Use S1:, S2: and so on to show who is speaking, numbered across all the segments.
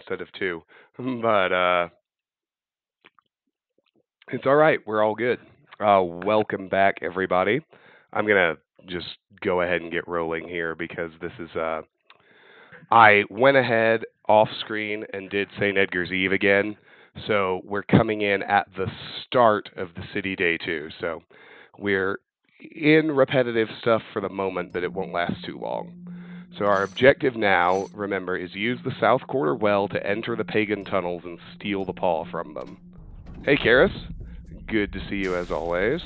S1: instead of 2. But it's all right. We're all good. Welcome back, everybody. I'm gonna just go ahead and get rolling here because this is. I went ahead off screen and did St. Edgar's Eve again, so we're coming in at the start of the city day 2. So we're in repetitive stuff for the moment, but it won't last too long. So our objective now, remember, is use the south quarter well to enter the pagan tunnels and steal the paw from them. Hey, Karis. Good to see you as always.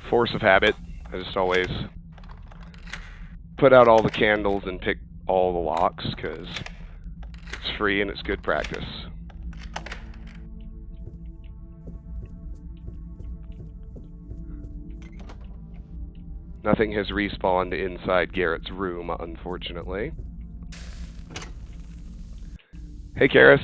S1: Force of habit. I just always put out all the candles and pick all the locks because it's free and it's good practice. Nothing has respawned inside Garrett's room, unfortunately. Hey, Karis.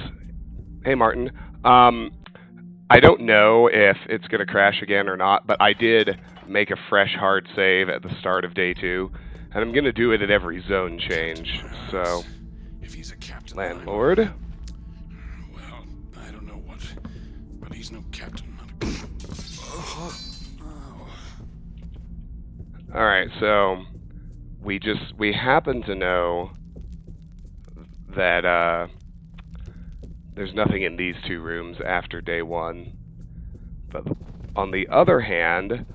S1: Hey, Martin. I don't know if it's going to crash again or not, but I did make a fresh hard save at the start of day 2, and I'm going to do it at every zone change. So,
S2: if he's a captain,
S1: landlord.
S2: Well, I don't know what, but he's no captain.
S1: All right, so we happen to know that there's nothing in these 2 rooms after day 1. But on the other hand,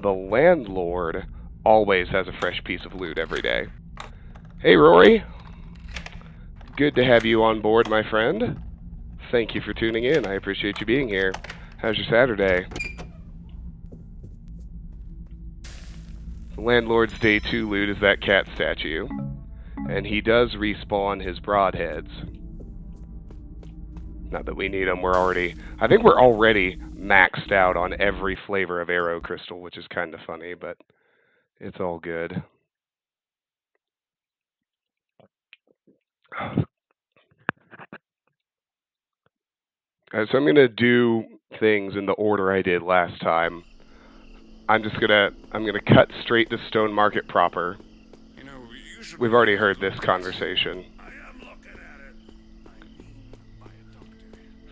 S1: the landlord always has a fresh piece of loot every day. Hey, Rory. Good to have you on board, my friend. Thank you for tuning in. I appreciate you being here. How's your Saturday? The landlord's day 2 loot is that cat statue. And he does respawn his broadheads. Not that we need them, I think we're already maxed out on every flavor of arrow crystal, which is kind of funny, but it's all good. So I'm going to do things in the order I did last time. I'm going to cut straight to Stone Market proper. We've already heard this conversation.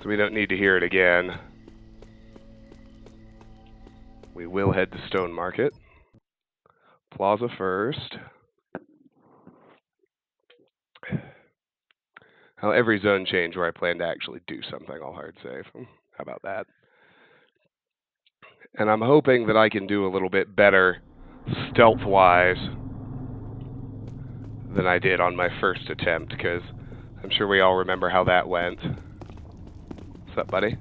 S1: So we don't need to hear it again. We will head to Stone Market. Plaza first. Well, every zone change where I plan to actually do something, I'll hard save. How about that? And I'm hoping that I can do a little bit better stealth-wise than I did on my first attempt, because I'm sure we all remember how that went. What's up, buddy?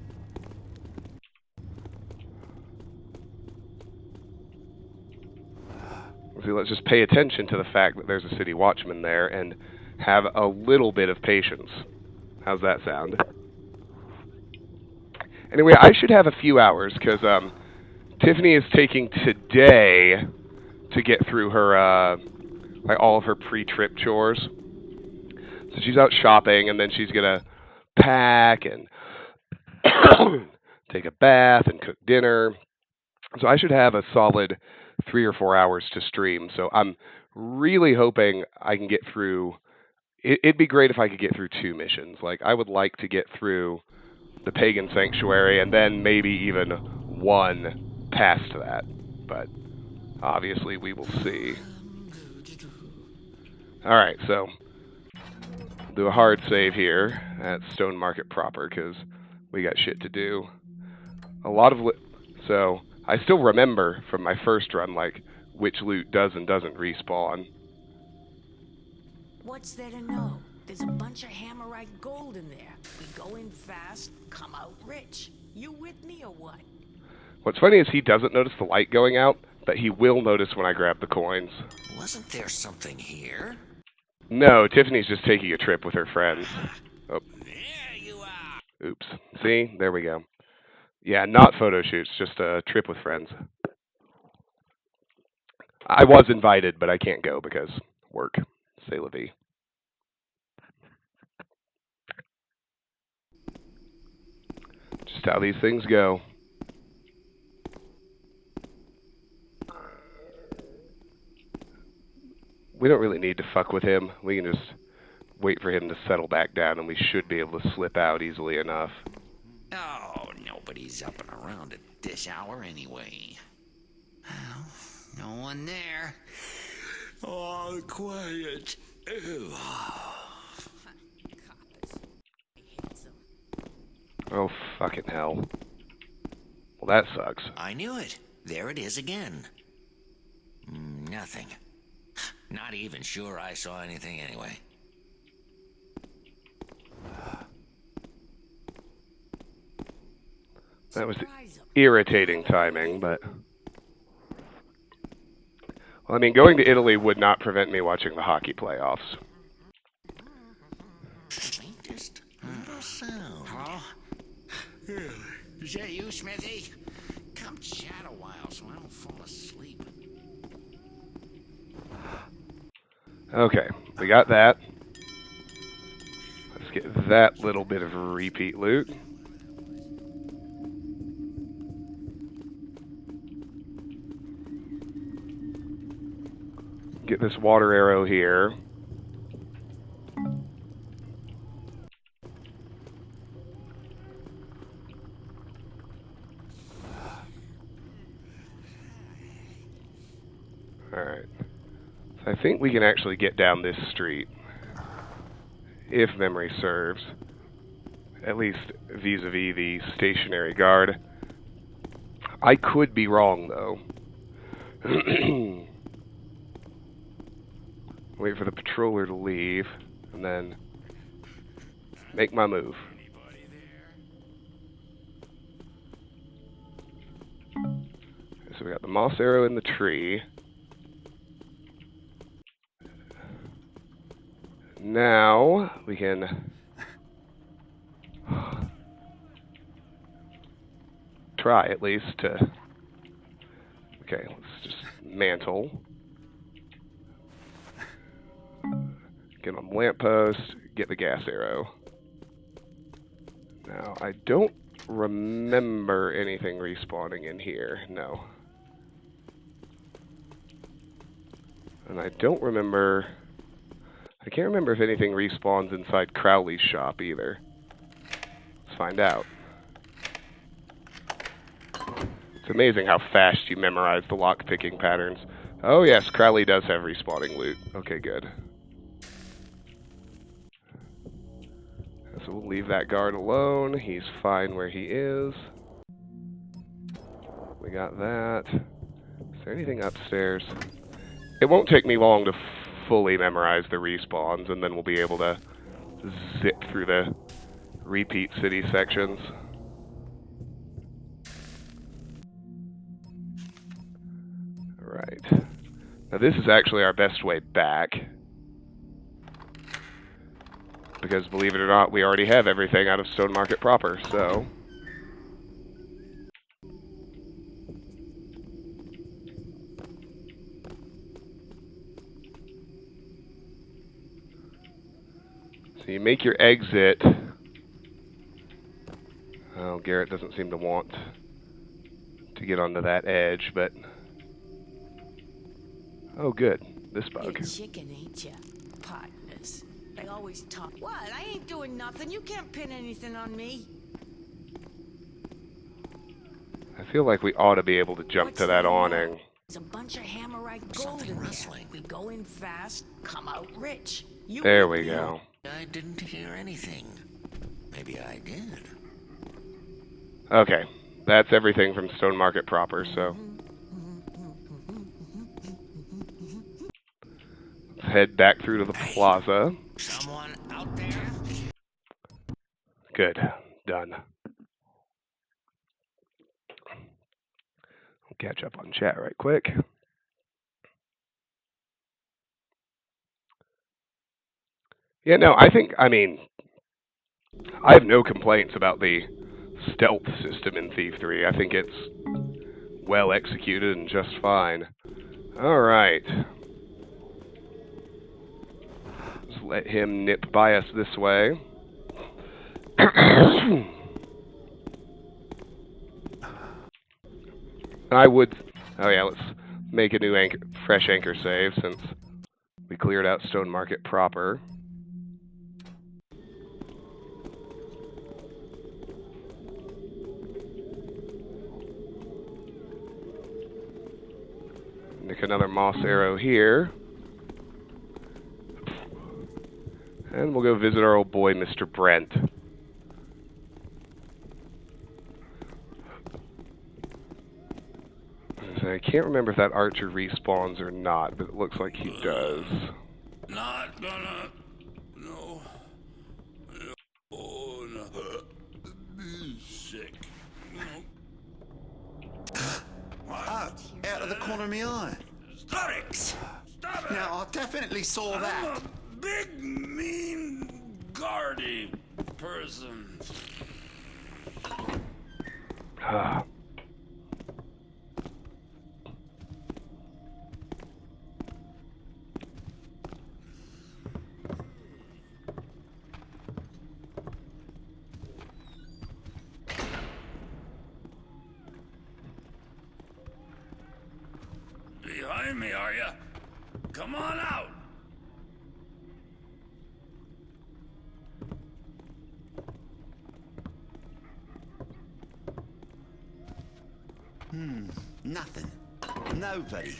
S1: See, let's just pay attention to the fact that there's a city watchman there and have a little bit of patience. How's that sound? Anyway, I should have a few hours, because Tiffany is taking today to get through her, like all of her pre-trip chores. So she's out shopping, and then she's going to pack and take a bath and cook dinner. So I should have a solid 3 or 4 hours to stream. So I'm really hoping I can get through. It'd be great if I could get through 2 missions. Like, I would like to get through the Pagan Sanctuary and then maybe even 1 past that. But obviously we will see. Alright, so do a hard save here at Stone Market proper, because we got shit to do. A lot of so I still remember from my first run, like, which loot does and doesn't respawn.
S3: What's there to know? There's a bunch of hammerite gold in there. We go in fast, come out rich. You with me or what?
S1: What's funny is he doesn't notice the light going out, but he will notice when I grab the coins.
S4: Wasn't there something here?
S1: No, Tiffany's just taking a trip with her friends. Oh.
S4: There you are.
S1: Oops. See? There we go. Yeah, not photo shoots, just a trip with friends. I was invited, but I can't go because work. C'est la vie. Just how these things go. We don't really need to fuck with him. We can just wait for him to settle back down, and we should be able to slip out easily enough.
S4: Oh, nobody's up and around at this hour anyway. Well, no one there. All quiet. Ew.
S1: Oh, fucking hell. Well, that sucks.
S4: I knew it. There it is again. Nothing. Not even sure I saw anything anyway.
S1: That was irritating timing, but... Well, I mean, going to Italy would not prevent me watching the hockey playoffs.
S4: Faintest little sound. Hello? Is that you, Smithy? Come chat a while so I don't fall asleep.
S1: Okay, we got that. Let's get that little bit of repeat loot. Get this water arrow here. Alright. So I think we can actually get down this street. If memory serves. At least vis-a-vis the stationary guard. I could be wrong, though. Wait for the patroller to leave, and then make my move. So we got the moss arrow in the tree. Now we can try at least to... Okay, let's just mantle. Get on the lamppost, get the gas arrow. Now, I don't remember anything respawning in here, no. And I don't remember... I can't remember if anything respawns inside Crowley's shop either. Let's find out. It's amazing how fast you memorize the lock-picking patterns. Oh yes, Crowley does have respawning loot. Okay, good. So we'll leave that guard alone. He's fine where he is. We got that. Is there anything upstairs? It won't take me long to fully memorize the respawns, and then we'll be able to zip through the repeat city sections. Alright. Now this is actually our best way back. Because, believe it or not, we already have everything out of Stone Market proper, so... So you make your exit... Oh, Garrett doesn't seem to want to get onto that edge, but... Oh, good. This bug.
S3: You're chicken, ain't ya? Partners. They always talk. What? I ain't doing nothing. You can't pin anything on me.
S1: I feel like we ought to be able to jump to that awning.
S3: There's a bunch of hammerite gold
S4: Something
S3: in there.
S4: rustling.
S3: We go in fast, come out rich. You
S1: There
S3: with
S1: we
S3: me?
S1: go.
S4: I didn't hear anything. Maybe I did.
S1: Okay. That's everything from Stone Market proper, so... Let's head back through to the plaza.
S4: Someone out there?
S1: Good. Done. I'll catch up on chat right quick. Yeah, no, I mean, I have no complaints about the stealth system in Thief 3. I think it's well executed and just fine. Alright. Just let him nip by us this way. I would... Oh yeah, let's make a new fresh anchor save since we cleared out Stone Market proper. Nick another moss arrow here. And we'll go visit our old boy, Mr. Brent. So I can't remember if that archer respawns or not, but it looks like he does.
S2: Not gonna. No. Oh, no. Be sick. No.
S4: Ah, out of the corner of my eye. Bricks!
S2: Stop it!
S4: Now, I definitely saw that.
S2: I'm a big, mean, guardy person.
S1: Ah.
S2: Behind me, are ya? Come on out!
S4: Nothing. Nobody.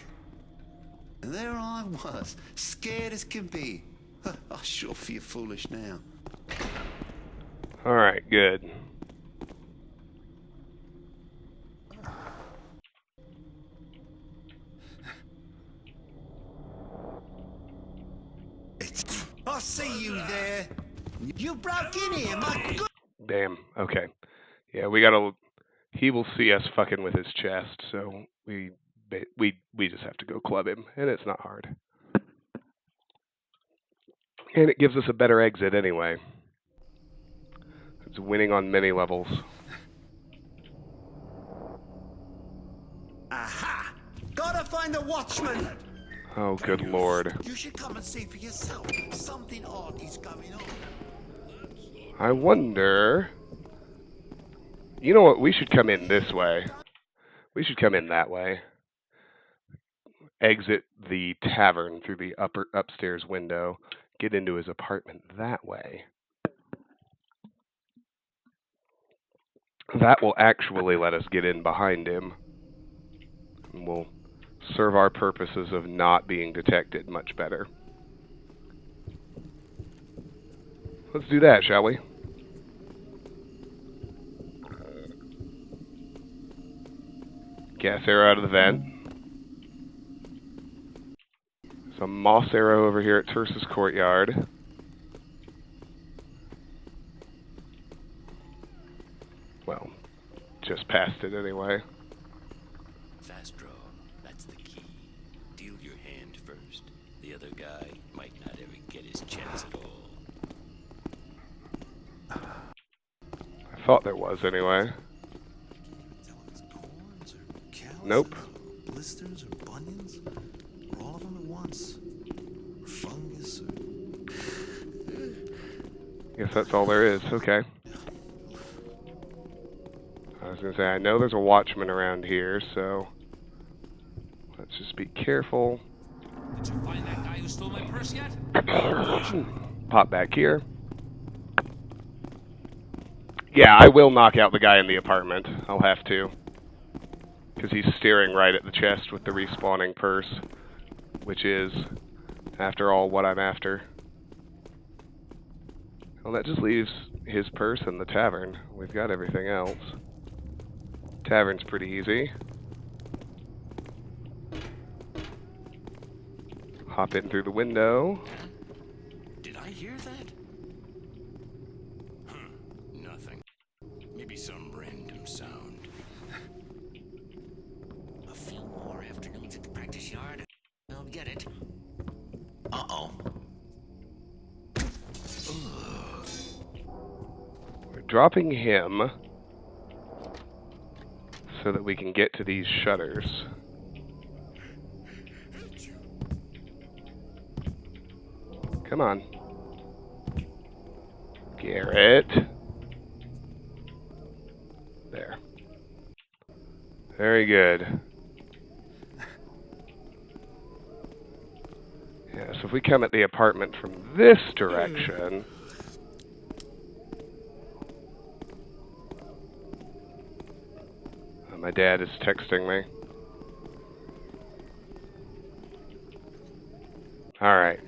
S4: And there I was, scared as can be. I sure feel foolish now.
S1: Alright, good.
S4: I see you there. You broke in here, my good.
S1: Damn, okay. Yeah, we gotta... He will see us fucking with his chest, so we just have to go club him, and it's not hard. And it gives us a better exit anyway. It's winning on many levels.
S4: Aha! Gotta find the watchman.
S1: Oh, good lord.
S4: You should come and see for yourself. Something odd is going on.
S1: I wonder... You know what? We should come in this way. We should come in that way. Exit the tavern through the upstairs window. Get into his apartment that way. That will actually let us get in behind him. And we'll serve our purposes of not being detected much better. Let's do that, shall we? Gas arrow out of the vent. Some moss arrow over here at Tersa's courtyard. Well, just past it anyway.
S5: Fast draw, that's the key. Deal your hand first. The other guy might not ever get his chance at all.
S1: I thought there was anyway. Nope.
S6: Blisters or bunions, or all of them at once, or fungus, or...
S1: Guess that's all there is. Okay. I was gonna say, I know there's a watchman around here, so let's just be careful.
S7: Did you find that guy who stole my purse yet?
S1: Pop back here. Yeah, I will knock out the guy in the apartment. I'll have to. Because he's staring right at the chest with the respawning purse, which is, after all, what I'm after. Well, that just leaves his purse and the tavern. We've got everything else. Tavern's pretty easy. Hop in through the window.
S5: Did I hear that? Nothing. Maybe some random sound. A few more afternoons at the practice yard. I'll get it. Uh-oh.
S1: We're dropping him so that we can get to these shutters. Come on. Garrett. There. Very good. Yeah, So if we come at the apartment from this direction... My dad is texting me. Alright.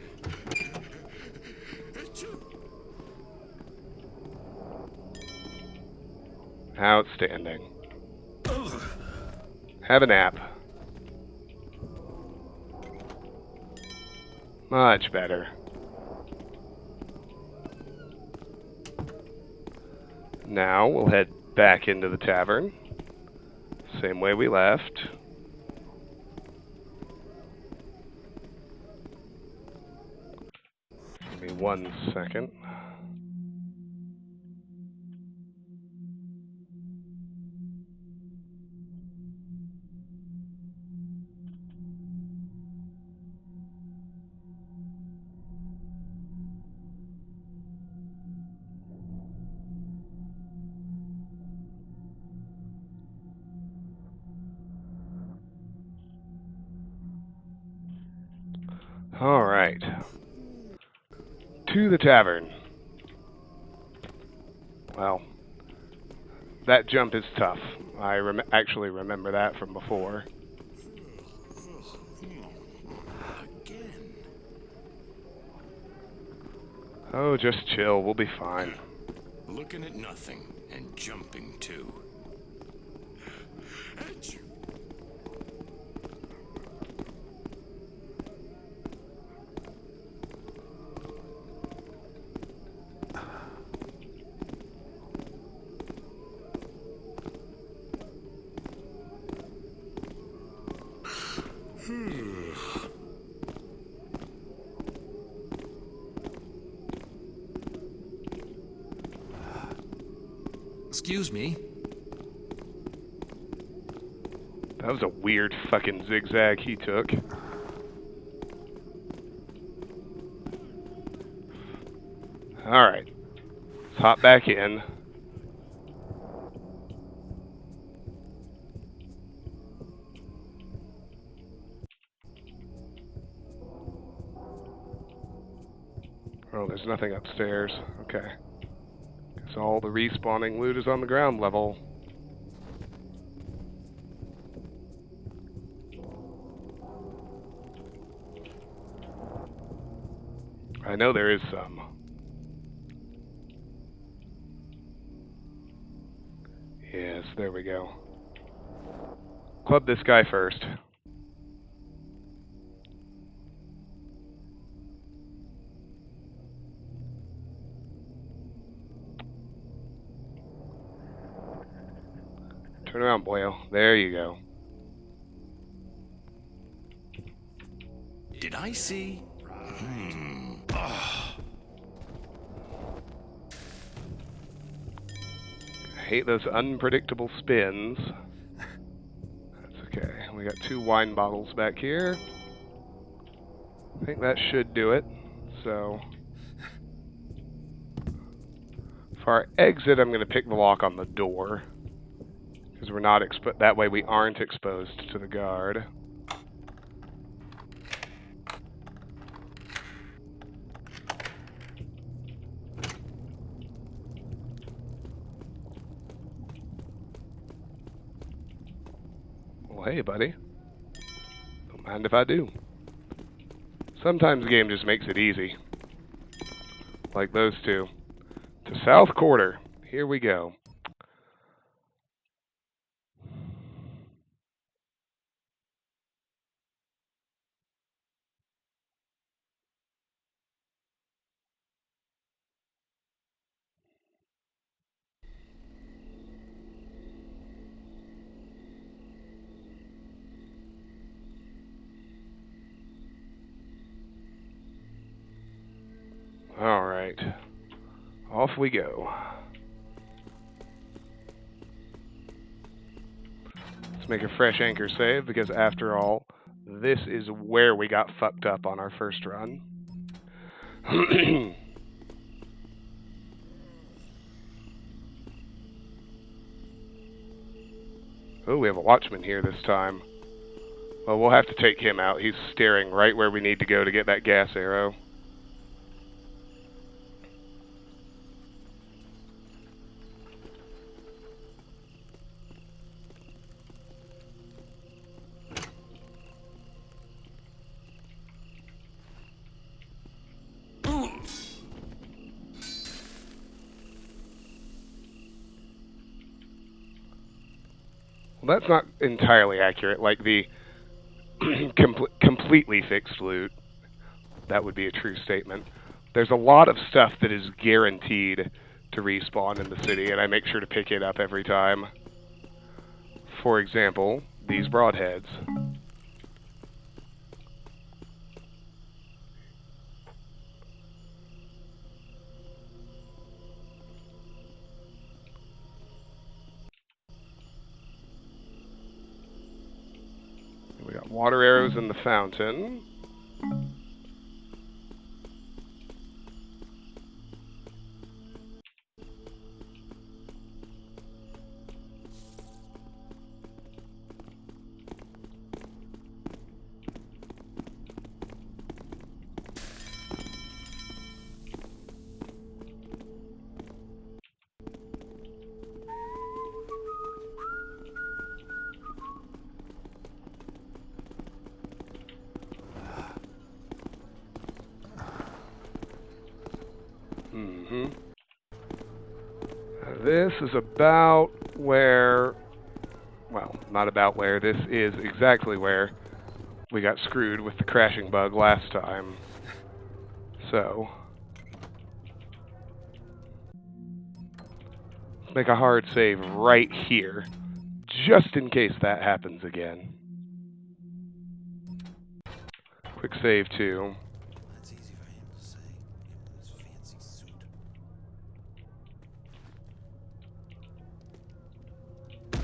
S1: Outstanding. Have a nap. Much better. Now we'll head back into the tavern. Same way we left. Give me 1 second. All right. To the tavern. Well, that jump is tough. I actually remember that from before.
S2: Again.
S1: Oh, just chill. We'll be fine.
S2: Looking at nothing and jumping too. Achoo.
S7: Excuse me.
S1: That was a weird fucking zigzag he took. Alright. Let's hop back in. Oh, there's nothing upstairs. Okay. Guess all the respawning loot is on the ground level. I know there is some. Yes, there we go. Club this guy first. Turn around, boyo. There you go.
S2: Did I see?
S1: I hate those unpredictable spins. That's okay. We got 2 wine bottles back here. I think that should do it. So, for our exit, I'm going to pick the lock on the door. Because we're not that way we aren't exposed to the guard. Well, hey, buddy. Don't mind if I do. Sometimes the game just makes it easy. Like those two. To South Quarter. Here we go. Alright. Off we go. Let's make a fresh anchor save, because after all, this is where we got fucked up on our first run. Oh, we have a watchman here this time. Well, we'll have to take him out. He's staring right where we need to go to get that gas arrow. Well, that's not entirely accurate. Like the completely fixed loot, that would be a true statement. There's a lot of stuff that is guaranteed to respawn in the city, and I make sure to pick it up every time. For example, these broadheads. We got water arrows in the fountain. This is about where, well, not about where, this is exactly where we got screwed with the crashing bug last time. So, let's make a hard save right here, just in case that happens again. Quick save too.
S6: That's easy for him to say. Him with his fancy suit.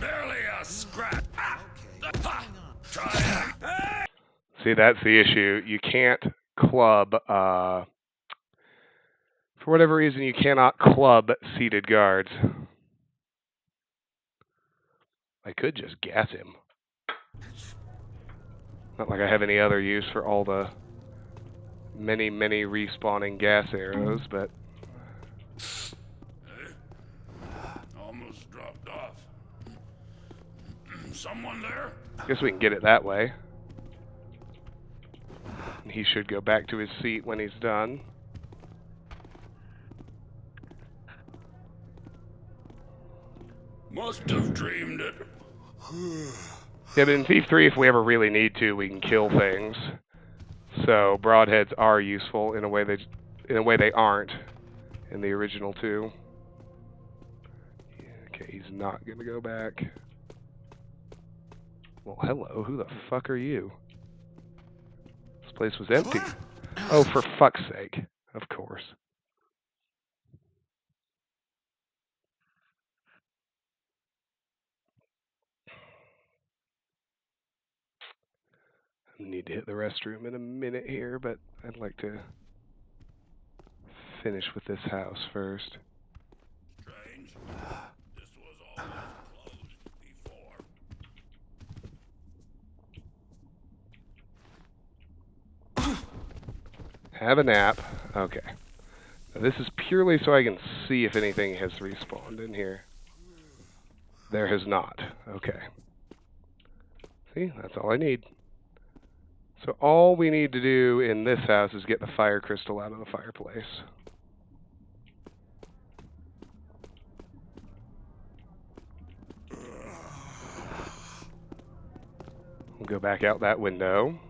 S2: Barely a scratch.
S6: Okay, what's going on?
S2: Try it.
S1: See, that's the issue. You can't club, for whatever reason, you cannot club seated guards. I could just gas him. Not like I have any other use for all the many respawning gas arrows, but
S2: Almost dropped off. Someone there?
S1: guess we can get it that way. And he should go back to his seat when he's done.
S2: Must have dreamed it.
S1: Yeah, but in Thief 3, if we ever really need to, we can kill things. So broadheads are useful in a way they aren't in the original 2. Okay, he's not gonna go back. Well, hello. Who the fuck are you? This place was empty. Oh, for fuck's sake. Of course. I need to hit the restroom in a minute here, but I'd like to finish with this house first.
S2: Strange. This was always closed before.
S1: Have a nap. Okay. Now, this is purely so I can see if anything has respawned in here. There has not. Okay. See, that's all I need. So all we need to do in this house is get the fire crystal out of the fireplace. We'll go back out that window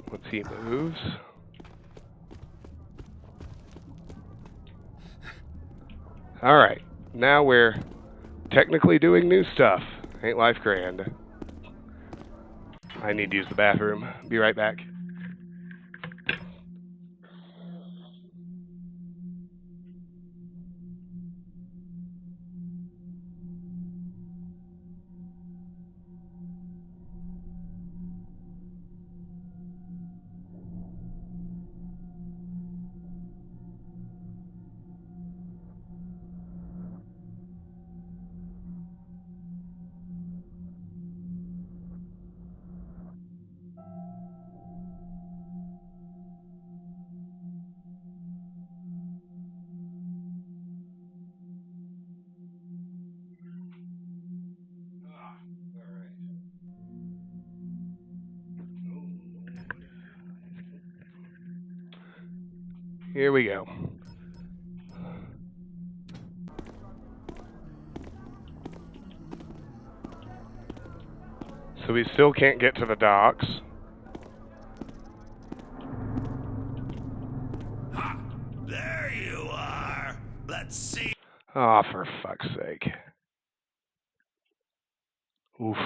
S1: once he moves. Alright, now we're technically doing new stuff. Ain't life grand? I need to use the bathroom. Be right back. Here we go. So we still can't get to the docks.
S4: Ha! There you are. Let's see.
S1: Oh, for fuck's sake. Oof.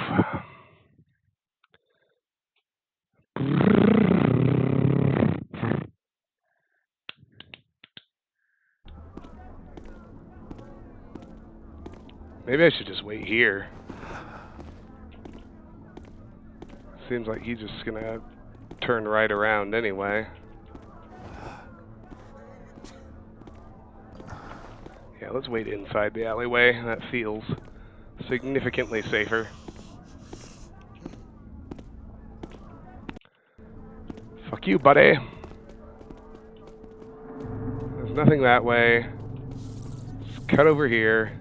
S1: Maybe I should just wait here. Seems like he's just gonna turn right around anyway. Yeah, let's wait inside the alleyway. That feels significantly safer. Fuck you, buddy. There's nothing that way. Let's cut over here.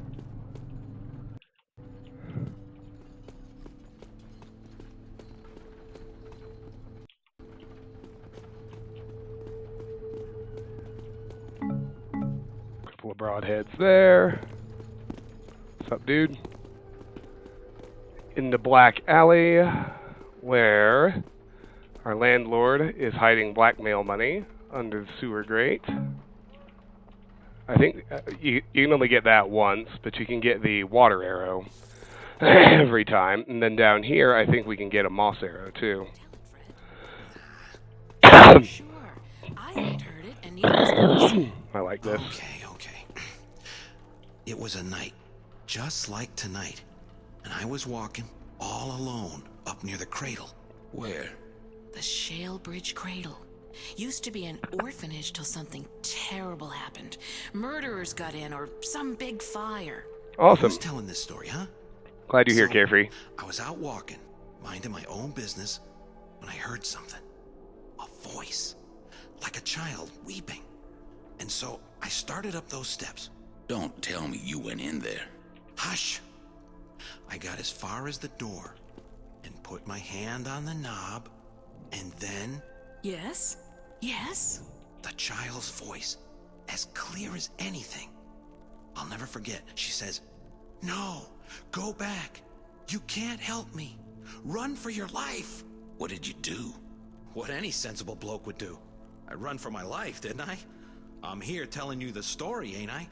S1: Couple of broadheads there. What's up, dude? In the black alley, where our landlord is hiding blackmail money under the sewer grate. I think you can only get that once, but you can get the water arrow every time. And then down here, I think we can get a moss arrow, too.
S3: Sure. I ain't heard it, and neither has Lucy.
S1: I like this.
S6: Okay. It was a night, just like tonight, and I was walking all alone up near the cradle.
S5: Where?
S3: The Shale Bridge Cradle. Used to be an orphanage till something terrible happened. Murderers got in, or some big fire.
S1: Awesome.
S6: Who's telling this story, huh?
S1: Glad you're here, Carefree.
S6: I was out walking, minding my own business, when I heard something. A voice, like a child weeping. And so I started up those steps.
S5: Don't tell me you went in there.
S6: Hush! I got as far as the door and put my hand on the knob, and then
S3: Yes? Yes?
S6: the child's voice, as clear as anything. I'll never forget. She says, "No, go back. You can't help me. Run for your life."
S5: What did you do?
S6: What any sensible bloke would do. I run for my life, didn't I? I'm here telling you the story, ain't I?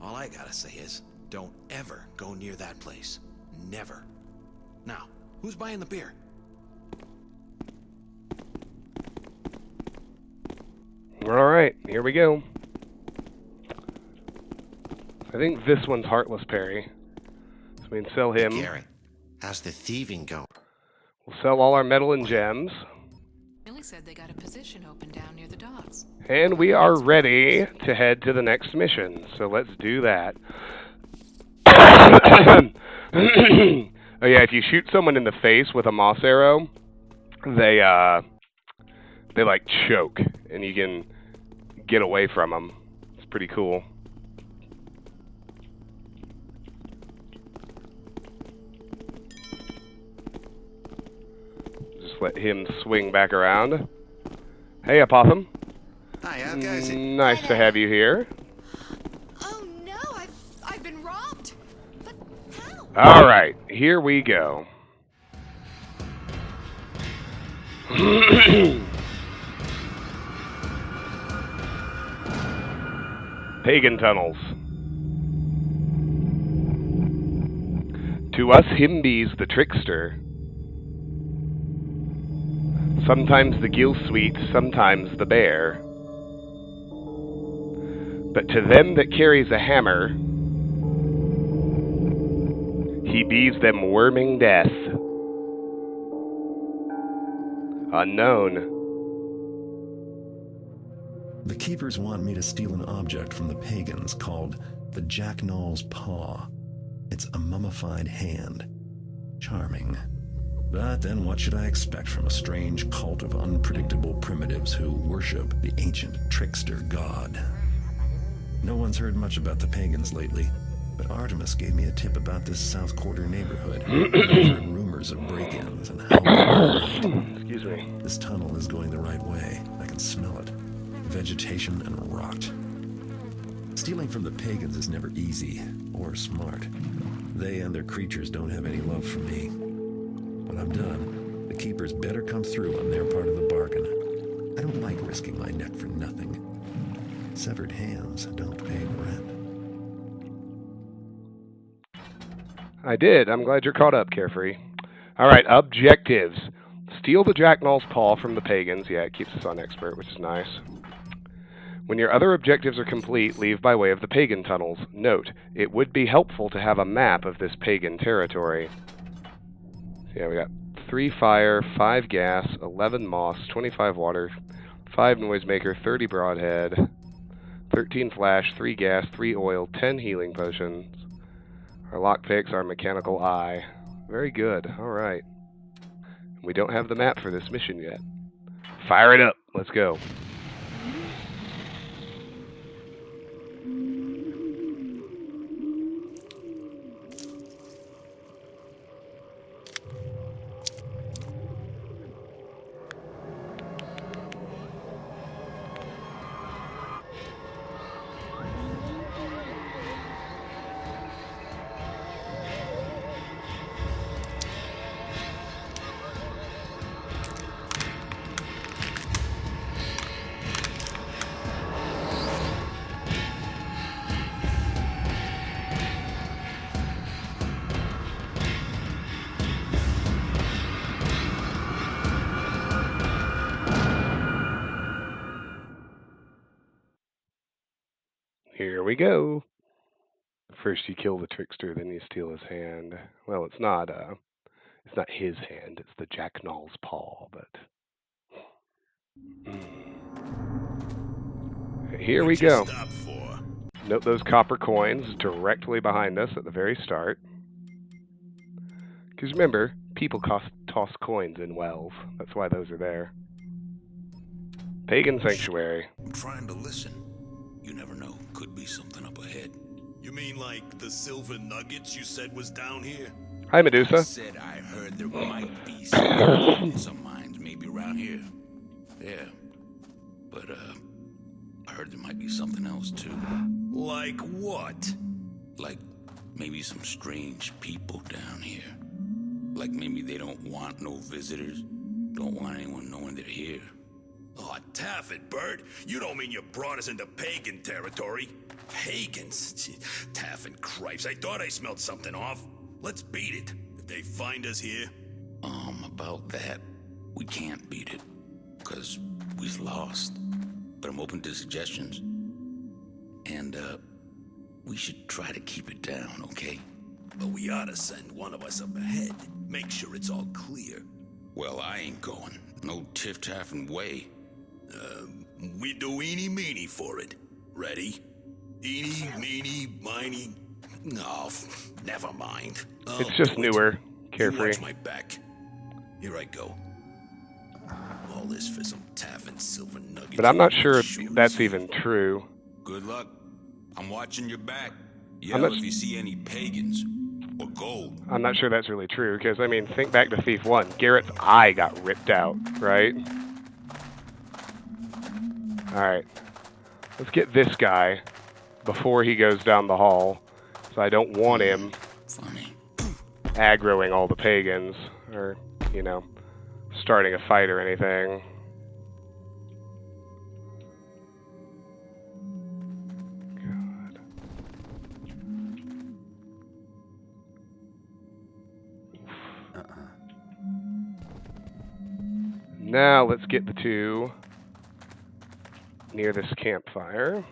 S6: All I gotta say is, don't ever go near that place. Never. Now, who's buying the beer?
S1: Alright, here we go. I think this one's Heartless Perry. So we can sell him.
S8: Gary, how's the thieving go?
S1: We'll sell all our metal and gems.
S3: Billy said they got a position open down near the docks.
S1: And we are ready to head to the next mission. So let's do that. Oh yeah, if you shoot someone in the face with a moss arrow, they like choke, and you can get away from them. It's pretty cool. Just let him swing back around. Hey, Opossum.
S8: Hi, how goes it?
S1: Nice to have you here.
S9: Oh no, I've been robbed. But how?
S1: All right, here we go. Pagan tunnels. To us himbies the trickster. Sometimes the gill sweet, sometimes the bear. But to them that carries a hammer, he bees them worming death. Unknown.
S10: The keepers want me to steal an object from the pagans called the Jacknall's Paw. It's a mummified hand. Charming. But then what should I expect from a strange cult of unpredictable primitives who worship the ancient trickster god? No one's heard much about the pagans lately, but Artemis gave me a tip about this South Quarter neighborhood. I've heard rumors of break-ins and howling.
S1: Excuse me.
S10: This tunnel is going the right way. I can smell it. vegetation and rot. Stealing from the pagans is never easy or smart. They and their creatures don't have any love for me. When I'm done, the keepers better come through on their part of the bargain. I don't like risking my neck for nothing. Severed hands don't pay rent.
S1: I did. I'm glad you're caught up, Carefree. All right, objectives. Steal the Jacknall's paw from the pagans. Yeah, it keeps us on expert, which is nice. When your other objectives are complete, leave by way of the pagan tunnels. Note, it would be helpful to have a map of this pagan territory. So yeah, we got 3 fire, 5 gas, 11 moss, 25 water, 5 noisemaker, 30 broadhead, 13 flash, 3 gas, 3 oil, 10 healing potions. Our lockpicks are mechanical eye. Very good. All right. We don't have the map for this mission yet. Fire it up. Let's go. Here we go. First you kill the trickster, then you steal his hand. Well, it's not his hand, it's the Jacknall's paw, but here we go.
S2: Stop for?
S1: Note those copper coins directly behind us at the very start. Because remember, people toss coins in wells. That's why those are there. Pagan Sanctuary.
S2: I'm trying to listen. You never know. Could be something up ahead. You mean like the silver nuggets you said was down here?
S1: Hi, Medusa.
S4: I said I heard there might be some mines maybe around here. Yeah. But, I heard there might be something else, too.
S2: Like what?
S4: Like, maybe some strange people down here. Like maybe they don't want no visitors. Don't want anyone knowing they're here.
S2: Oh, Taffet, Bird. You don't mean you brought us into pagan territory? Pagans? Taffet cripes, I thought I smelled something off. Let's beat it. If they find us here...
S4: About that, we can't beat it. 'Cause we's lost. But I'm open to suggestions. And, we should try to keep it down, okay?
S2: But we ought to send one of us up ahead. Make sure it's all clear.
S4: Well, I ain't going. No tiff-taffing way.
S2: We do eeny-meeny for it. Ready? Eeny, meeny, miny... No, never mind.
S1: It's just newer.
S2: You
S1: Carefree.
S2: watch my back. Here I go. All this for some taffin silver nuggets.
S1: But I'm not sure if that's even true.
S4: Good luck. I'm watching your back. Yell if you see any pagans. Or gold.
S1: I'm not sure that's really true, because, I mean, think back to Thief 1. Garrett's eye got ripped out, right? Alright. Let's get this guy before he goes down the hall. So I don't want him aggroing all the pagans, or, you know, starting a fight or anything. Now let's get the two near this campfire.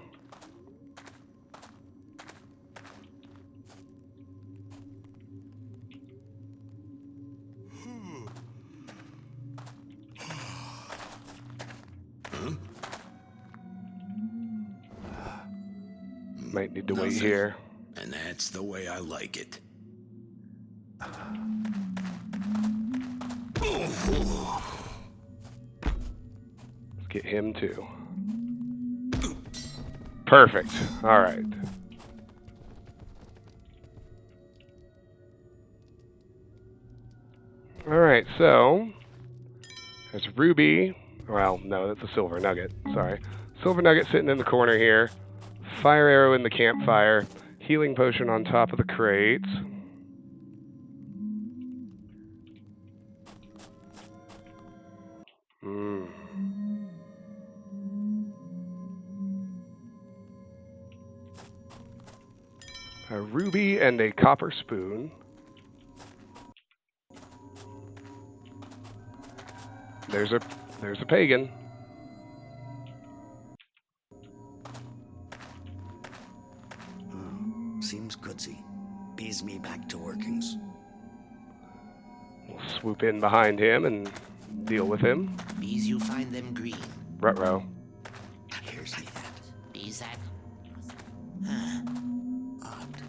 S1: Might need to wait here.
S2: And that's the way I like it.
S1: Let's get him too. Perfect. All right. All right, so there's Ruby. Well, no, that's a silver nugget. Sorry. Silver nugget sitting in the corner here. Fire arrow in the campfire. Healing potion on top of the crates. A ruby and a copper spoon. There's a pagan.
S11: Seems goodsy. Bees me back to workings.
S1: We'll swoop in behind him and deal with him.
S11: Bees, you find them green.
S1: Ruh-roh.
S11: Here's me that.
S3: Bees that.
S11: Odd.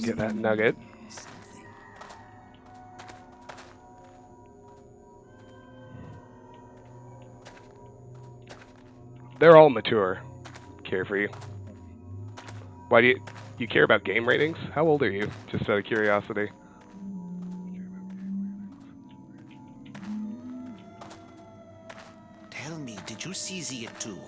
S1: Get that nugget.
S11: Something.
S1: They're all mature. Carefree. Why do you care about game ratings? How old are you? Just out of curiosity.
S11: Tell me, did you see it too?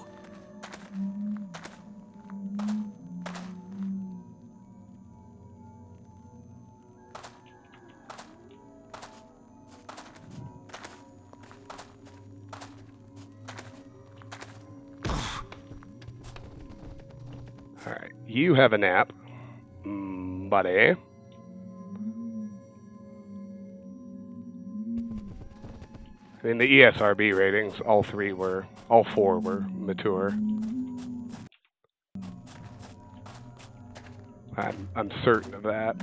S1: Alright, you have a nap, buddy. In the ESRB ratings, all four were mature. I'm certain of that.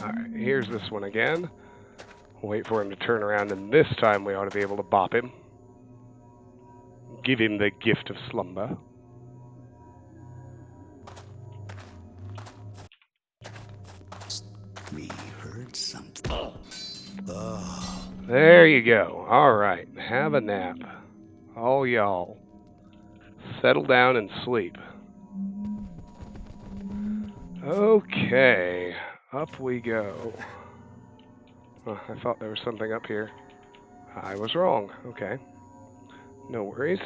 S1: Alright, here's this one again. Wait for him to turn around, and this time we ought to be able to bop him. Give him the gift of slumber.
S11: We heard something. Oh.
S1: There you go. Alright, have a nap. All y'all. Settle down and sleep. Okay, up we go. Oh, I thought there was something up here. I was wrong. Okay. No worries.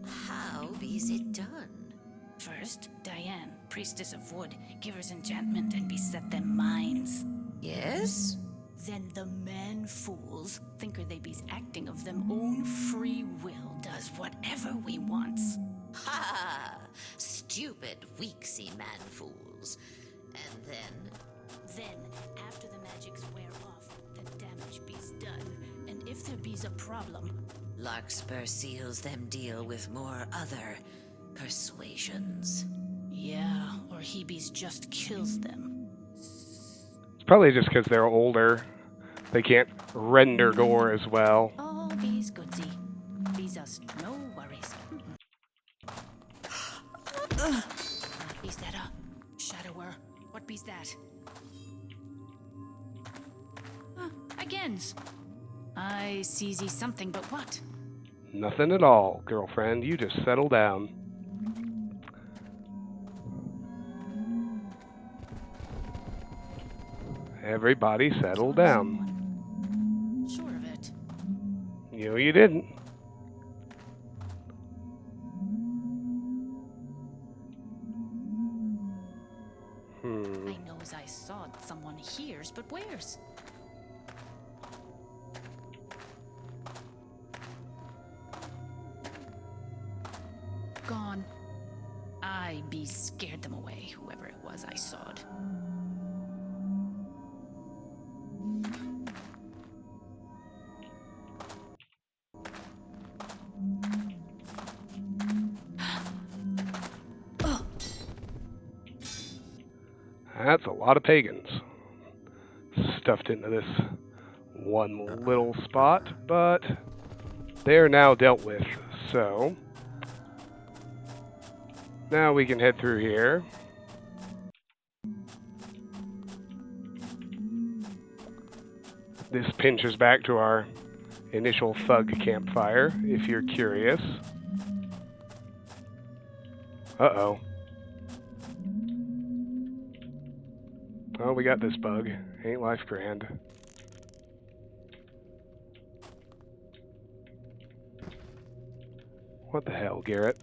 S12: How is it done?
S13: First, Diane, priestess of wood, give us enchantment and beset them minds.
S12: Yes?
S13: Then the man fools, thinker they be's acting of them own free will, does whatever we wants.
S12: Ha! Stupid, weaksy man fools. And
S13: then, after the magics wear off, the damage be's done. And if there be's a problem,
S12: Larkspur seals them deal with more other persuasions.
S13: Yeah, or he be's just kills them.
S1: It's probably just because they're older. They can't render gore as well.
S13: Oh, be's goodsy. Be's us no worries. Is that a shadower? What be's that? Agains. I sees ye something, but what?
S1: Nothing at all, girlfriend. You just settle down. Everybody settle down.
S13: Sure of it.
S1: No, you didn't.
S13: I know as I saw someone here's, but where's? Gone. I be scared them away, whoever it was I sawed.
S1: That's a lot of pagans stuffed into this one little spot, but they're now dealt with, so now we can head through here. This pinches back to our initial thug campfire, if you're curious. Uh-oh. Oh, we got this bug. Ain't life grand. What the hell, Garrett?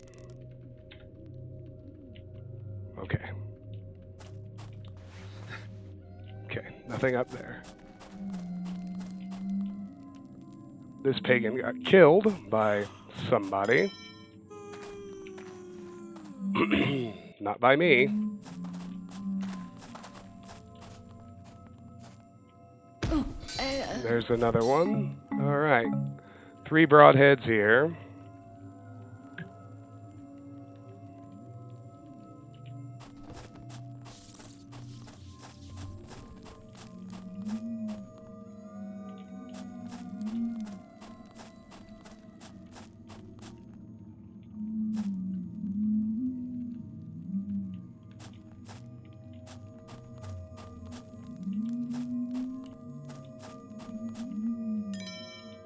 S1: Okay. Okay, nothing up there. This pagan got killed by somebody. Not by me. There's another one. All right. 3 broadheads here.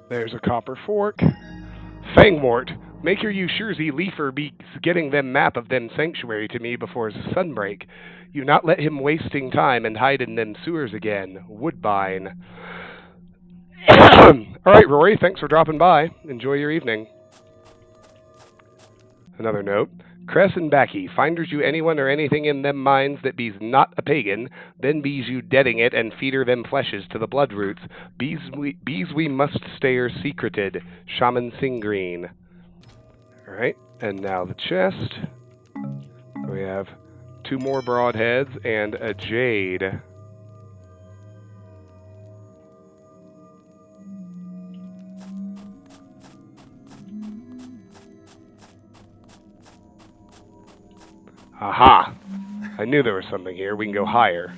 S1: There's a copper fork. Fangmort, make your you suresy Leafer be getting them map of them sanctuary to me before sunbreak. You not let him wasting time and hide in them sewers again. Woodbine. All right, Rory, thanks for dropping by. Enjoy your evening. Another note. Cress and Backy, finders you anyone or anything in them mines that be's not a pagan, then be's you deading it and feeder them fleshes to the blood roots. Bees we must stayer secreted. Shaman Sing Green. Alright, and now the chest. We have 2 more broadheads and a jade. Aha! I knew there was something here. We can go higher.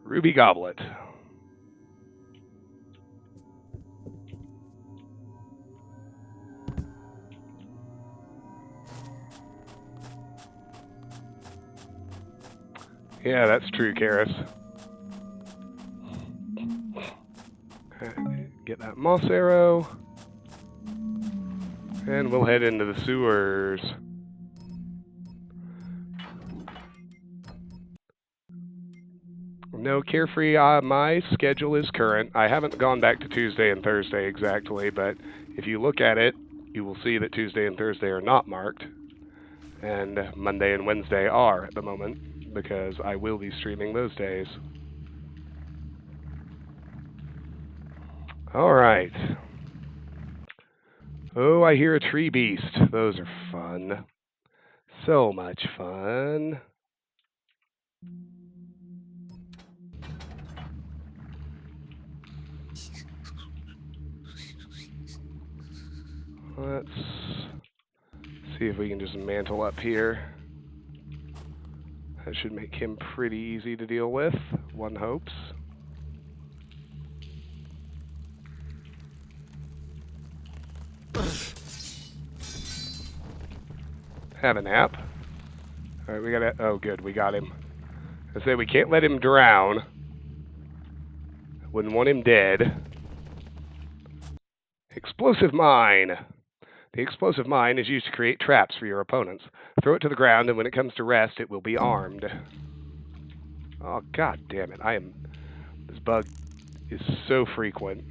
S1: Ruby Goblet. Yeah, that's true, Karis. Get that moss arrow. And we'll head into the sewers. No, Carefree, my schedule is current. I haven't gone back to Tuesday and Thursday exactly, but if you look at it, you will see that Tuesday and Thursday are not marked. And Monday and Wednesday are at the moment, because I will be streaming those days. Alright. Oh, I hear a tree beast. Those are fun. So much fun. Let's see if we can just mantle up here. That should make him pretty easy to deal with, one hopes. Have a nap. Alright, we gotta... Oh, good, we got him. I say we can't let him drown. Wouldn't want him dead. Explosive mine. The explosive mine is used to create traps for your opponents. Throw it to the ground, and when it comes to rest, it will be armed. Oh, god damn it. This bug is so frequent.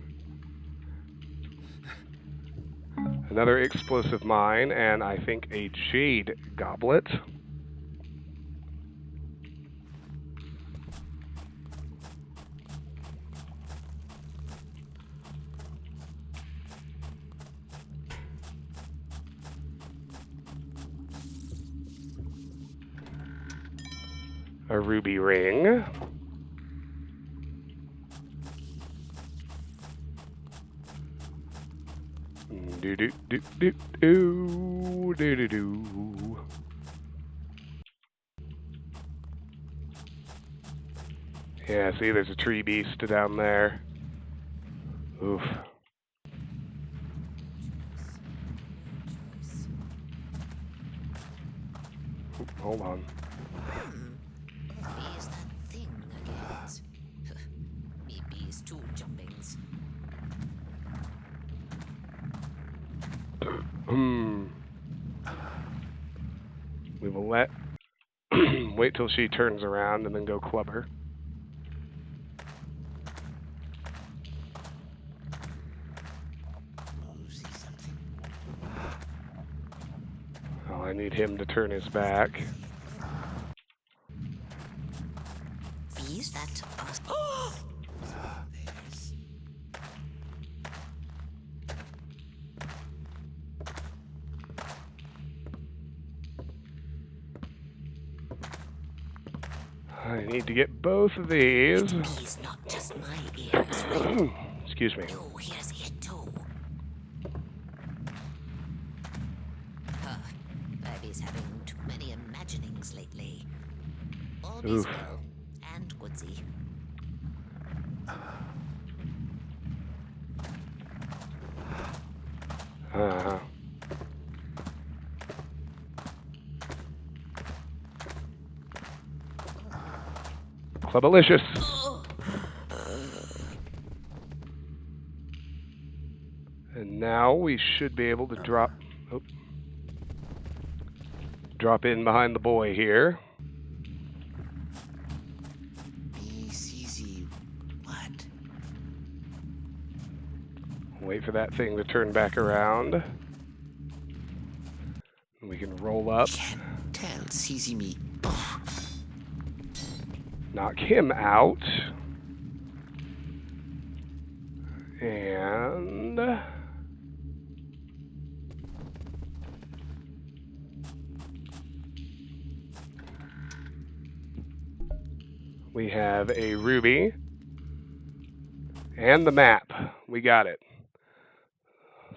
S1: Another explosive mine, and I think a jade goblet. A ruby ring. Do do do do do do do do. Yeah, see, there's a tree beast down there. Oof. Oop, hold on.
S12: What is that thing again? Me bees two jumpings.
S1: We will let wait till she turns around and then go club her. Oh, I need him to turn his back.
S12: Is that us?
S1: I need to get both of these.
S12: It's not just my ears, right?
S1: Excuse me.
S12: Oh, here's it too. Baby's having too many imaginings lately. All is well and goodsy.
S1: Clubalicious. And now we should be able to drop in behind the boy here.
S11: Easy. What?
S1: Wait for that thing to turn back around. We can roll up.
S11: Can't tell. Easy me.
S1: Knock him out. And we have a ruby and the map. We got it.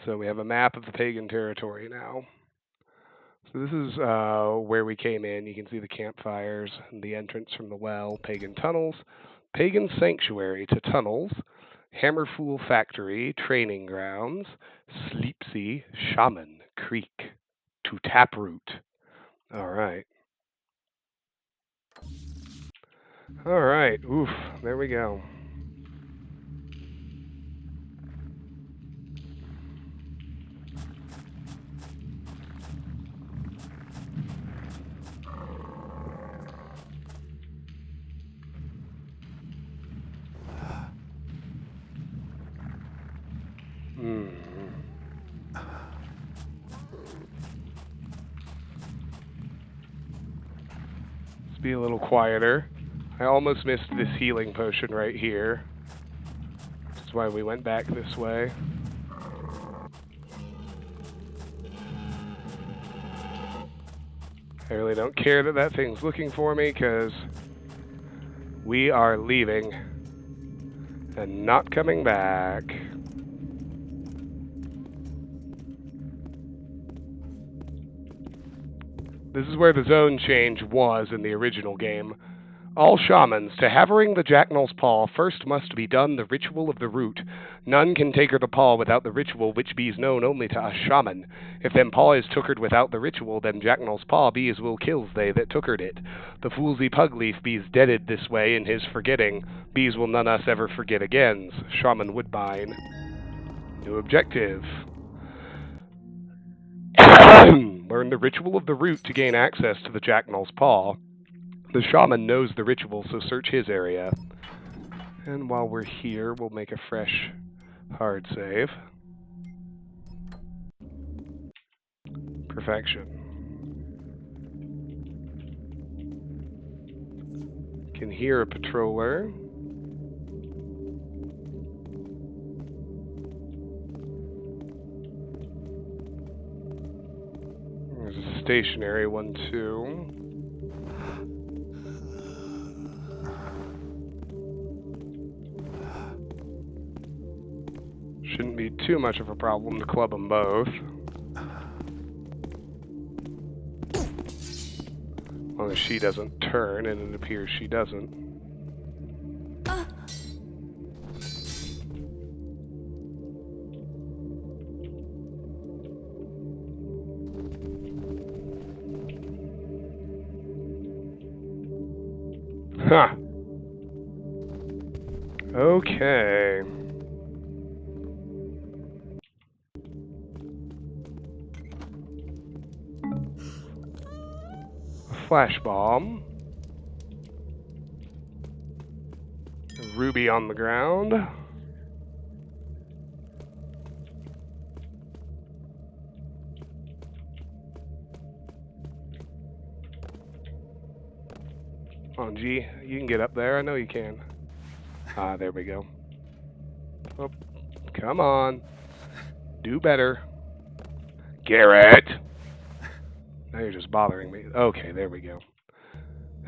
S1: So we have a map of the pagan territory now. So this is where we came in. You can see the campfires, the entrance from the well, pagan tunnels, pagan sanctuary to tunnels, Hammerfool factory, training grounds, Sleepsea, shaman, creek, to taproot. All right. All right. Oof. There we go. Let's be a little quieter. I almost missed this healing potion right here. That's why we went back this way. I really don't care that that thing's looking for me, because we are leaving and not coming back. This is where the zone change was in the original game. All shamans, to havering the Jacknal's paw, first must be done the ritual of the root. None can take her the paw without the ritual, which bees known only to us shaman. If them paw is tookered without the ritual, them Jacknal's paw bees will kills they that tookered it. The foolsy pugleaf bees deaded this way in his forgetting. Bees will none us ever forget again. Shaman Woodbine. New objective. Learn the ritual of the root to gain access to the Jacknal's paw. The shaman knows the ritual, so search his area. And while we're here, we'll make a fresh hard save. Perfection. Can hear a patroller. There's a stationary one, too. Shouldn't be too much of a problem to club them both. As long as she doesn't turn, and it appears she doesn't. Huh. Okay. flash bomb. Ruby on the ground. Come on, G. You can get up there. I know you can. Ah, there we go. Oh, come on. Do better. Garrett! Now you're just bothering me. Okay, there we go.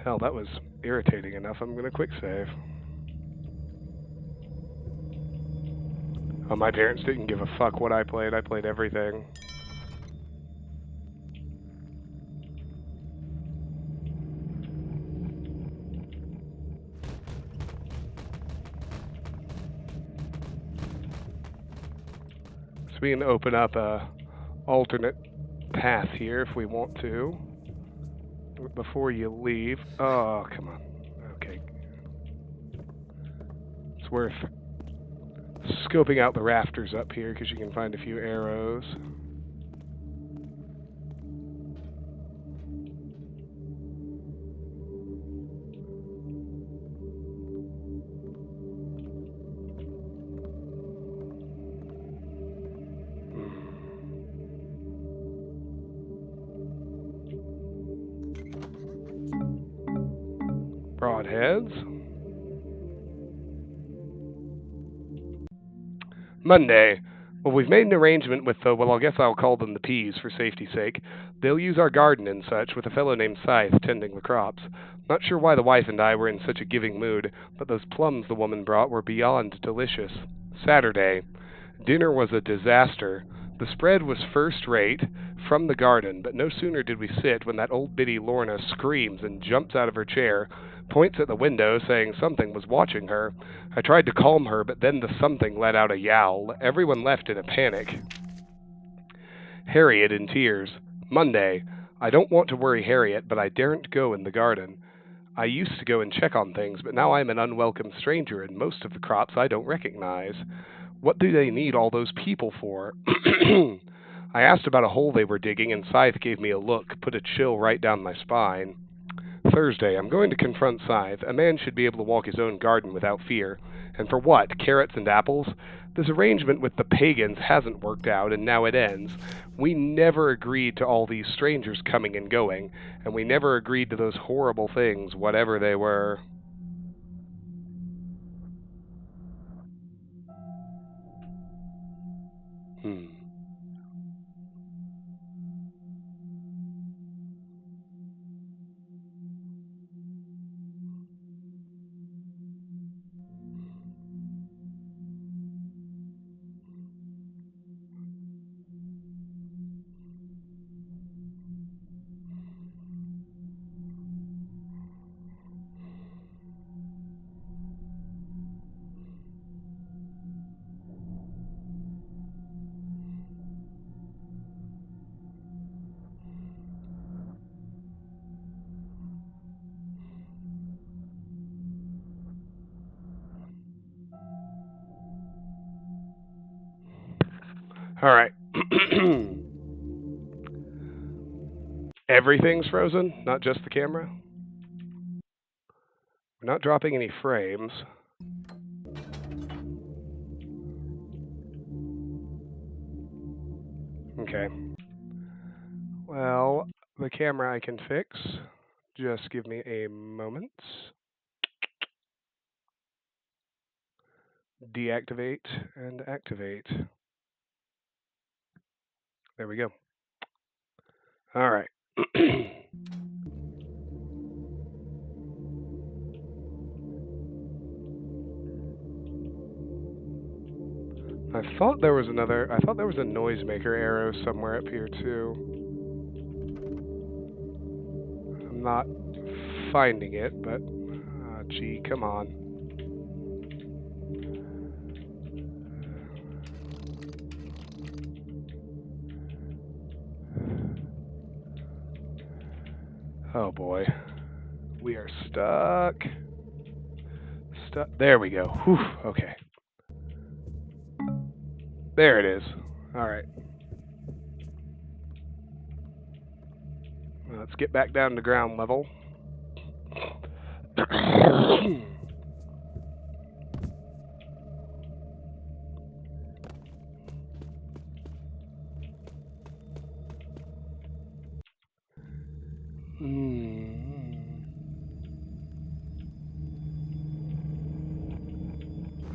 S1: Hell, that was irritating enough. I'm going to quick save. Oh, my parents didn't give a fuck what I played. I played everything. So we can open up a alternate path here if we want to. Before you leave. Oh, come on. Okay. It's worth scoping out the rafters up here because you can find a few arrows. Broadheads. Monday. Well, we've made an arrangement with the, well, I guess I'll call them the Peas for safety's sake. They'll use our garden and such, with a fellow named Scythe tending the crops. Not sure why the wife and I were in such a giving mood, but those plums the woman brought were beyond delicious. Saturday. Dinner was a disaster. The spread was first rate, from the garden, but no sooner did we sit when that old biddy Lorna screams and jumps out of her chair, points at the window, saying something was watching her. I tried to calm her, but then the something let out a yowl. Everyone left in a panic. Harriet in tears. Monday. I don't want to worry Harriet, but I daren't go in the garden. I used to go and check on things, but now I'm an unwelcome stranger, and most of the crops I don't recognize. What do they need all those people for? I asked about a hole they were digging, and Scythe gave me a look, put a chill right down my spine. Thursday, I'm going to confront Scythe. A man should be able to walk his own garden without fear. And for what? Carrots and apples? This arrangement with the pagans hasn't worked out, and now it ends. We never agreed to all these strangers coming and going, and we never agreed to those horrible things, whatever they were. All right. Everything's frozen, not just the camera. We're not dropping any frames. Okay. Well, the camera I can fix. Just give me a moment. Deactivate and activate. There we go. All right. I thought there was a noisemaker arrow somewhere up here too. I'm not finding it, but gee, come on. Oh boy. We are stuck. There we go. Whew. Okay. There it is. All right. Let's get back down to ground level.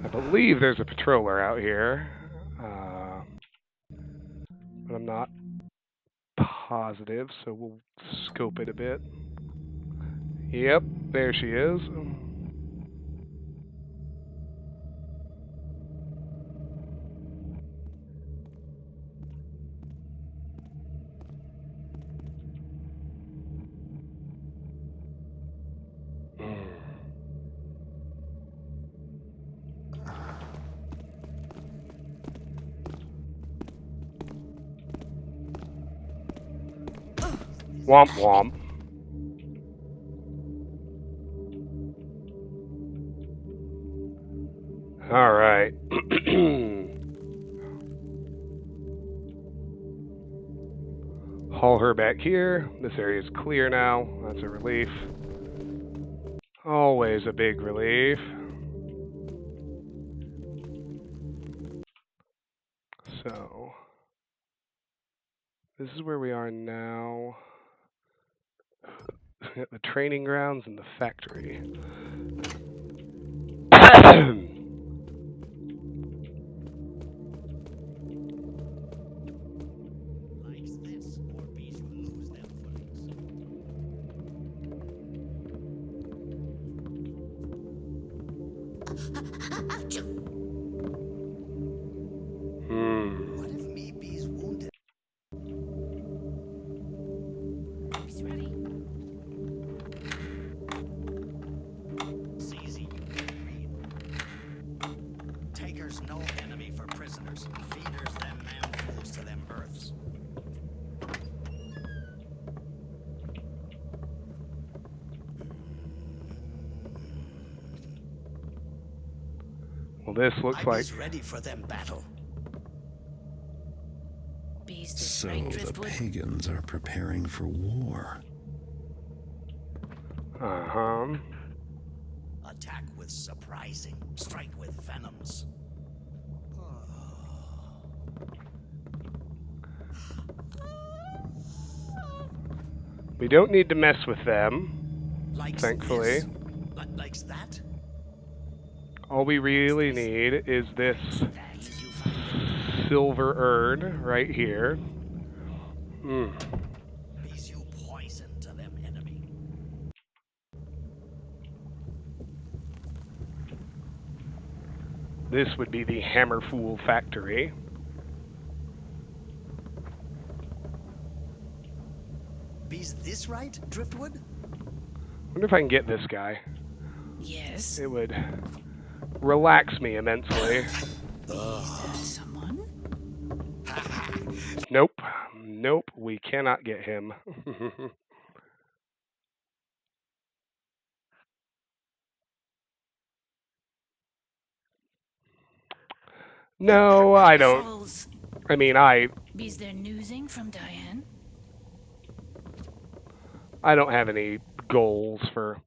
S1: I believe there's a patroller out here, but I'm not positive, so we'll scope it a bit. Yep, there she is. Womp womp. All right. Haul her back here. This area is clear now. That's a relief. Always a big relief. So, this is where we are now. At the training grounds and the factory.
S11: What if me bees wounded?
S13: He's ready.
S11: Easy, you green. Takers no enemy for prisoners. Feeders them man fools to them earths.
S1: Well, this looks like
S11: ready for them battle.
S10: So the pagans are preparing for war.
S11: Attack with surprising, strike with venoms.
S1: we don't need to mess with them.
S11: Likes
S1: Thankfully.
S11: This. Likes that.
S1: All we really need is this silver urn right here.
S11: Bees you poison to them enemy.
S1: This would be the Hammerfool factory.
S11: Bees this right, Driftwood?
S1: Wonder if I can get this guy.
S13: Yes.
S1: It would relax me immensely.
S13: Someone?
S1: Nope. Nope, we cannot get him. No, I don't. I mean,
S13: Bees they're newsing from Diane?
S1: I don't have any goals for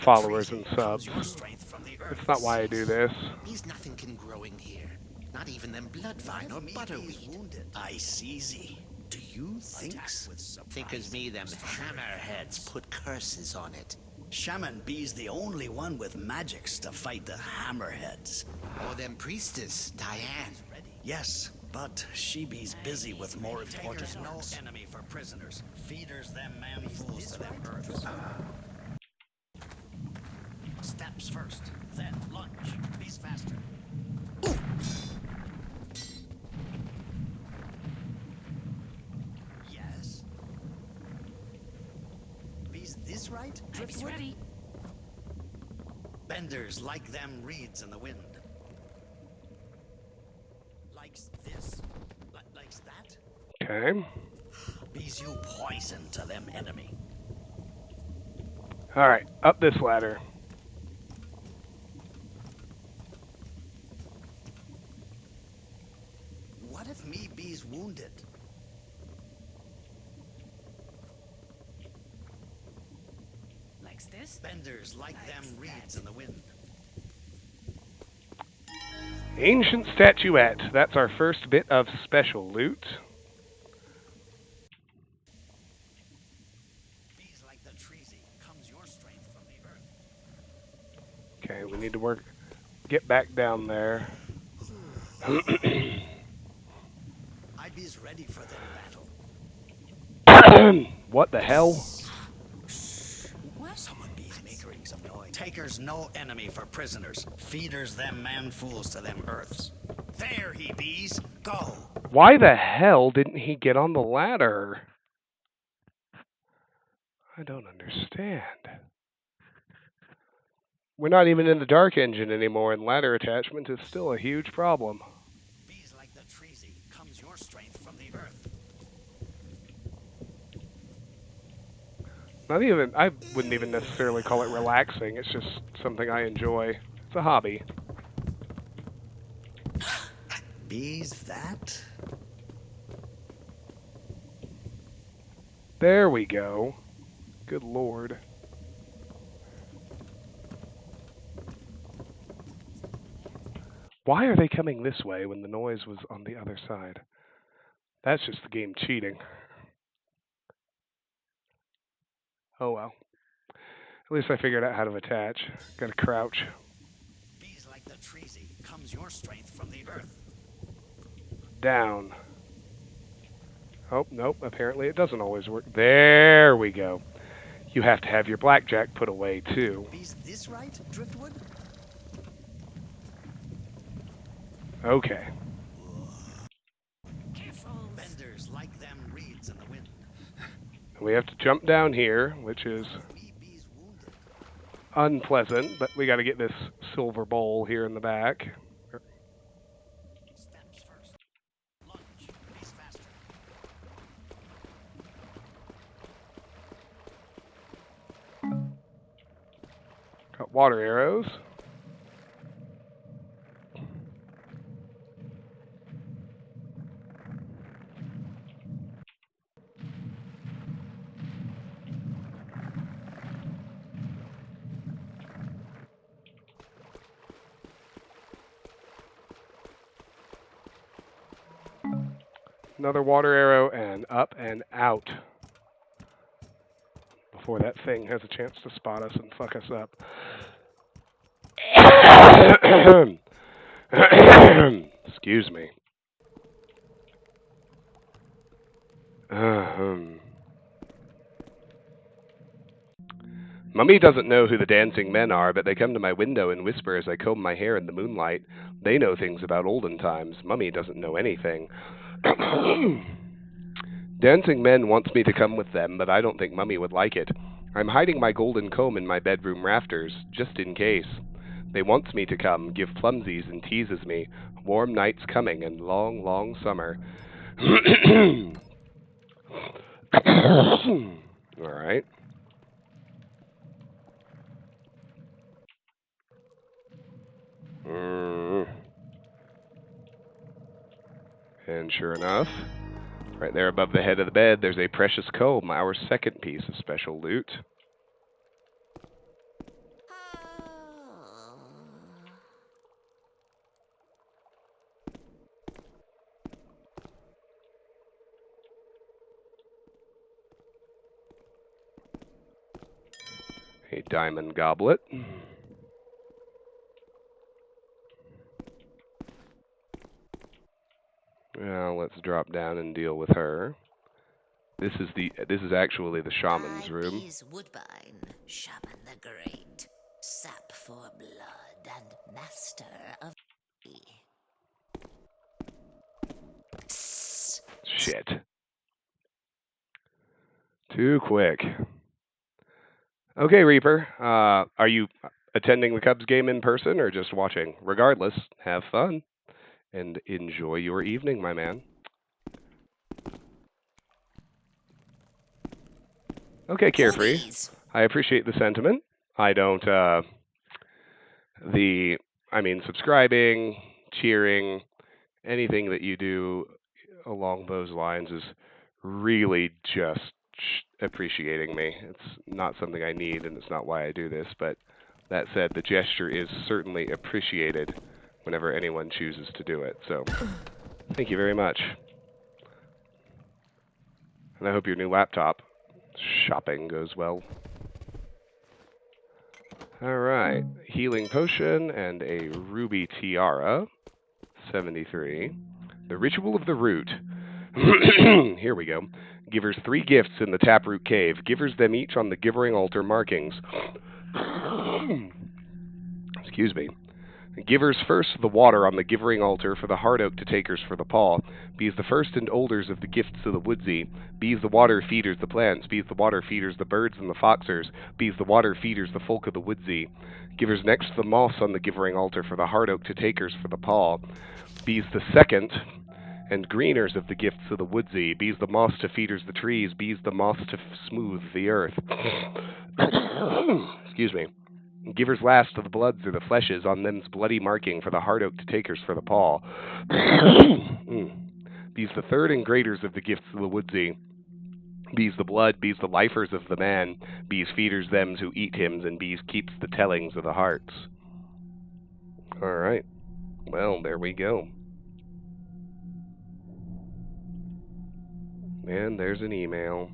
S1: followers and subs. That's not why I do this.
S8: Bees nothing can grow in here. Not even them bloodvine or butterweed.
S11: I see. Do you thinks?
S8: Think as me them hammerheads put curses on it.
S11: Shaman Bee's the only one with magics to fight the hammerheads.
S8: Or them priestess, Diane.
S11: Yes, but she be's busy with more important
S8: no
S11: works. Enemy for prisoners. Feeders them man fools to them earths. Steps first, then lunge. Bees faster. Ooh. Yes. Bees this right?
S13: He's ready.
S11: Benders like them reeds in the wind. Likes this, likes that.
S1: Okay.
S11: Bees you poison to them enemy.
S1: Alright, up this ladder.
S11: What if me bees wounded?
S13: likes this.
S8: Benders like them reeds in the wind.
S1: Ancient statuette. That's our first bit of special loot.
S8: Bees like the treesy comes your strength from the earth.
S1: Okay, we need to get back down there.
S8: I bees ready for them battle.
S1: What the hell?
S8: What? Someone bees making some noise. Takers no enemy for prisoners. Feeders them man fools to them earths. There he bees. Go.
S1: Why the hell didn't he get on the ladder? I don't understand. We're not even in the dark engine anymore, and ladder attachment is still a huge problem.
S8: Bees like the treesy comes your strength from the earth.
S1: I wouldn't even necessarily call it relaxing. It's just something I enjoy. It's a hobby.
S8: Bees that?
S1: There we go. Good lord. Why are they coming this way when the noise was on the other side? That's just the game cheating. Oh well. At least I figured out how to attach. Gotta crouch.
S8: Bees like the treesy comes your strength from the earth.
S1: Down. Oh, nope. Apparently it doesn't always work. There we go. You have to have your blackjack put away, too.
S8: Bees this right, Driftwood?
S1: Okay.
S8: Careful. Benders like them reeds in the wind.
S1: We have to jump down here, which is unpleasant, but we got to get this silver bowl here in the back.
S8: Steps first. Lunge. Bees faster.
S1: Got water arrows. Another water arrow, and up and out. Before that thing has a chance to spot us and fuck us up. Excuse me. Mummy doesn't know who the dancing men are, but they come to my window and whisper as I comb my hair in the moonlight. They know things about olden times. Mummy doesn't know anything. Dancing men wants me to come with them, but I don't think Mummy would like it. I'm hiding my golden comb in my bedroom rafters, just in case. They wants me to come, give plumsies and teases me. Warm nights coming and long, long summer. All right. And sure enough, right there above the head of the bed, there's a precious comb, our second piece of special loot. A diamond goblet. Now let's drop down and deal with her. This is actually the shaman's room.
S12: Is Woodbine, shaman the great, sap for blood and master of
S1: Shit. Too quick. Okay, Reaper. Are you attending the Cubs game in person or just watching? Regardless, have fun and enjoy your evening, my man. Okay, Carefree. I appreciate the sentiment. I don't, subscribing, cheering, anything that you do along those lines is really just appreciating me. It's not something I need, and it's not why I do this, but that said, the gesture is certainly appreciated whenever anyone chooses to do it. So, thank you very much. And I hope your new laptop shopping goes well. Alright, healing potion and a ruby tiara. 73. The ritual of the root. Here we go. Givers 3 gifts in the taproot cave. Givers them each on the givering altar markings. Excuse me. Givers first the water on the givering altar for the hard oak to takers for the paw. Bees the first and olders of the gifts of the woodsy. Bees the water feeders the plants. Bees the water feeders the birds and the foxers. Bees the water feeders the folk of the woodsy. Givers next the moss on the givering altar for the hard oak to takers for the paw. Bees the second and greeners of the gifts of the woodsy. Bees the moss to feeders the trees. Bees the moss to smooth the earth. Excuse me. Givers last of the bloods or the fleshes on them's bloody marking for the hard oak to takers for the paw. Bees the third and graders of the gifts of the woodsy. Bees the blood, bees the lifers of the man. Bees feeders them who eat hymns, and bees keeps the tellings of the hearts. Alright. Well, there we go. And there's an email.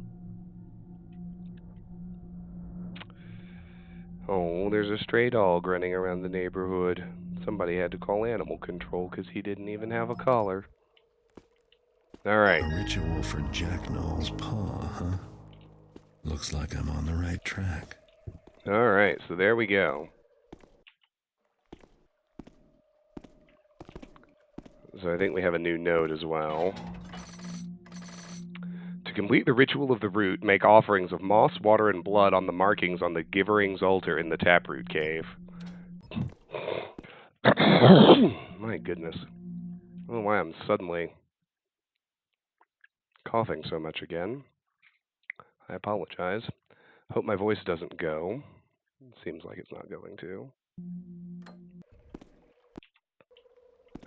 S1: Oh, there's a stray dog running around the neighborhood. Somebody had to call animal control because he didn't even have a collar. Alright.
S10: A ritual for Jack Noll's paw, huh? Looks like I'm on the right track.
S1: Alright, so there we go. So I think we have a new node as well. To complete the ritual of the root, make offerings of moss, water, and blood on the markings on the givering's altar in the taproot cave. My goodness. I don't know why I'm suddenly coughing so much again. I apologize. Hope my voice doesn't go. Seems like it's not going to.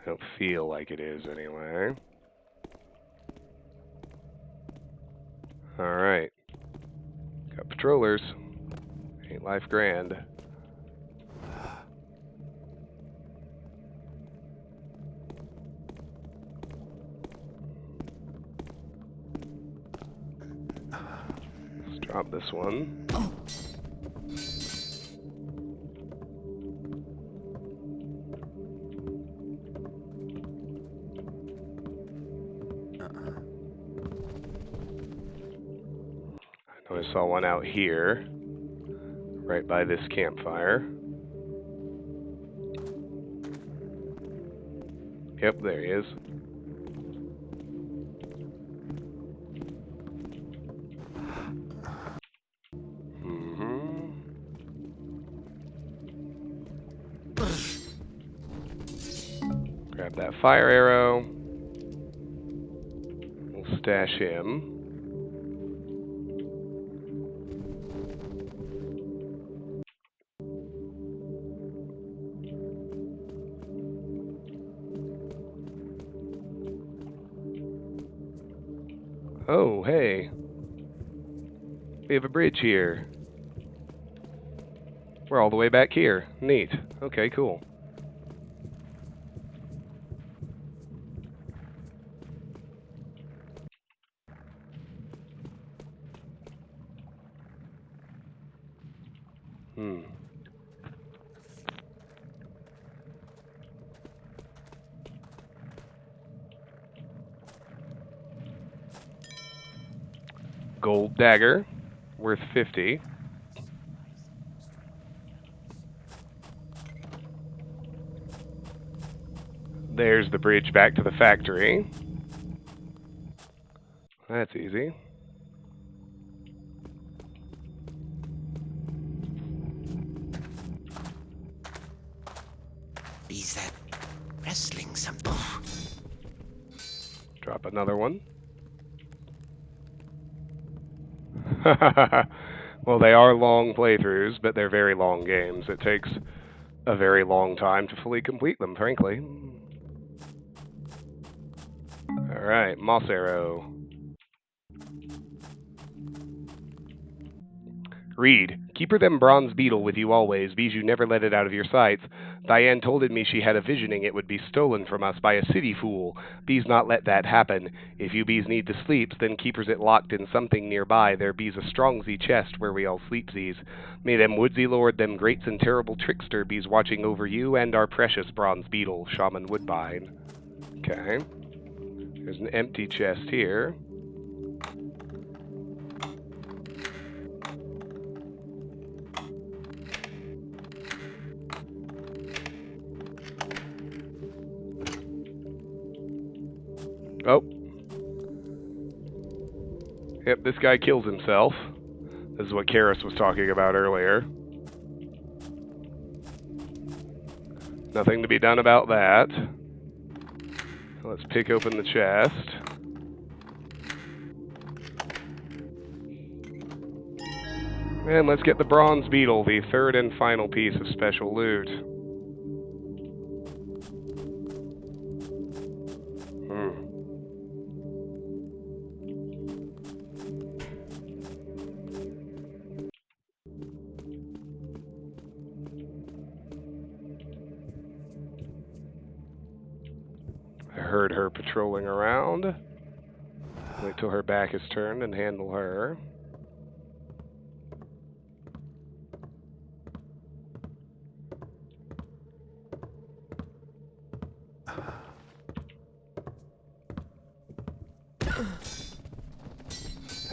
S1: I don't feel like it is anyway. Alright. Got patrollers. Ain't life grand. Let's drop this one. I saw one out here, right by this campfire. Yep, there he is. Grab that fire arrow. We'll stash him. Oh, hey. We have a bridge here. We're all the way back here. Neat. Okay, cool. Gold dagger, worth 50. There's the bridge back to the factory. That's easy.
S8: Is that wrestling something?
S1: Drop another one. Well, they are long playthroughs, but they're very long games. It takes a very long time to fully complete them, frankly. Alright, moss arrow. Reed, keep her them bronze beetle with you always, bees you never let it out of your sights. Diane tolded me she had a visioning it would be stolen from us by a city fool. Bees not let that happen. If you bees need to sleeps, then keepers it locked in something nearby. There bees a strong-sy chest where we all sleepsies. May them woodsy lord, them greats and terrible trickster bees watching over you and our precious bronze beetle, Shaman Woodbine. Okay. There's an empty chest here. Oh. Yep, this guy kills himself. This is what Karis was talking about earlier. Nothing to be done about that. Let's pick open the chest. And let's get the bronze beetle, the third and final piece of special loot. I heard her patrolling around. Wait till her back is turned and handle her.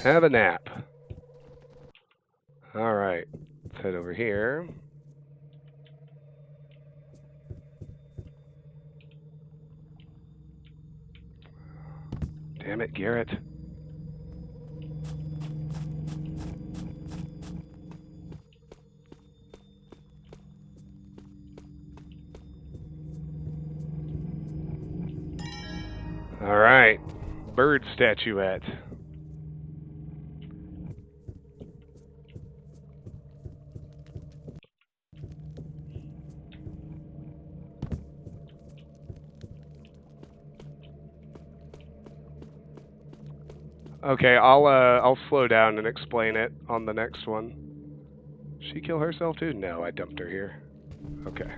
S1: Have a nap. Alright, let's head over here. Damn it, Garrett. Alright, bird statuette. Okay, I'll slow down and explain it on the next one. She kill herself too? No, I dumped her here. Okay.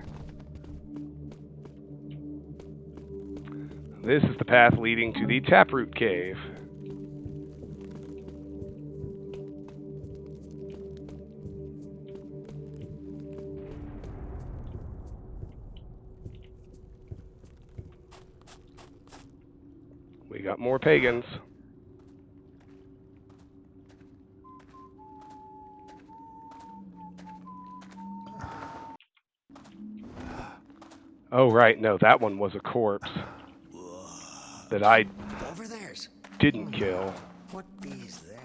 S1: This is the path leading to the Taproot Cave. We got more pagans. Oh, right. No, that one was a corpse that I didn't kill.
S8: What bees there?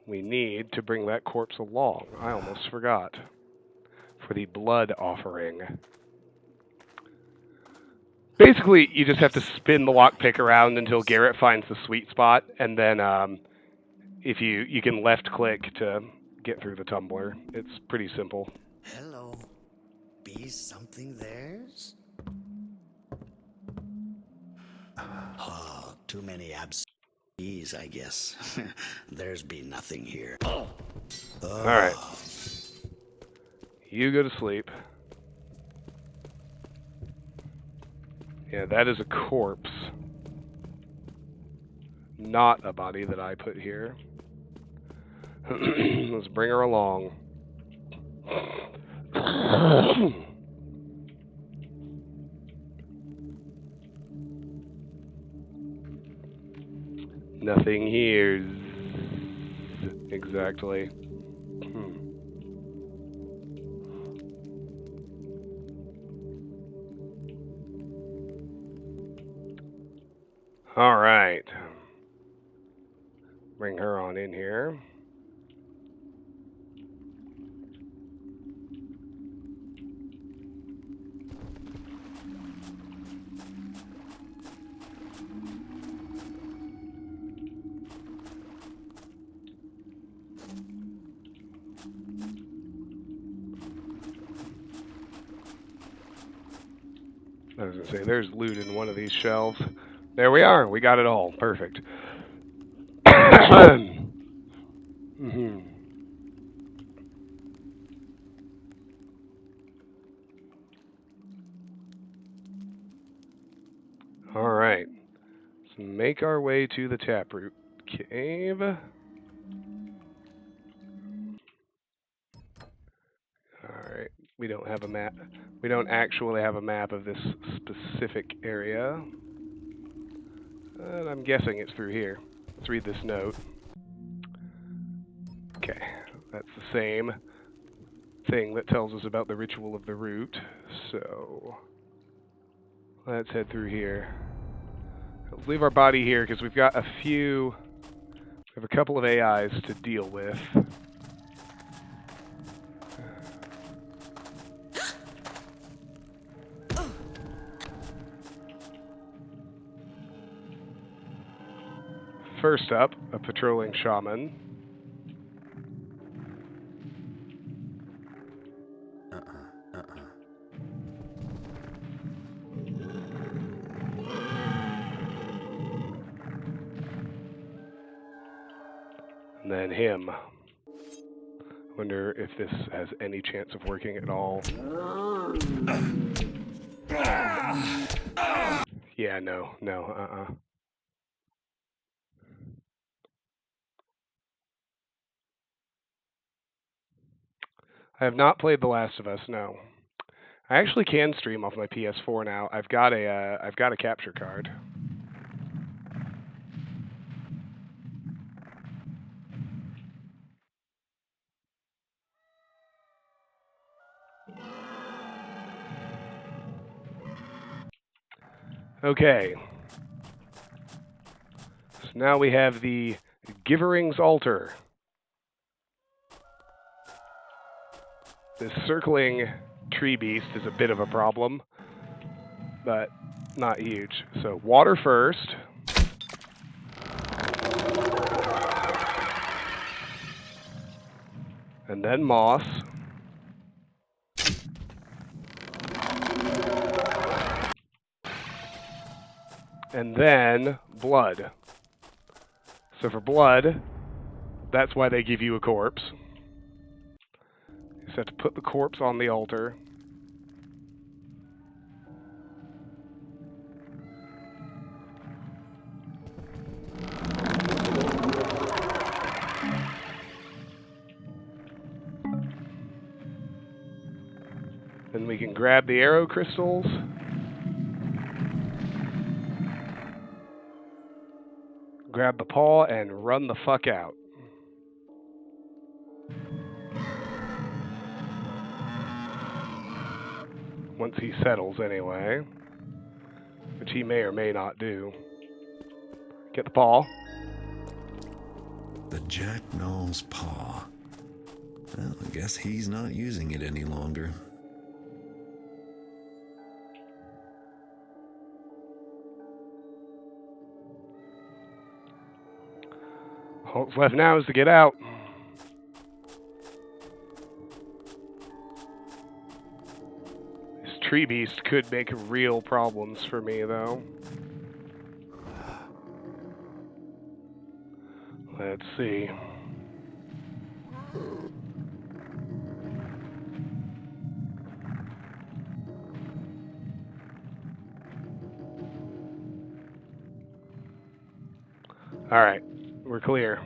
S1: We need to bring that corpse along. I almost forgot. For the blood offering. Basically, you just have to spin the lockpick around until Garrett finds the sweet spot, and then if you can left click to get through the tumbler. It's pretty simple.
S8: Hello. Bees something theirs? Oh, too many bees, I guess. There's be nothing here. Oh.
S1: Alright. You go to sleep. Yeah, that is a corpse. Not a body that I put here. Let's bring her along. Nothing here. Exactly. All right. Bring her on in here. I was going to say, there's loot in one of these shelves. There we are. We got it all. Perfect. make our way to the Taproot Cave. Alright, we don't have a map. We don't actually have a map of this specific area. And I'm guessing it's through here. Let's read this note. Okay, that's the same thing that tells us about the ritual of the root. So, let's head through here. Let's leave our body here because we've got we have a couple of AIs to deal with. First up, a patrolling shaman. And then him. Wonder if this has any chance of working at all. Yeah, no. I have not played The Last of Us, no. I actually can stream off my PS4 now. I've got a capture card. Okay. So now we have the Givering's Altar. This circling tree beast is a bit of a problem, but not huge. So water first. And then moss. And then blood. So for blood, that's why they give you a corpse. You just have to put the corpse on the altar. Then we can grab the arrow crystals. Grab the paw and run the fuck out. Once he settles anyway. Which he may or may not do. Get the paw.
S10: The Jacknall's paw. Well, I guess he's not using it any longer.
S1: All that's left now is to get out. This tree beast could make real problems for me, though. Let's see. All right, we're clear.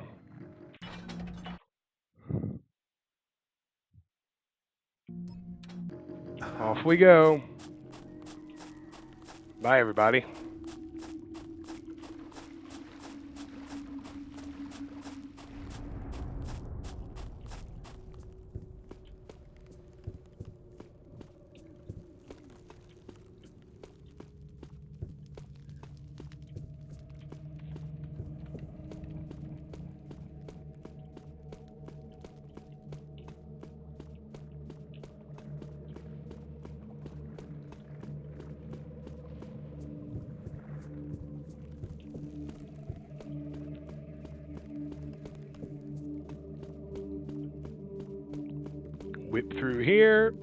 S1: Off we go. Bye, everybody. Whip through here.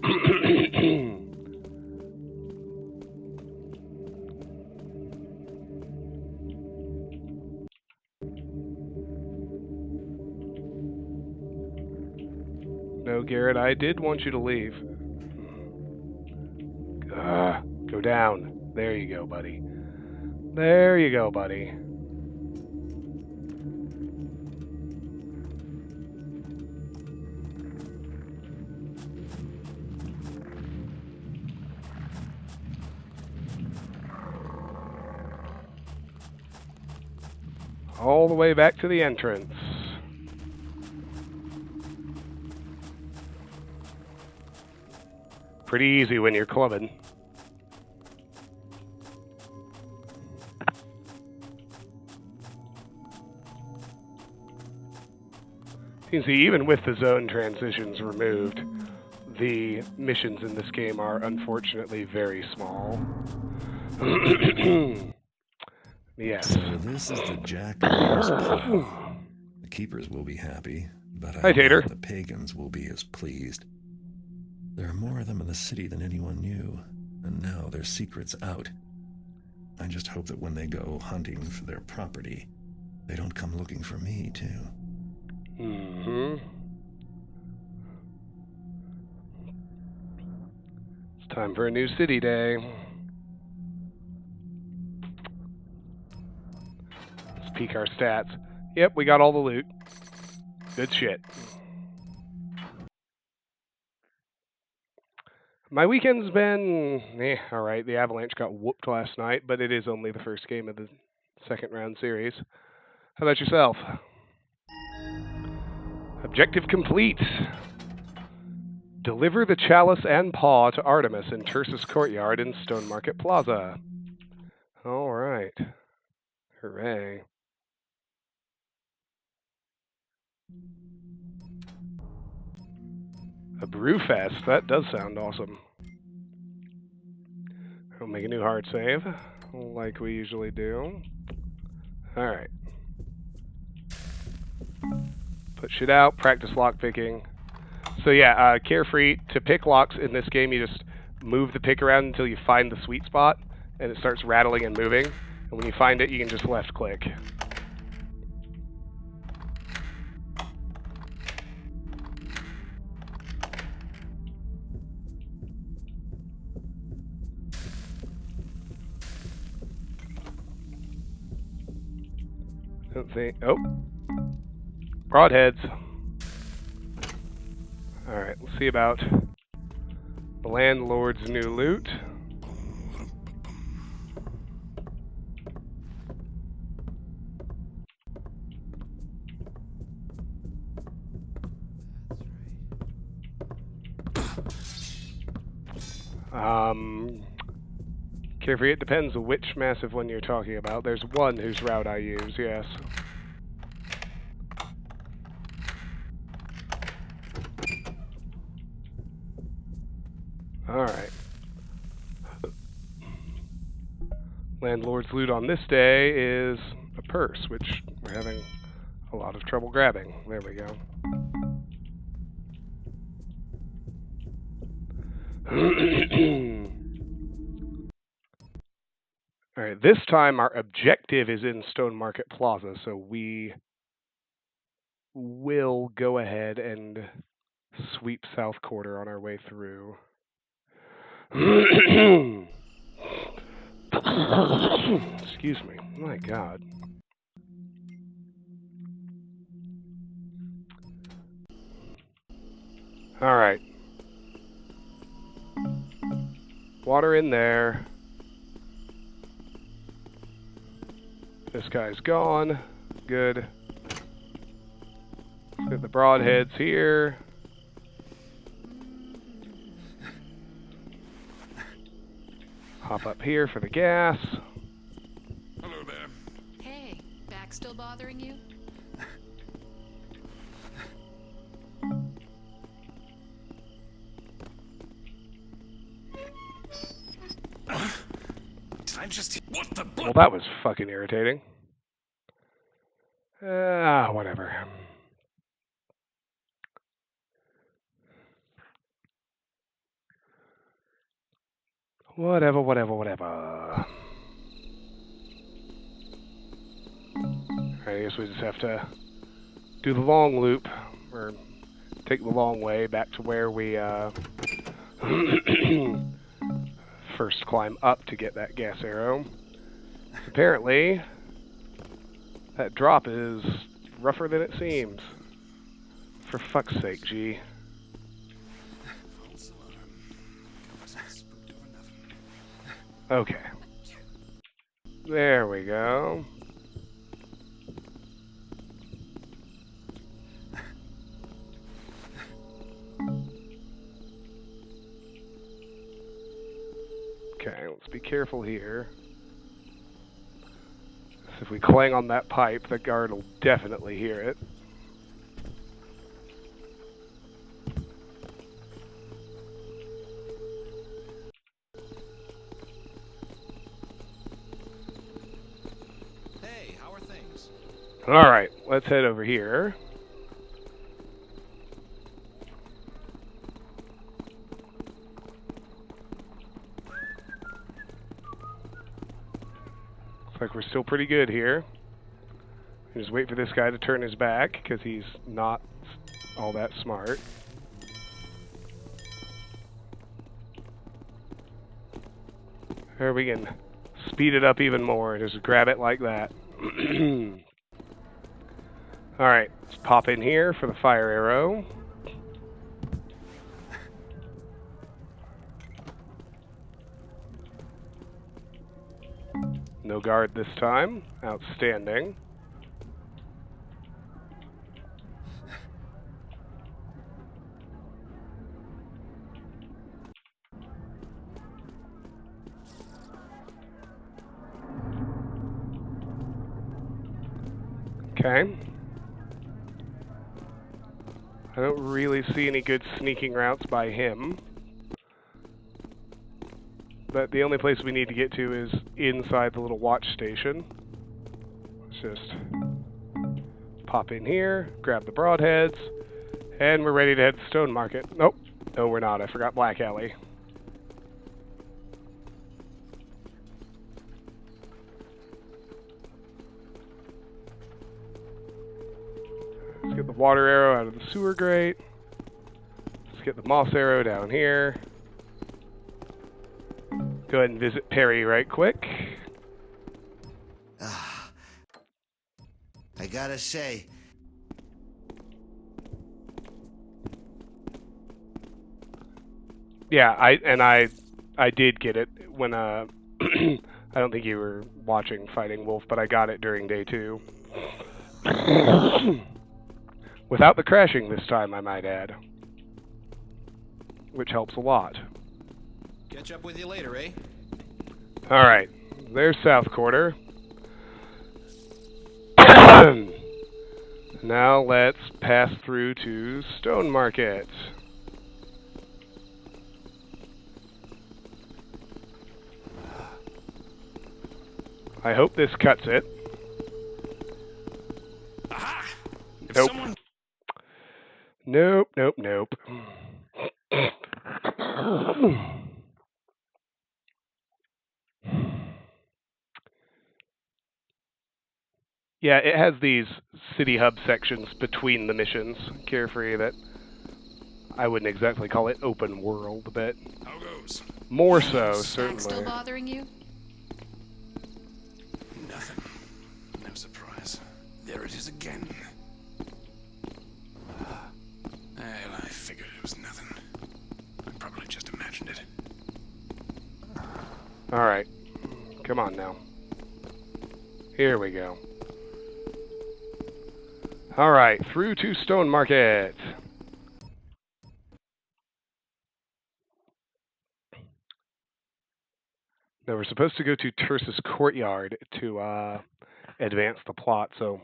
S1: No, Garrett, I did want you to leave. Go down. There you go, buddy. There you go, buddy. All the way back to the entrance. Pretty easy when you're clubbing. You can see, even with the zone transitions removed, the missions in this game are unfortunately very small. Yes.
S10: So this is the Jack Knowles Paw. The keepers will be happy, but
S1: Hi,
S10: I
S1: Tater.
S10: doubt the pagans will be as pleased. There are more of them in the city than anyone knew, and now their secret's out. I just hope that when they go hunting for their property, they don't come looking for me, too.
S1: Mm-hmm. It's time for a new city day. Let's peek our stats. Yep, we got all the loot. Good shit. My weekend's been alright. The Avalanche got whooped last night, but it is only the first game of the second round series. How about yourself? Objective complete. Deliver the chalice and paw to Artemis in Tersus Courtyard in Stone Market Plaza. Alright. Hooray. A Brewfest. That does sound awesome. We'll make a new hard save, like we usually do. Alright. Put shit out, practice lockpicking. So yeah, carefree. To pick locks in this game, you just move the pick around until you find the sweet spot, and it starts rattling and moving. And when you find it, you can just left click. Don't think. Oh, broadheads. All right, let's see about the landlord's new loot. Carefree, it depends which massive one you're talking about. There's one whose route I use, yes. Alright. Landlord's loot on this day is a purse, which we're having a lot of trouble grabbing. There we go. Alright, this time our objective is in Stone Market Plaza, so we will go ahead and sweep South Quarter on our way through. Excuse me. My God. Alright. Water in there. This guy's gone. Good. Let's get the broadheads here. Hop up here for the gas.
S2: Hello there.
S9: Hey, back still bothering you?
S2: Did I just... What the...
S1: Well, that was fucking irritating. Whatever. Whatever. I guess we just have to do the long loop, or take the long way back to where we first climb up to get that gas arrow. Apparently, that drop is rougher than it seems. For fuck's sake, G. Okay. There we go. Okay, let's be careful here. So if we clang on that pipe, the guard will definitely hear it.
S6: Hey, how are things?
S1: Alright, let's head over here. Looks like we're still pretty good here. Just wait for this guy to turn his back, because he's not all that smart. There we can speed it up even more. Just grab it like that. Alright, let's pop in here for the fire arrow. No guard this time. Outstanding. Okay. I don't really see any good sneaking routes by him. But the only place we need to get to is inside the little watch station. Let's just pop in here, grab the broadheads, and we're ready to head to Stone Market. Nope. No, we're not. I forgot Black Alley. Let's get the water arrow out of the sewer grate. Let's get the moss arrow down here. Go ahead and visit Perry right quick.
S14: I gotta say,
S1: Yeah, I did get it when I don't think you were watching Fighting Wolf, but I got it during day 2. Without the crashing this time, I might add. Which helps a lot.
S6: Catch up with you later, eh?
S1: Alright, there's South Quarter. Now let's pass through to Stone Market. I hope this cuts it.
S2: Aha! If
S1: Nope.
S2: someone...
S1: Nope, nope, nope. Yeah, it has these city hub sections between the missions, Carefree, that I wouldn't exactly call it open world, but
S2: How goes?
S1: more so,
S9: Back still
S1: certainly.
S9: bothering you?
S2: Nothing. No surprise. There it is again. Well, I figured it was nothing. I probably just imagined it.
S1: Alright, come on now. Here we go. Alright, through to Stone Market. Now we're supposed to go to Tersus Courtyard to advance the plot, so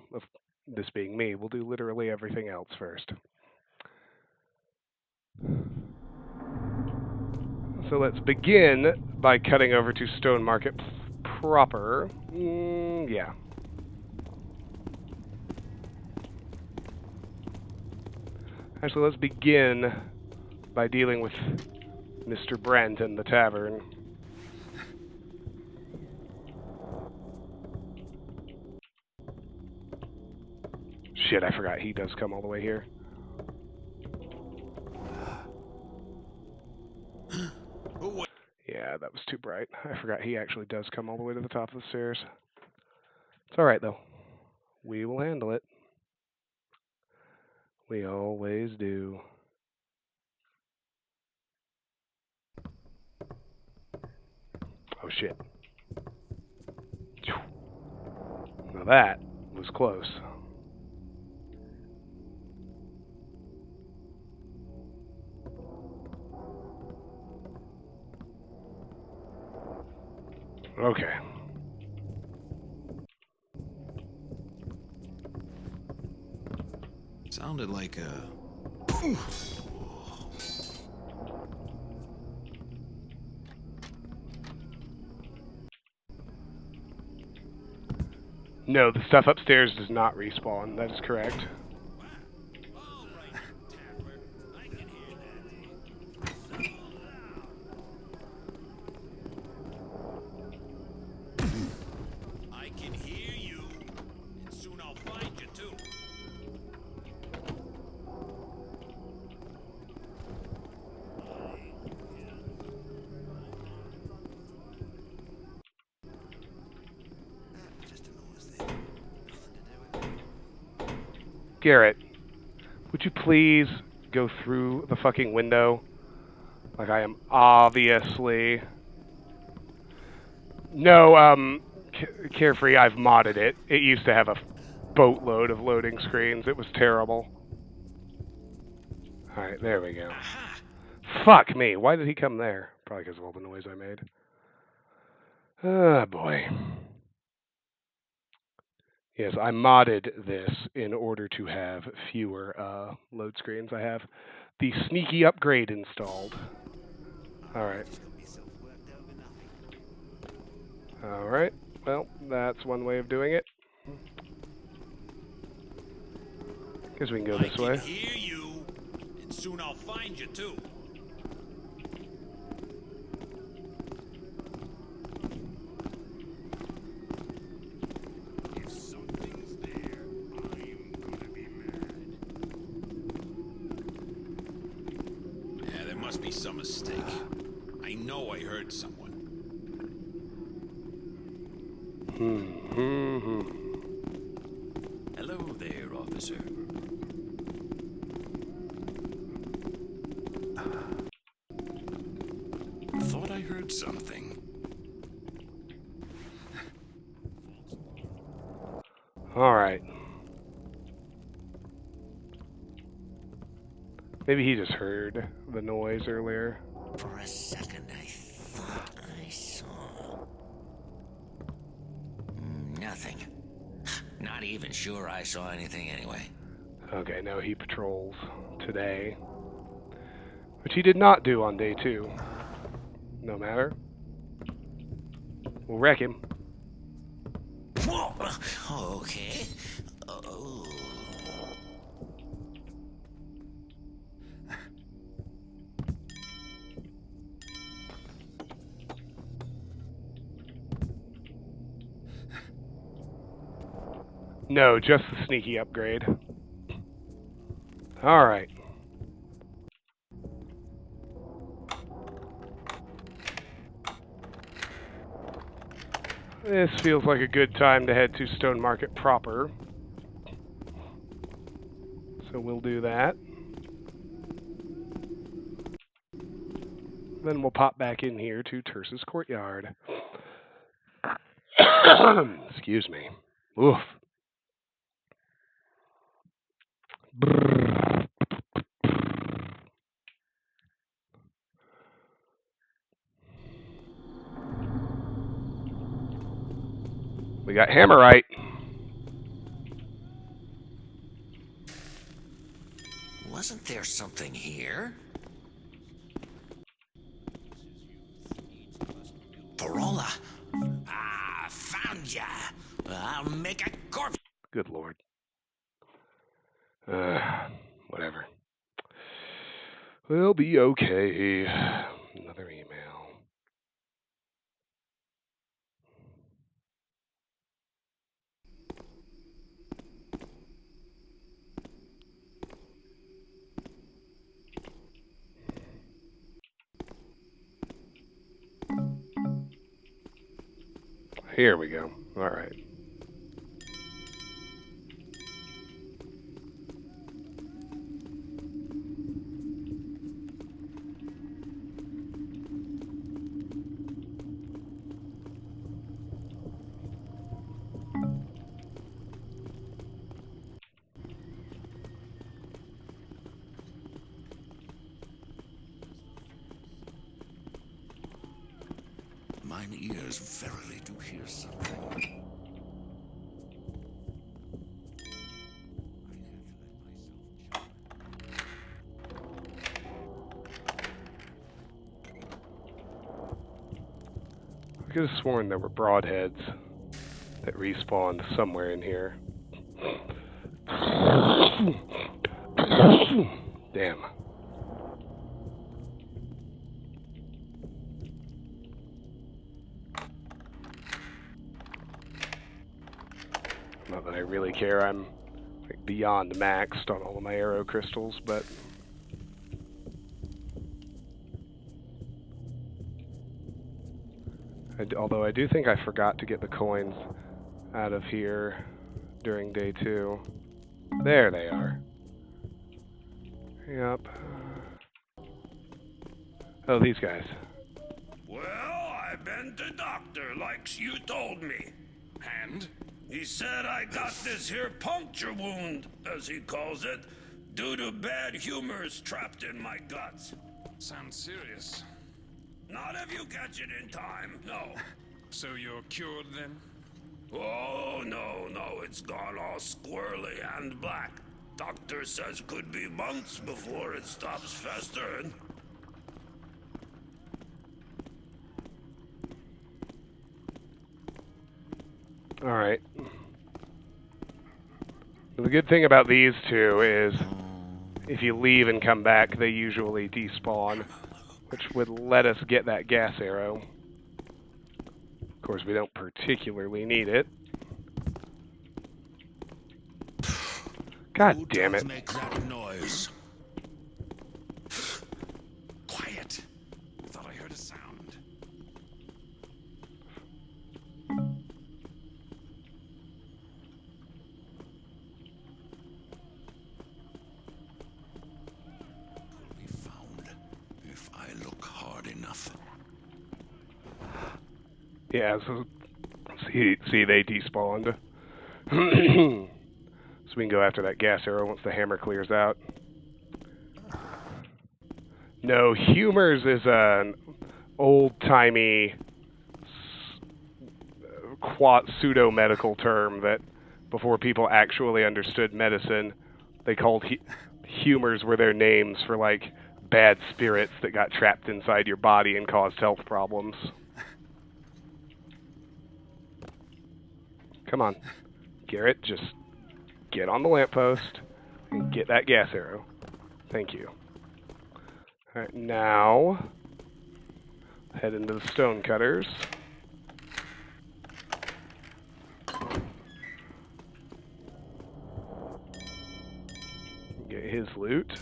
S1: this being me, we'll do literally everything else first. So let's begin by cutting over to Stone Market proper. Yeah. Actually, let's begin by dealing with Mr. Brent in the tavern. Shit, I forgot he does come all the way here. Yeah, that was too bright. I forgot he actually does come all the way to the top of the stairs. It's alright, though. We will handle it. We always do. Oh, shit. Now that was close. Okay.
S6: Sounded like a...
S1: No, the stuff upstairs does not respawn. That is correct.
S2: I can hear you, and soon I'll find you too.
S1: Garrett, would you please go through the fucking window? Like I am obviously... No, Carefree, I've modded it. It used to have a boatload of loading screens. It was terrible. Alright, there we go. Fuck me, why did he come there? Probably because of all the noise I made. Ah, boy. Yes, I modded this in order to have fewer load screens. I have the sneaky upgrade installed. Alright. Alright, well, that's one way of doing it. Guess we can go this way.
S2: I can hear you, and soon I'll find you too. If something's there, I'm gonna be mad. Yeah, there must be some mistake. I know I heard someone.
S5: Hello there, officer. Thought I heard something.
S1: Alright. Maybe he just heard the noise earlier.
S11: For a second, I thought I saw... Nothing. Not even sure I saw anything anyway.
S1: Okay, no, he patrols today. Which he did not do on day 2. No matter. We'll wreck him.
S11: Whoa. Okay. Oh.
S1: No, just the sneaky upgrade. Alright. This feels like a good time to head to Stone Market proper. So we'll do that. Then we'll pop back in here to Terce's Courtyard. Excuse me. Oof. We got Hammerite.
S11: Wasn't there something here? Parola. Ah, found ya. I'll make a corpse.
S1: Good lord. Whatever. We'll be okay. Another email. Here we go. All right.
S11: mine ears verily do hear something.
S1: I could have sworn there were broadheads that respawned somewhere in here. Damn. Not that I really care. I'm like beyond maxed on all of my arrow crystals, but although I do think I forgot to get the coins out of here during day 2. There they are. Yep. Oh, these guys.
S2: Well, I been to doctor like you told me. And? He said I got this here puncture wound, as he calls it, due to bad humors trapped in my guts.
S7: Sounds serious.
S2: Not if you catch it in time, no.
S7: So you're cured then?
S2: Oh, no, it's gone all squirrely and black. Doctor says could be months before it stops festering.
S1: Alright. The good thing about these two is if you leave and come back, they usually despawn, which would let us get that gas arrow. Of course, we don't particularly need it. God damn it.
S11: Make that noise. Quiet.
S7: I thought I heard a sound.
S11: Will be found if I look hard enough.
S1: Yeah, so see they despawned. So we can go after that gas arrow once the hammer clears out. No, humors is an old-timey pseudo-medical term that before people actually understood medicine, they called humors were their names for like bad spirits that got trapped inside your body and caused health problems. Come on, Garrett, just get on the lamppost and get that gas arrow. Thank you. Alright, now head into the stone cutters. Get his loot.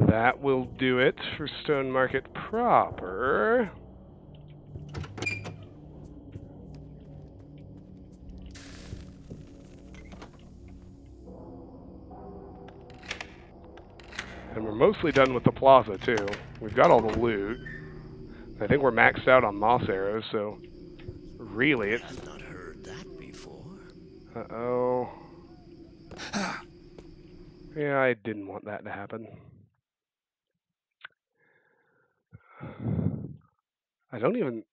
S1: That will do it for Stone Market proper. And we're mostly done with the plaza, too. We've got all the loot. I think we're maxed out on moss arrows, so really it's...
S11: I've not heard that before.
S1: Uh-oh. Yeah, I didn't want that to happen. I don't even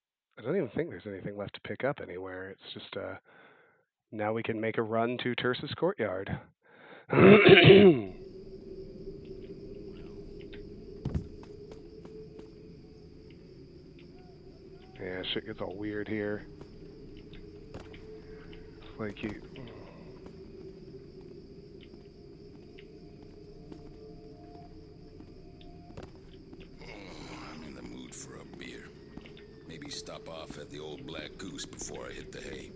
S1: think there's anything left to pick up anywhere. It's just, now we can make a run to Tersa's courtyard. Yeah, shit gets all weird here. It's like you...
S4: I'm in the mood for a beer. Maybe stop off at the old Black Goose before I hit the hay.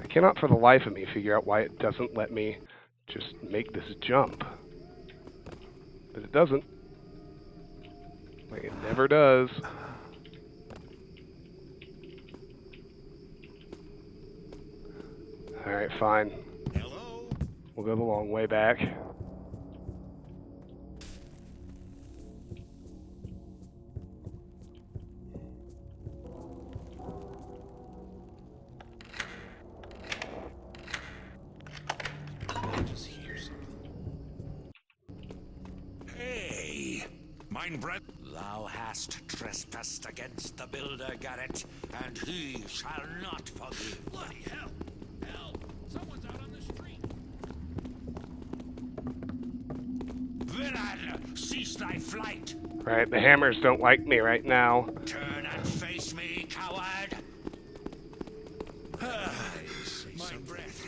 S1: I cannot for the life of me figure out why it doesn't let me just make this jump. But it doesn't. Like, it never does. Alright, fine.
S8: Hello?
S1: We'll go the long way back.
S7: Just hear something.
S11: Hey! Mein breath. Thou hast trespassed against the builder, Garrett, and he shall not forgive.
S7: Bloody hell! Help! Someone's out on the street.
S11: Villain, cease thy flight.
S1: Right, the hammers don't like me right now.
S11: Turn and face me, coward. My breath.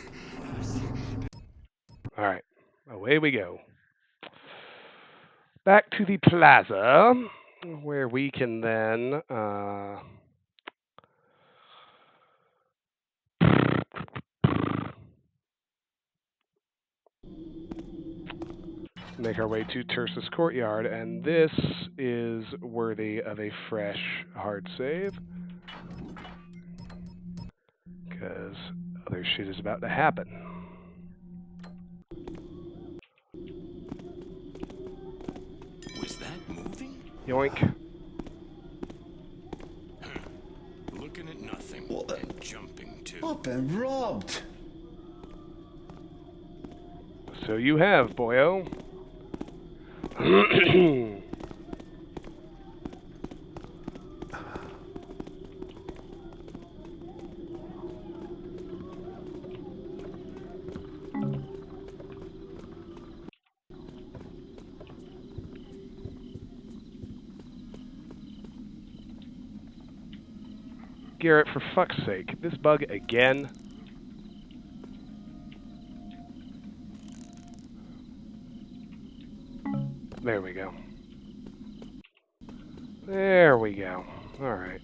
S1: Alright, away we go. Back to the plaza, where we can then make our way to Tersa's courtyard, and this is worthy of a fresh hard save, because other shit is about to happen.
S5: Was that moving?
S1: Yoink.
S5: Looking at nothing and jumping too.
S14: I've been robbed.
S1: So you have, boyo. Garrett, for fuck's sake, this bug again? There we go. There we go. Alright.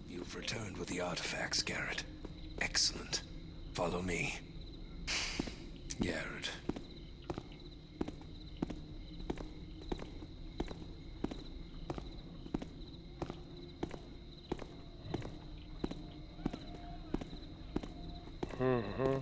S15: You've returned with the artifacts, Garrett. Excellent. Follow me. Garrett.
S1: Mm-hmm.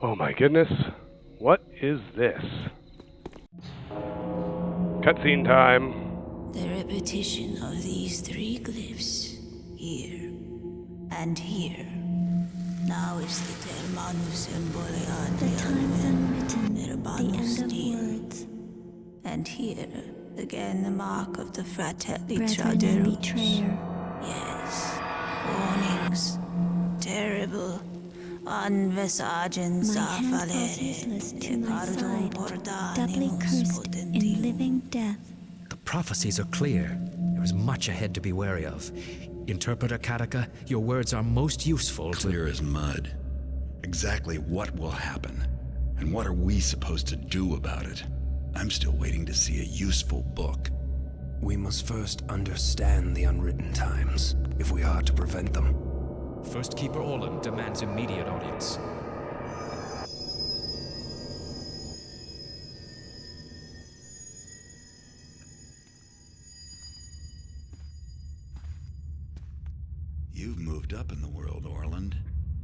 S1: Oh my goodness. What is this? Cutscene time.
S16: The repetition of these three glyphs, here and here. Now is the Termanus Embolian.
S17: The times unwritten, the end of words.
S16: And here, again the mark of the Fratelli
S17: Brethren
S16: Traderu.
S17: and betrayer.
S16: Yes. Warnings. Terrible. Unvesagen
S17: My hand falls useless to my side, doubly cursed in living death.
S18: The prophecies are clear. There is much ahead to be wary of. Interpreter Kataka, your words are most useful to...
S19: Clear as mud. Exactly what will happen, and what are we supposed to do about it? I'm still waiting to see a useful book.
S15: We must first understand the unwritten times, if we are to prevent them.
S18: First Keeper Orland demands immediate audience.
S19: You've moved up in the world, Orland.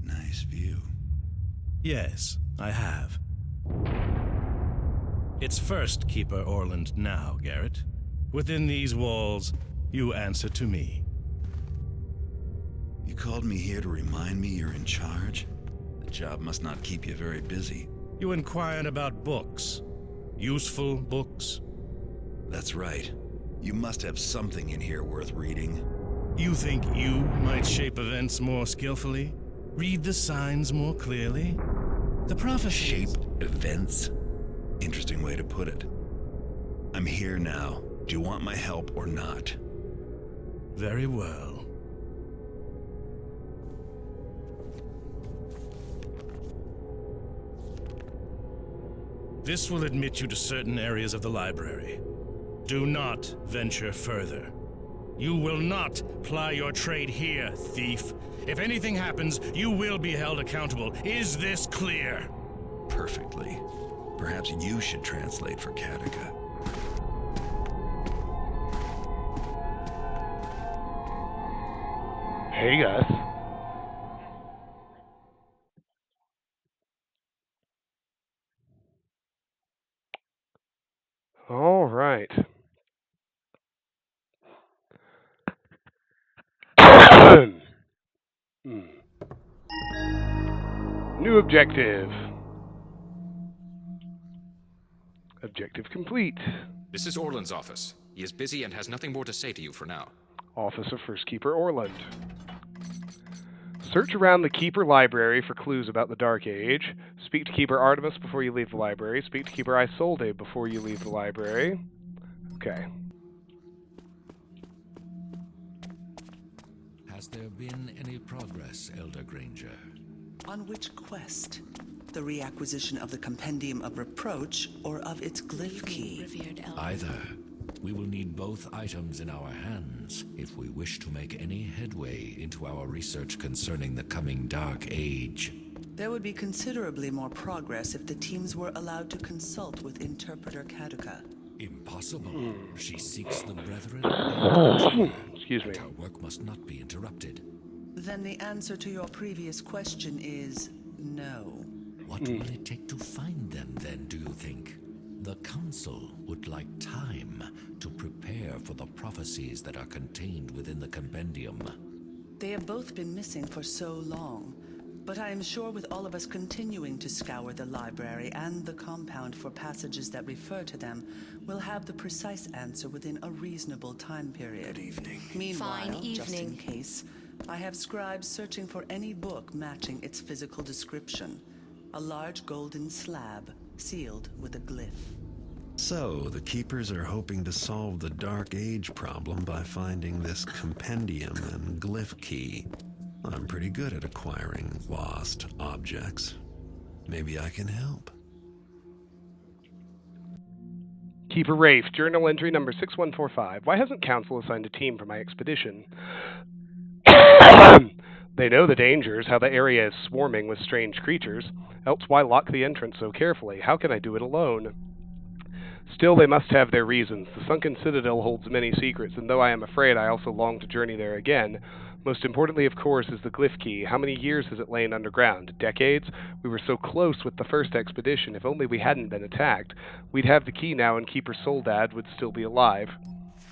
S19: Nice view.
S20: Yes, I have. It's First Keeper Orland now, Garrett. Within these walls, you answer to me.
S19: You called me here to remind me you're in charge? The job must not keep you very busy.
S20: You inquired about books. Useful books?
S19: That's right. You must have something in here worth reading.
S20: You think you might shape events more skillfully? Read the signs more clearly? The prophecies...
S19: Shape events? Interesting way to put it. I'm here now. Do you want my help or not?
S20: Very well. This will admit you to certain areas of the library. Do not venture further. You will not ply your trade here, thief. If anything happens, you will be held accountable. Is this clear?
S19: Perfectly. Perhaps you should translate for Kataka.
S1: Hey guys. right. New objective. Objective complete.
S14: This is Orland's office. He is busy and has nothing more to say to you for now.
S1: Office of First Keeper Orland. Search around the Keeper library for clues about the Dark Age. Speak to Keeper Artemis before you leave the library. Speak to Keeper Isolde before you leave the library. Okay.
S11: Has there been any progress, Elder Granger?
S21: On which quest? The reacquisition of the Compendium of Reproach or of its glyph key?
S11: Either. We will need both items in our hands if we wish to make any headway into our research concerning the coming Dark Age.
S21: There would be considerably more progress if the teams were allowed to consult with Interpreter Kaduka.
S11: Impossible. She seeks the Brethren and
S1: excuse me.
S11: Our work must not be interrupted.
S21: Then the answer to your previous question is no.
S11: What will it take to find them then, do you think? The Council would like time to prepare for the prophecies that are contained within the compendium.
S21: They have both been missing for so long, but I am sure with all of us continuing to scour the library and the compound for passages that refer to them, we'll have the precise answer within a reasonable time period.
S22: Good evening.
S21: Meanwhile, just in case, I have scribes searching for any book matching its physical description. A large golden slab, sealed with a glyph.
S10: So, the Keepers are hoping to solve the Dark Age problem by finding this compendium and glyph key. I'm pretty good at acquiring lost objects. Maybe I can help.
S1: Keeper Rafe, journal entry number 6145. Why hasn't Council assigned a team for my expedition? They know the dangers, how the area is swarming with strange creatures. Else why lock the entrance so carefully? How can I do it alone? Still, they must have their reasons. The sunken citadel holds many secrets, and though I am afraid, I also long to journey there again. Most importantly, of course, is the glyph key. How many years has it lain underground? Decades? We were so close with the first expedition. If only we hadn't been attacked. We'd have the key now, and Keeper Soldad would still be alive.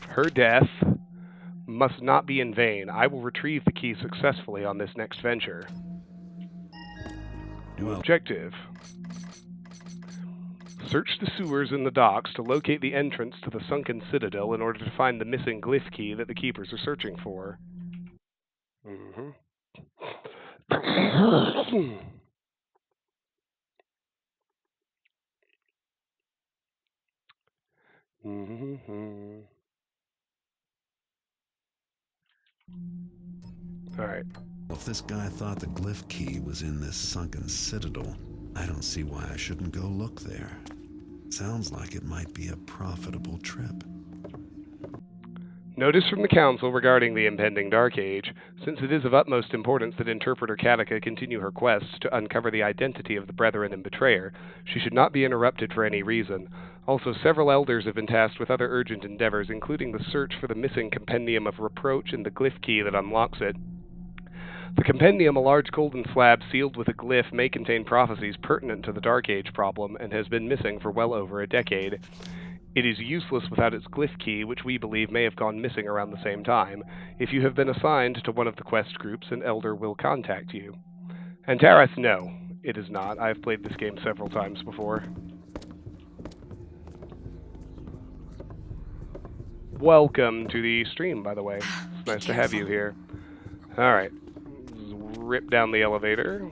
S1: Her death must not be in vain. I will retrieve the key successfully on this next venture. New objective. Search the sewers and the docks to locate the entrance to the sunken citadel in order to find the missing glyph key that the Keepers are searching for. Alright.
S10: If this guy thought the glyph key was in this sunken citadel, I don't see why I shouldn't go look there. Sounds like it might be a profitable trip.
S1: Notice from the Council regarding the impending Dark Age. Since it is of utmost importance that Interpreter Katika continue her quest to uncover the identity of the Brethren and Betrayer, she should not be interrupted for any reason. Also, several elders have been tasked with other urgent endeavors, including the search for the missing Compendium of Reproach and the glyph key that unlocks it. The compendium, a large golden slab sealed with a glyph, may contain prophecies pertinent to the Dark Age problem and has been missing for well over a decade. It is useless without its glyph key, which we believe may have gone missing around the same time. If you have been assigned to one of the quest groups, an elder will contact you. Antares, no, it is not. I have played this game several times before. Welcome to the stream, by the way. It's nice to have you here. Alright. Rip down the elevator.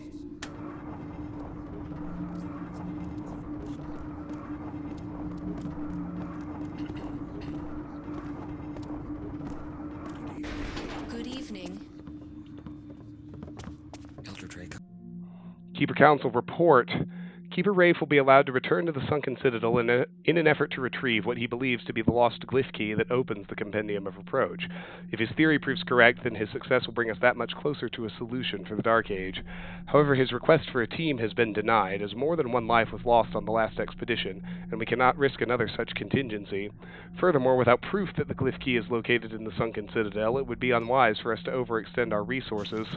S3: Good evening.
S22: Elder Drake.
S1: Keeper Council report. Keeper Rafe will be allowed to return to the sunken citadel in an effort to retrieve what he believes to be the lost glyph key that opens the Compendium of Reproach. If his theory proves correct, then his success will bring us that much closer to a solution for the Dark Age. However, his request for a team has been denied, as more than one life was lost on the last expedition, and we cannot risk another such contingency. Furthermore, without proof that the glyph key is located in the sunken citadel, it would be unwise for us to overextend our resources.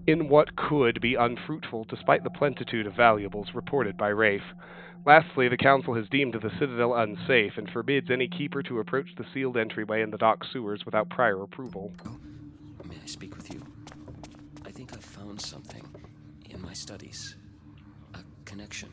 S1: in what could be unfruitful despite the plenitude of valuables reported by Rafe. Lastly, the Council has deemed the Citadel unsafe and forbids any keeper to approach the sealed entryway in the dock sewers without prior approval.
S5: May I speak with you? I think I've found something in my studies. A connection.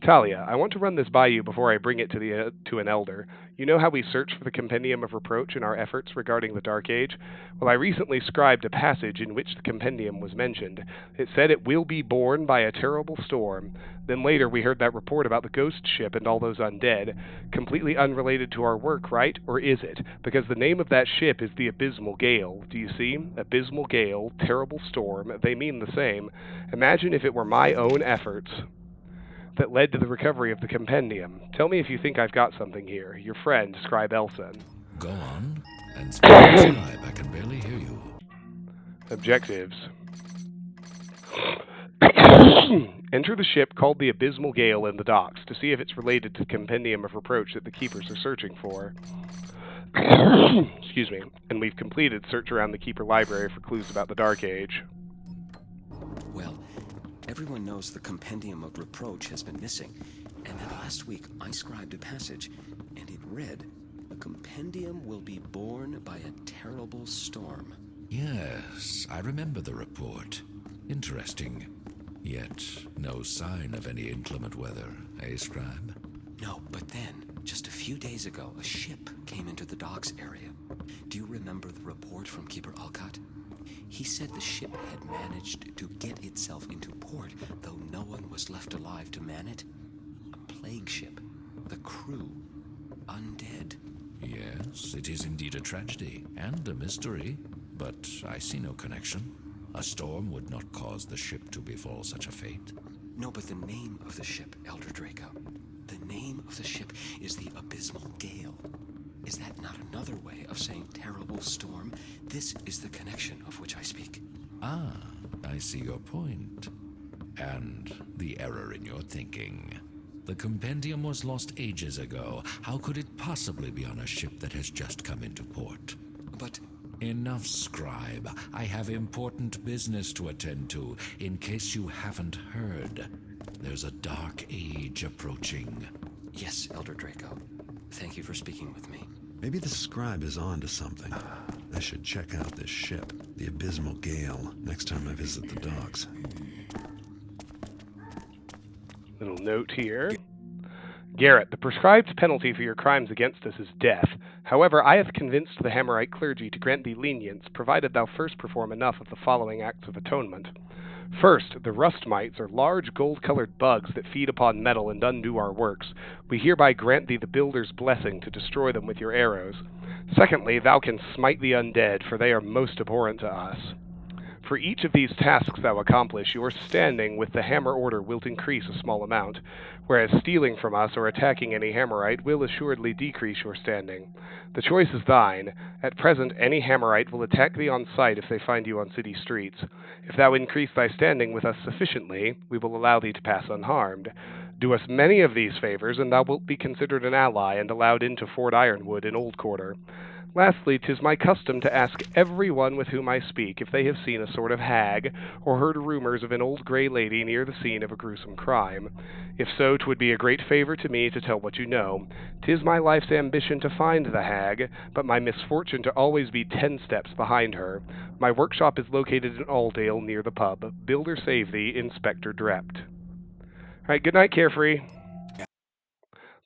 S1: Talia, I want to run this by you before I bring it to an elder. You know how we search for the Compendium of Reproach in our efforts regarding the Dark Age? Well, I recently scribed a passage in which the Compendium was mentioned. It said it will be borne by a terrible storm. Then later we heard that report about the ghost ship and all those undead. Completely unrelated to our work, right? Or is it? Because the name of that ship is the Abysmal Gale. Do you see? Abysmal Gale, terrible storm, they mean the same. Imagine if it were my own efforts that led to the recovery of the compendium. Tell me if you think I've got something here. Your friend, Scribe Elson.
S11: Go on, and speak to Scribe. I can barely hear you.
S1: Objectives. Enter the ship called the Abysmal Gale in the docks to see if it's related to the Compendium of Reproach that the Keepers are searching for. Excuse me. And we've completed search around the Keeper Library for clues about the Dark Age.
S5: Well, everyone knows the Compendium of Reproach has been missing, and then last week I scribed a passage, and it read, "The Compendium will be borne by a terrible storm."
S11: Yes, I remember the report. Interesting. Yet, no sign of any inclement weather, eh, Scribe?
S5: No, but then, just a few days ago, a ship came into the docks area. Do you remember the report from Keeper Alcott? He said the ship had managed to get itself into port, though no one was left alive to man it. A plague ship. The crew, undead.
S11: Yes, it is indeed a tragedy, and a mystery, but I see no connection. A storm would not cause the ship to befall such a fate.
S5: No, but the name of the ship, Elder Draco. The name of the ship is the Abysmal Gale. Is that not another way of saying terrible storm? This is the connection of which I speak.
S11: Ah, I see your point. And the error in your thinking. The compendium was lost ages ago. How could it possibly be on a ship that has just come into port?
S5: But...
S11: Enough, Scribe. I have important business to attend to. In case you haven't heard, there's a dark age approaching.
S5: Yes, Elder Draco. Thank you for speaking with me.
S19: Maybe the scribe is on to something. I should check out this ship, the Abysmal Gale, next time I visit the docks.
S1: Little note here. Garrett, the prescribed penalty for your crimes against us is death. However, I have convinced the Hammerite clergy to grant thee lenience, provided thou first perform enough of the following acts of atonement. First, the rust mites are large gold-colored bugs that feed upon metal and undo our works. We hereby grant thee the builder's blessing to destroy them with your arrows. Secondly, thou canst smite the undead, for they are most abhorrent to us. For each of these tasks thou accomplish, your standing with the Hammer Order will increase a small amount, whereas stealing from us or attacking any Hammerite will assuredly decrease your standing. The choice is thine. At present, any Hammerite will attack thee on sight if they find you on city streets. If thou increase thy standing with us sufficiently, we will allow thee to pass unharmed. Do us many of these favors, and thou wilt be considered an ally and allowed into Fort Ironwood in Old Quarter. Lastly, 'tis my custom to ask every one with whom I speak if they have seen a sort of hag, or heard rumors of an old grey lady near the scene of a gruesome crime. If so, 'twould be a great favor to me to tell what you know. 'Tis my life's ambition to find the hag, but my misfortune to always be 10 steps behind her. My workshop is located in Aldale, near the pub. Builder save thee, Inspector Drept. Alright, good night, Carefree.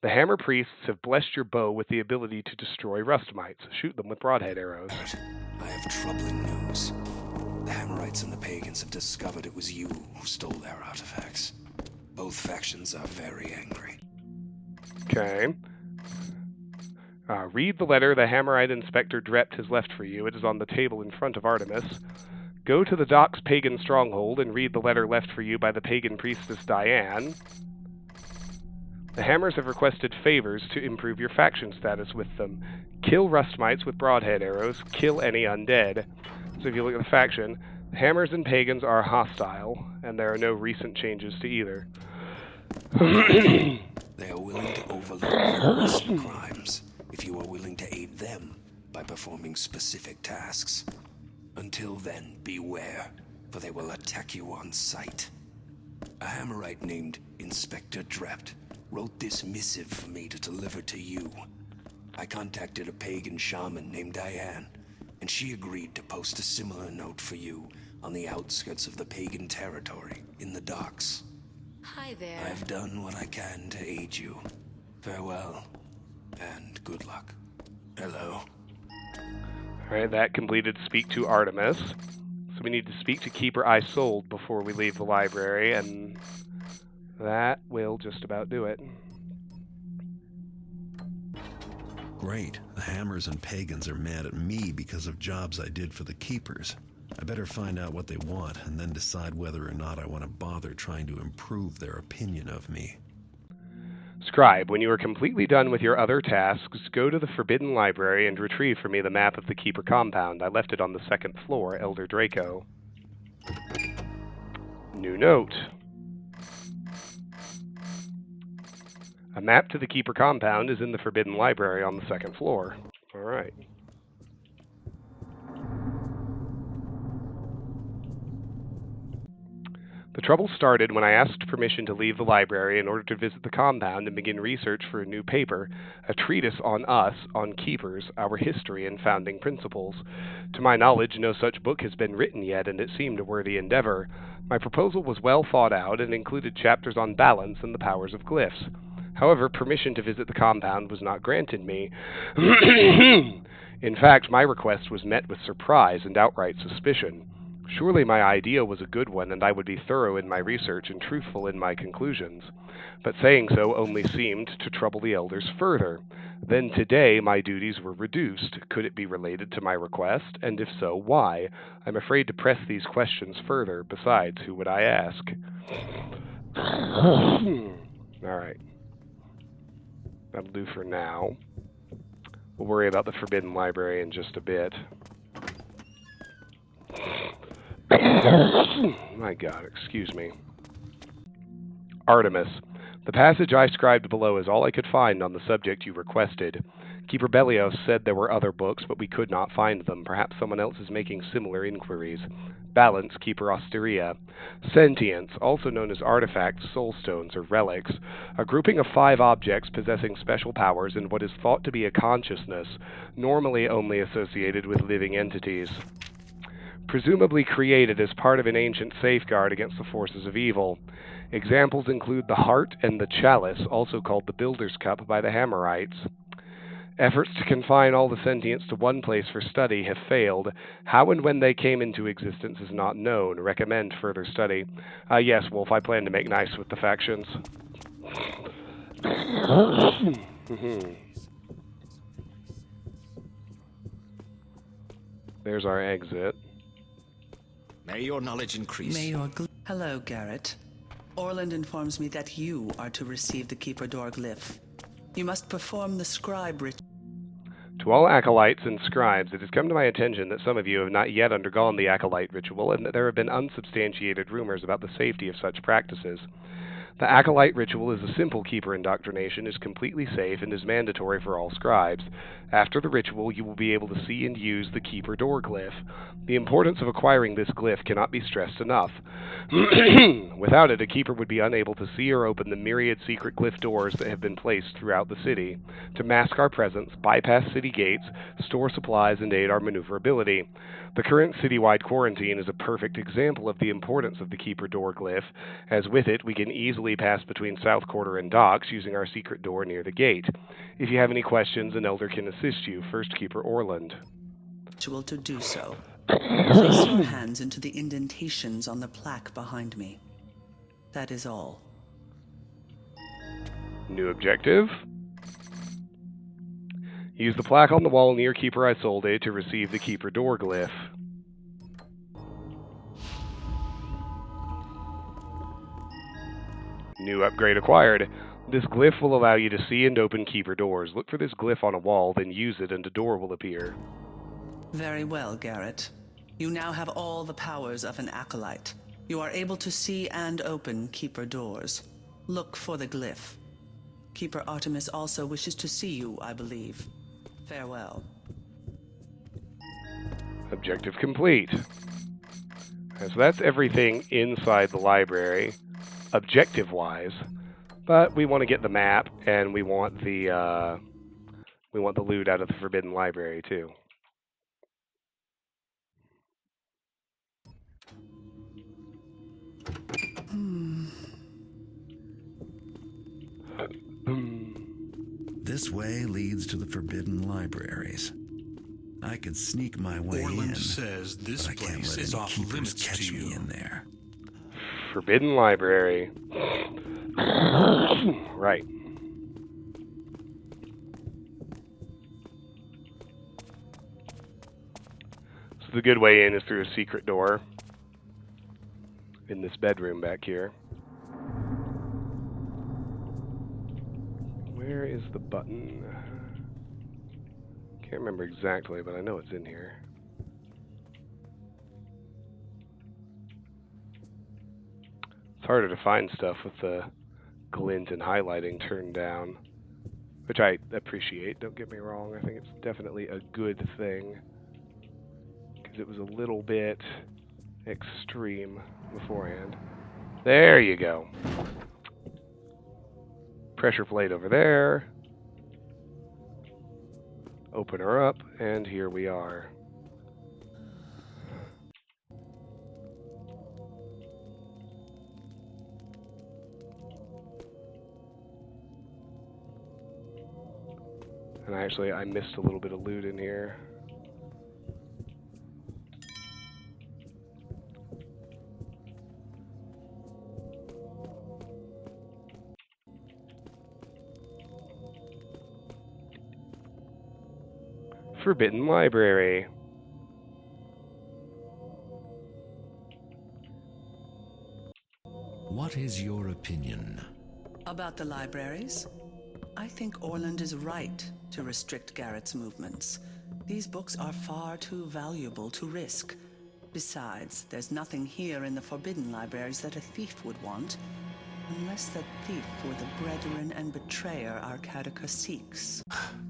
S1: The Hammer Priests have blessed your bow with the ability to destroy rust mites. Shoot them with broadhead arrows.
S15: I have troubling news. The Hammerites and the Pagans have discovered it was you who stole their artifacts. Both factions are very angry.
S1: Okay. Read the letter the Hammerite Inspector Drept has left for you. It is on the table in front of Artemis. Go to the Docks Pagan Stronghold and read the letter left for you by the Pagan Priestess Diane. The Hammers have requested favors to improve your faction status with them. Kill rust mites with broadhead arrows. Kill any undead. So if you look at the faction, the Hammers and Pagans are hostile, and there are no recent changes to either.
S15: They are willing to overlook your crimes if you are willing to aid them by performing specific tasks. Until then, beware. for they will attack you on sight. A Hammerite named Inspector Drept wrote this missive for me to deliver to you. I contacted a pagan shaman named Diane, and she agreed to post a similar note for you on the outskirts of the pagan territory in the docks.
S3: Hi there.
S15: I've done what I can to aid you. Farewell, and good luck. Hello.
S1: Alright, that completed Speak to Artemis. So we need to speak to Keeper I Sold before we leave the library, and that will just about do it.
S10: Great. The Hammers and Pagans are mad at me because of jobs I did for the Keepers. I better find out what they want and then decide whether or not I want to bother trying to improve their opinion of me.
S1: Scribe, when you are completely done with your other tasks, go to the Forbidden Library and retrieve for me the map of the Keeper compound. I left it on the 2nd floor, Elder Draco. New note. A map to the Keeper compound is in the Forbidden Library on the 2nd floor. Alright. The trouble started when I asked permission to leave the library in order to visit the compound and begin research for a new paper, a treatise on us, on Keepers, our history and founding principles. To my knowledge, no such book has been written yet, and it seemed a worthy endeavor. My proposal was well thought out and included chapters on balance and the powers of glyphs. However, permission to visit the compound was not granted me. In fact, my request was met with surprise and outright suspicion. Surely my idea was a good one, and I would be thorough in my research and truthful in my conclusions. But saying so only seemed to trouble the elders further. Then today my duties were reduced. Could it be related to my request? And if so, why? I'm afraid to press these questions further. Besides, who would I ask? Alright. That'll do for now. We'll worry about the Forbidden Library in just a bit. My God, excuse me. Artemis. The passage I scribed below is all I could find on the subject you requested. Keeper Belios said there were other books, but we could not find them. Perhaps someone else is making similar inquiries. Balance, Keeper Osteria. Sentience, also known as artifacts, soulstones, or relics. A grouping of 5 objects possessing special powers in what is thought to be a consciousness, normally only associated with living entities. Presumably created as part of an ancient safeguard against the forces of evil. Examples include the Heart and the Chalice, also called the Builder's Cup by the Hammerites. Efforts to confine all the sentients to one place for study have failed. How and when they came into existence is not known. Recommend further study. Yes, Wolf, I plan to make nice with the factions. There's our exit.
S6: May your knowledge increase.
S21: Hello, Garrett. Orland informs me that you are to receive the Keeper Door glyph. You must perform the scribe ritual.
S1: To all acolytes and scribes, it has come to my attention that some of you have not yet undergone the acolyte ritual, and that there have been unsubstantiated rumors about the safety of such practices. The acolyte ritual is a simple keeper indoctrination, is completely safe, and is mandatory for all scribes. After the ritual, you will be able to see and use the Keeper Door glyph. The importance of acquiring this glyph cannot be stressed enough. Without it, a keeper would be unable to see or open the myriad secret glyph doors that have been placed throughout the city, to mask our presence, bypass city gates, store supplies, and aid our maneuverability. The current citywide quarantine is a perfect example of the importance of the Keeper Door glyph, as with it we can easily pass between South Quarter and Docks using our secret door near the gate. If you have any questions, an elder can assist you. First Keeper Orland.
S21: To do so. Place your hands into the indentations on the plaque behind me. That is all.
S1: New objective. Use the plaque on the wall near Keeper Isolde to receive the Keeper Door glyph. New upgrade acquired. This glyph will allow you to see and open Keeper doors. Look for this glyph on a wall, then use it and a door will appear.
S21: Very well, Garrett. You now have all the powers of an acolyte. You are able to see and open Keeper doors. Look for the glyph. Keeper Artemis also wishes to see you, I believe. Farewell.
S1: Objective complete. Okay, so that's everything inside the library, objective-wise. But we want to get the map, and we want the loot out of the Forbidden Library too.
S10: This way leads to the Forbidden Libraries. I could sneak my way
S15: Orland
S10: in,
S15: says this
S10: but I can't
S15: place
S10: let
S15: is
S10: any
S15: off
S10: keepers
S15: limits
S10: catch
S15: to
S10: me
S15: you.
S10: in there.
S1: Forbidden Library. Right. So the good way in is through a secret door in this bedroom back here. Where is the button? Can't remember exactly, but I know it's in here. It's harder to find stuff with the glint and highlighting turned down, which I appreciate, don't get me wrong. I think it's definitely a good thing, because it was a little bit extreme beforehand. There you go. Pressure plate over there. Open her up, and here we are. And actually, I missed a little bit of loot in here. Forbidden Library.
S11: What is your opinion?
S21: About the libraries? I think Orland is right to restrict Garrett's movements. These books are far too valuable to risk. Besides, there's nothing here in the Forbidden Libraries that a thief would want, unless that thief were the brethren and betrayer our Catacus seeks.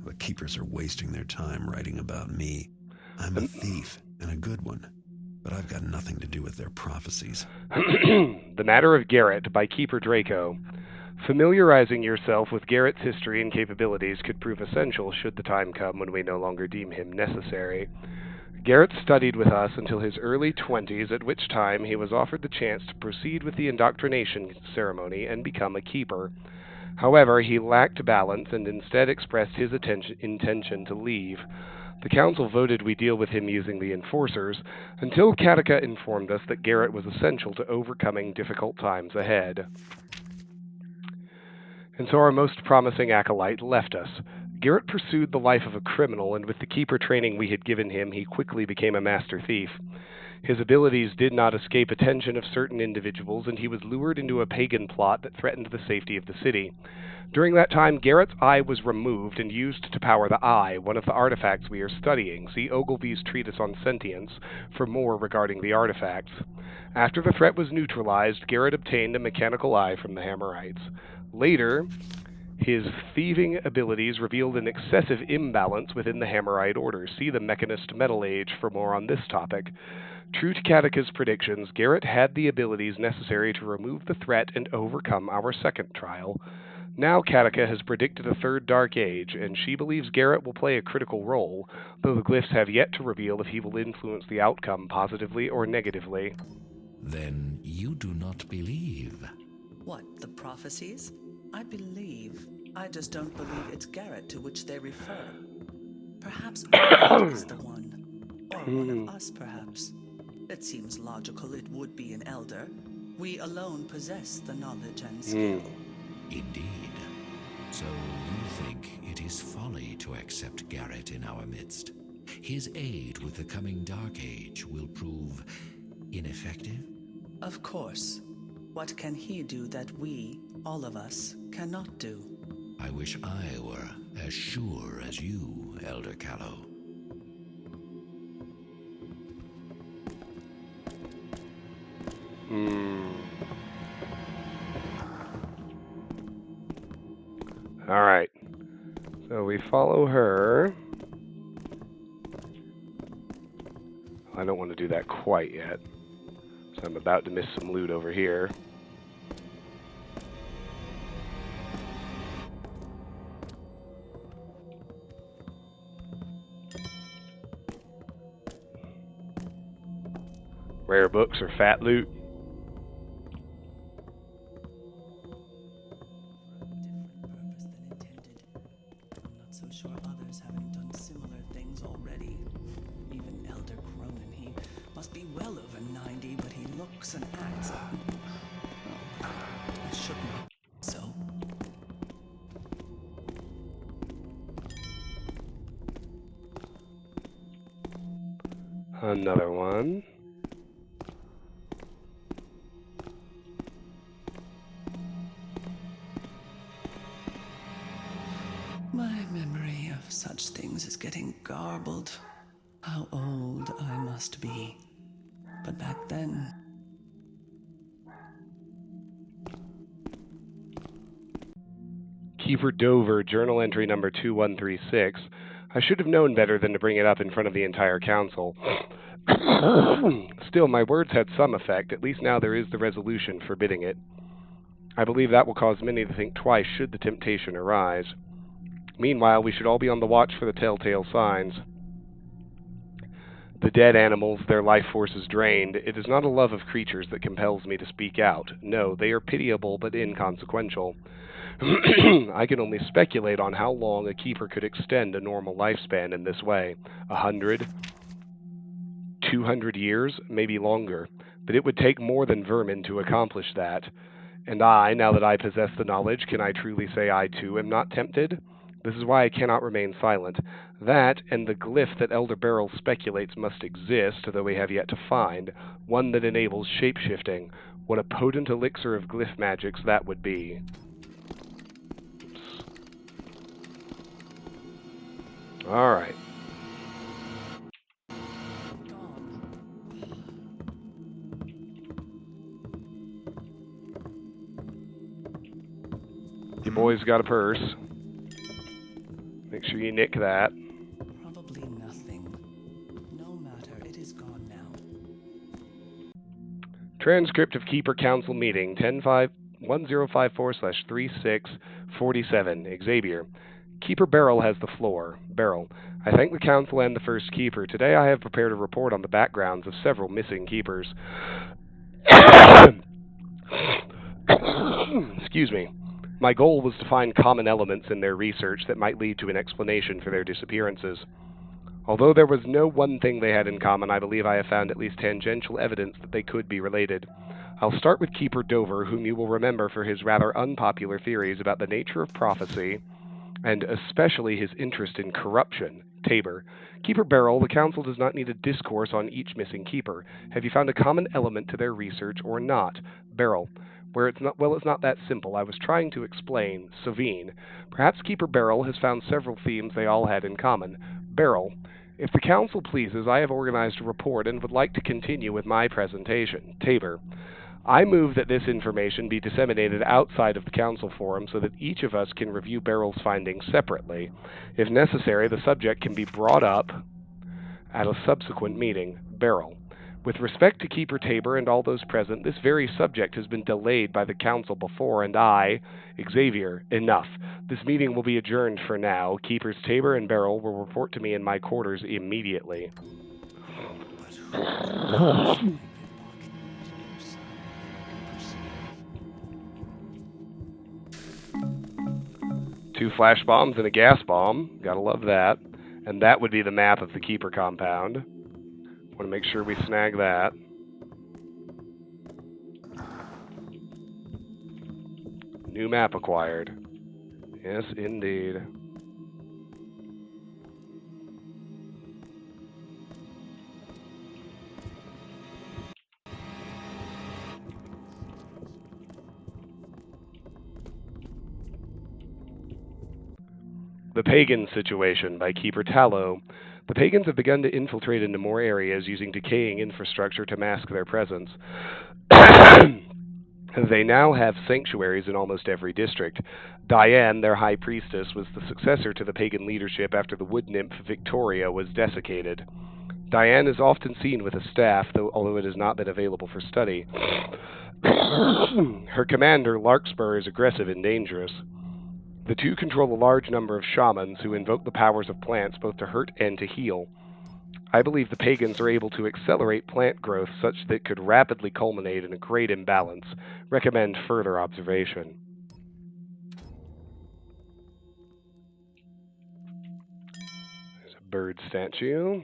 S10: The keepers are wasting their time writing about me. I'm a thief, and a good one. But I've got nothing to do with their prophecies.
S1: The Matter of Garrett by Keeper Draco. Familiarizing yourself with Garrett's history and capabilities could prove essential should the time come when we no longer deem him necessary. Garrett studied with us until his early 20s, at which time he was offered the chance to proceed with the indoctrination ceremony and become a keeper. However, he lacked balance and instead expressed his intention to leave. The council voted we deal with him using the enforcers, until Katika informed us that Garrett was essential to overcoming difficult times ahead. And so our most promising acolyte left us. Garrett pursued the life of a criminal, and with the keeper training we had given him, he quickly became a master thief. His abilities did not escape attention of certain individuals, and he was lured into a pagan plot that threatened the safety of the city. During that time, Garrett's eye was removed and used to power the eye, one of the artifacts we are studying. See Ogilvy's treatise on sentience for more regarding the artifacts. After the threat was neutralized, Garrett obtained a mechanical eye from the Hammerites. Later, his thieving abilities revealed an excessive imbalance within the Hammerite order. See the Mechanist Metal Age for more on this topic. True to Katika's predictions, Garrett had the abilities necessary to remove the threat and overcome our second trial. Now Katika has predicted a third Dark Age, and she believes Garrett will play a critical role, though the glyphs have yet to reveal if he will influence the outcome positively or negatively.
S11: Then you do not believe.
S21: What, the prophecies? I believe. I just don't believe it's Garrett to which they refer. Perhaps Orland is the one. Or one of us, perhaps. It seems logical it would be an elder. We alone possess the knowledge and skill.
S11: Indeed. So you think it is folly to accept Garrett in our midst? His aid with the coming Dark Age will prove ineffective?
S21: Of course. What can he do that we, all of us, cannot do?
S11: I wish I were as sure as you, Elder Callow.
S1: All right. So we follow her. I don't want to do that quite yet. So I'm about to miss some loot over here. Rare books or fat loot.
S21: So sure others haven't done similar things already. Even Elder Cronin, he must be well over 90, but he looks and acts. Oh, I should not. So.
S1: Another one.
S21: My memory of such things is getting garbled. How old I must be. But back then...
S1: Keeper Dover, journal entry number 2136. I should have known better than to bring it up in front of the entire council. Still, my words had some effect. At least now there is the resolution forbidding it. I believe that will cause many to think twice should the temptation arise. Meanwhile, we should all be on the watch for the telltale signs. The dead animals, their life forces drained. It is not a love of creatures that compels me to speak out. No, they are pitiable but inconsequential. I can only speculate on how long a keeper could extend a normal lifespan in this way. 100, 200 years, maybe longer. But it would take more than vermin to accomplish that. And I, now that I possess the knowledge, can I truly say I too am not tempted? This is why I cannot remain silent. That, and the glyph that Elder Beryl speculates must exist, though we have yet to find, one that enables shape-shifting. What a potent elixir of glyph magics that would be. Alright. You boys got a purse. Make sure you nick that.
S21: Probably nothing. No matter, it is gone now.
S1: Transcript of Keeper Council Meeting 1054/3647. Xavier. Keeper Beryl has the floor. Beryl. I thank the Council and the First Keeper. Today I have prepared a report on the backgrounds of several missing Keepers. Excuse me. My goal was to find common elements in their research that might lead to an explanation for their disappearances. Although there was no one thing they had in common, I believe I have found at least tangential evidence that they could be related. I'll start with Keeper Dover, whom you will remember for his rather unpopular theories about the nature of prophecy, and especially his interest in corruption. Tabor. Keeper Beryl, the Council does not need a discourse on each missing Keeper. Have you found a common element to their research or not? Beryl. It's not that simple. I was trying to explain. Savine. Perhaps Keeper Beryl has found several themes they all had in common. Beryl. If the Council pleases, I have organized a report and would like to continue with my presentation. Tabor. I move that this information be disseminated outside of the Council forum so that each of us can review Beryl's findings separately. If necessary, the subject can be brought up at a subsequent meeting. Beryl. With respect to Keeper Tabor and all those present, this very subject has been delayed by the Council before, and I, Xavier, enough. This meeting will be adjourned for now. Keepers Tabor and Beryl will report to me in my quarters immediately. Two flash bombs and a gas bomb. Gotta love that. And that would be the map of the Keeper compound. Want to make sure we snag that. New map acquired. Yes, indeed. The Pagan Situation by Keeper Tallow. The pagans have begun to infiltrate into more areas using decaying infrastructure to mask their presence. They now have sanctuaries in almost every district. Diane, their high priestess, was the successor to the pagan leadership after the wood nymph Victoria was desiccated. Diane is often seen with a staff, although it has not been available for study. Her commander, Larkspur, is aggressive and dangerous. The two control a large number of shamans who invoke the powers of plants both to hurt and to heal. I believe the pagans are able to accelerate plant growth such that it could rapidly culminate in a great imbalance. Recommend further observation. There's a bird statue.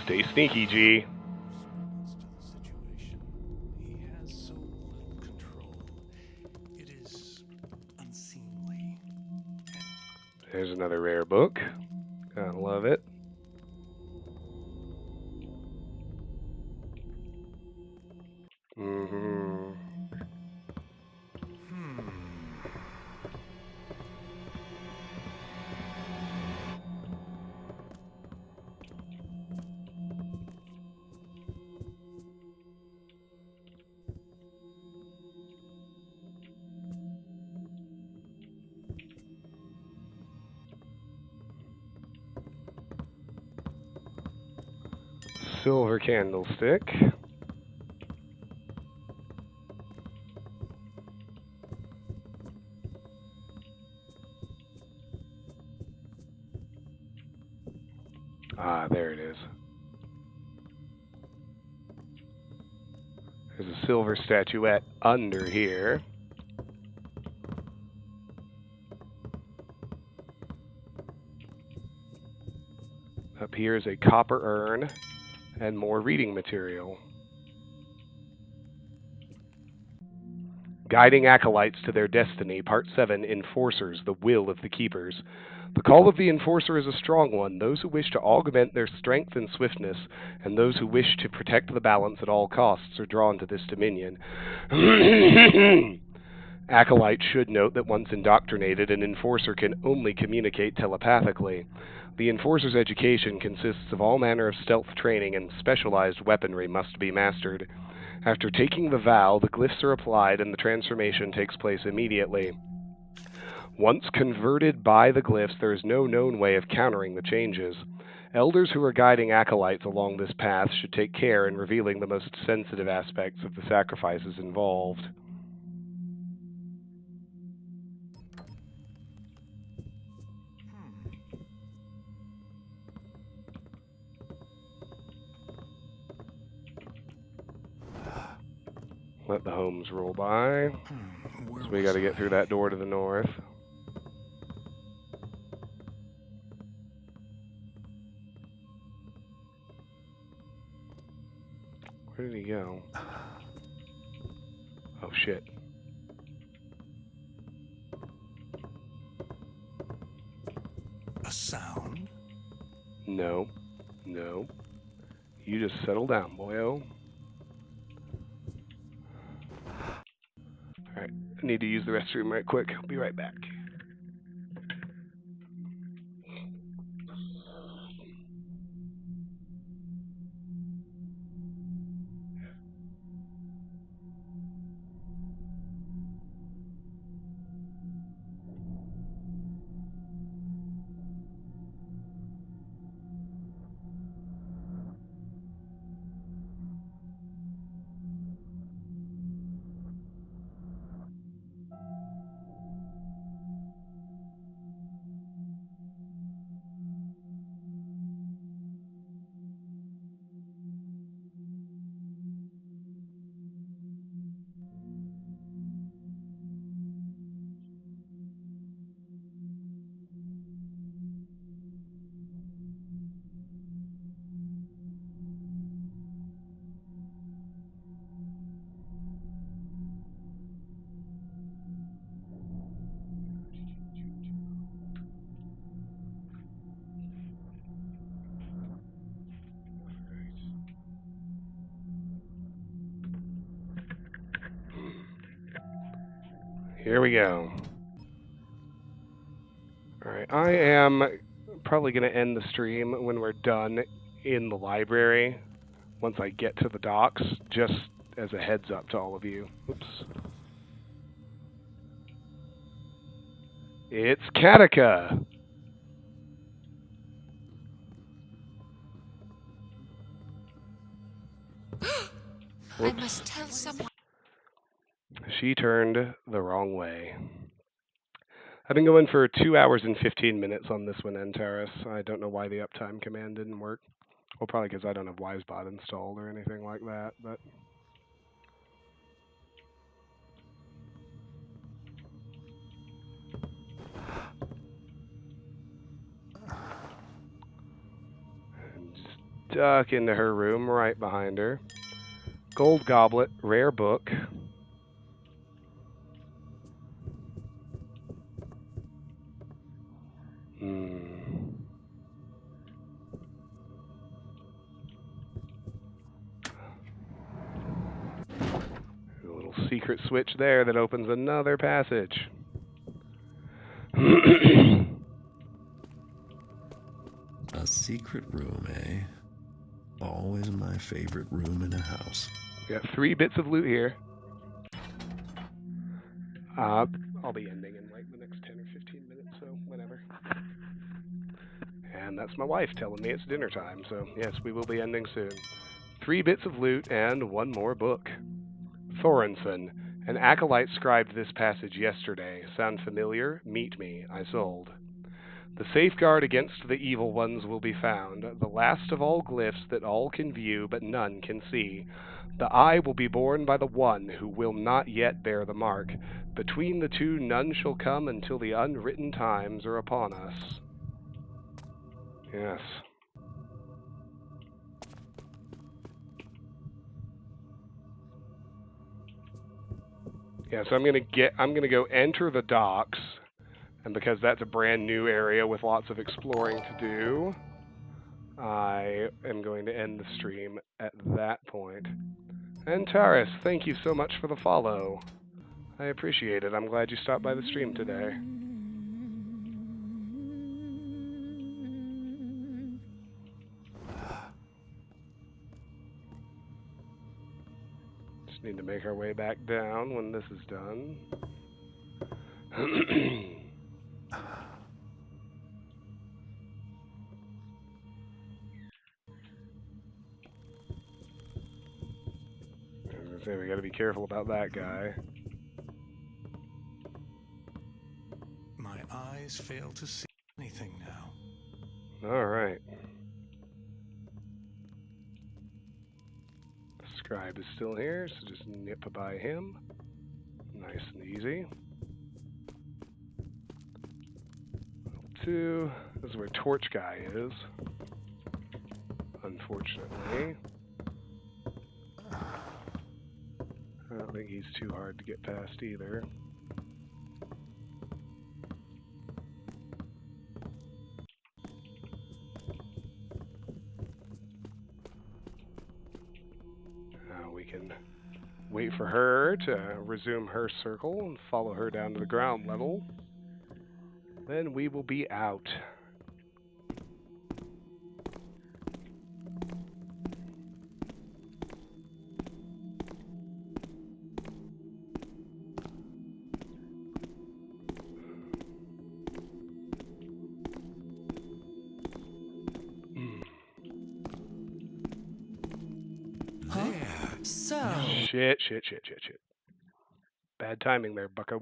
S1: Stay sneaky, G.
S6: He has so little control. It is unseemly.
S1: There's another rare book. Gotta love it. Silver candlestick. Ah, there it is. There's a silver statuette under here. Up here is a copper urn and more reading material. Guiding Acolytes to Their Destiny, Part 7, Enforcers, the Will of the Keepers. The call of the Enforcer is a strong one. Those who wish to augment their strength and swiftness, and those who wish to protect the balance at all costs, are drawn to this dominion. Acolytes should note that once indoctrinated, an Enforcer can only communicate telepathically. The Enforcer's education consists of all manner of stealth training, and specialized weaponry must be mastered. After taking the vow, the glyphs are applied and the transformation takes place immediately. Once converted by the glyphs, there is no known way of countering the changes. Elders who are guiding acolytes along this path should take care in revealing the most sensitive aspects of the sacrifices involved. Let the homes roll by. So we got to get through that door to the north. Where did he go? Oh, shit.
S6: A sound?
S1: No. No. You just settle down, boyo. Alright, I need to use the restroom right quick. I'll be right back. Here we go. Alright, I am probably going to end the stream when we're done in the library, once I get to the docks, just as a heads up to all of you. Oops. It's Katika.
S3: I must tell someone.
S1: She turned the wrong way. I've been going for 2 hours and 15 minutes on this one, Antares. I don't know why the uptime command didn't work. Well, probably because I don't have Wisebot installed or anything like that, but... Just duck into her room right behind her. Gold goblet, rare book. A little secret switch there that opens another passage.
S10: A secret room, eh? Always my favorite room in a house.
S1: We got 3 bits of loot here. I'll be ending in like the next 10 or 15 minutes, so whenever. And that's my wife telling me it's dinner time, so yes, we will be ending soon. 3 bits of loot and 1 more book. Thorensen, an acolyte scribed this passage yesterday. Sound familiar? Meet me, I sold. The safeguard against the evil ones will be found, the last of all glyphs that all can view but none can see. The eye will be borne by the one who will not yet bear the mark. Between the two none shall come until the unwritten times are upon us. Yes. Yeah, so I'm gonna go enter the docks, and because that's a brand new area with lots of exploring to do, I am going to end the stream at that point. And Taris, thank you so much for the follow. I appreciate it. I'm glad you stopped by the stream today. Just need to make our way back down when this is done. I was gonna say, we gotta be careful about that guy.
S6: My eyes fail to see anything now.
S1: Alright. Scribe is still here, so just nip by him. Nice and easy. Level 2. This is where Torch Guy is. Unfortunately. I don't think he's too hard to get past either. We can wait for her to resume her circle and follow her down to the ground level. Then we will be out.
S21: So...
S1: Shit. Bad timing there, bucko.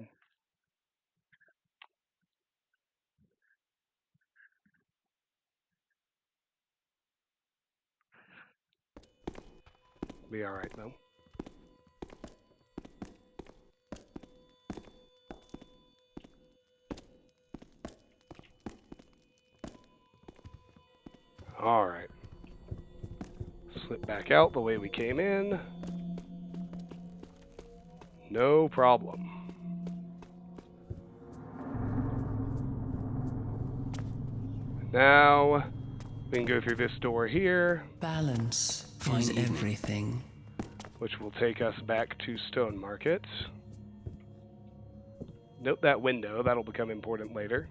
S1: Be alright, though. Alright. Slip back out the way we came in. No problem. Now, we can go through this door here.
S21: Balance is everything.
S1: Which will take us back to Stone Market. Note that window, that'll become important later.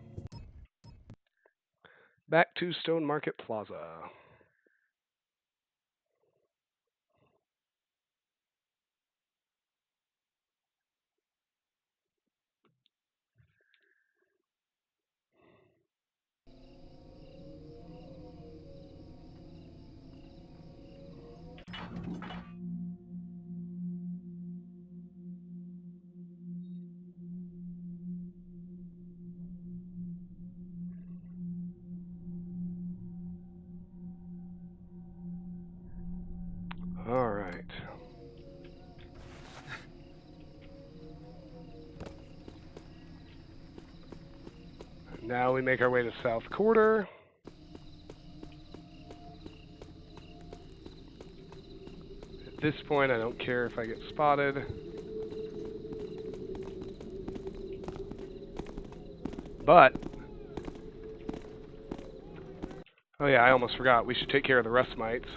S1: Back to Stone Market Plaza. Now we make our way to South Quarter. At this point, I don't care if I get spotted. But, oh yeah, I almost forgot. We should take care of the rust mites.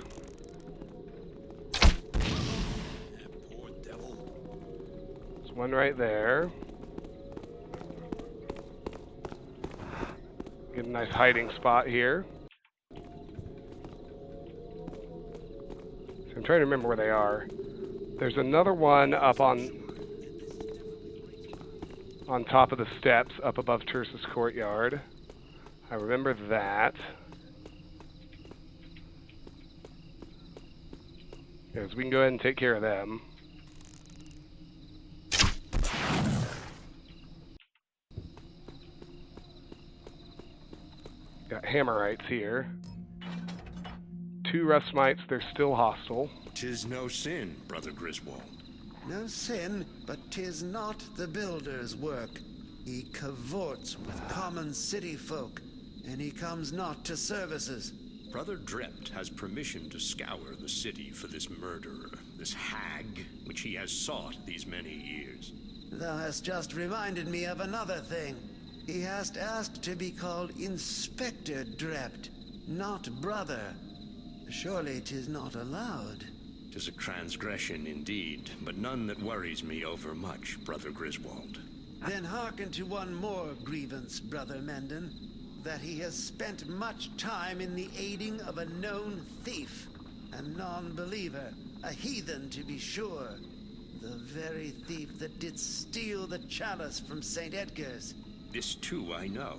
S1: There's one right there. Get a nice hiding spot here. So I'm trying to remember where they are. There's another one up on top of the steps up above Tersa's courtyard. I remember that. Yes, we can go ahead and take care of them. Got Hammerites here. 2 rust mites, they're still hostile.
S2: 'Tis no sin, Brother Griswold.
S13: No sin, but 'tis not the builder's work. He cavorts with common city folk, and he comes not to services.
S2: Brother Drept has permission to scour the city for this murderer, this hag, which he has sought these many years.
S13: Thou hast just reminded me of another thing. He hast asked to be called Inspector Drept, not brother. Surely 'tis not allowed.
S2: 'Tis a transgression indeed, but none that worries me overmuch, Brother Griswold.
S13: Then hearken to one more grievance, Brother Mendon, that he has spent much time in the aiding of a known thief, a non-believer, a heathen to be sure, the very thief that did steal the chalice from St. Edgar's.
S2: This too I know.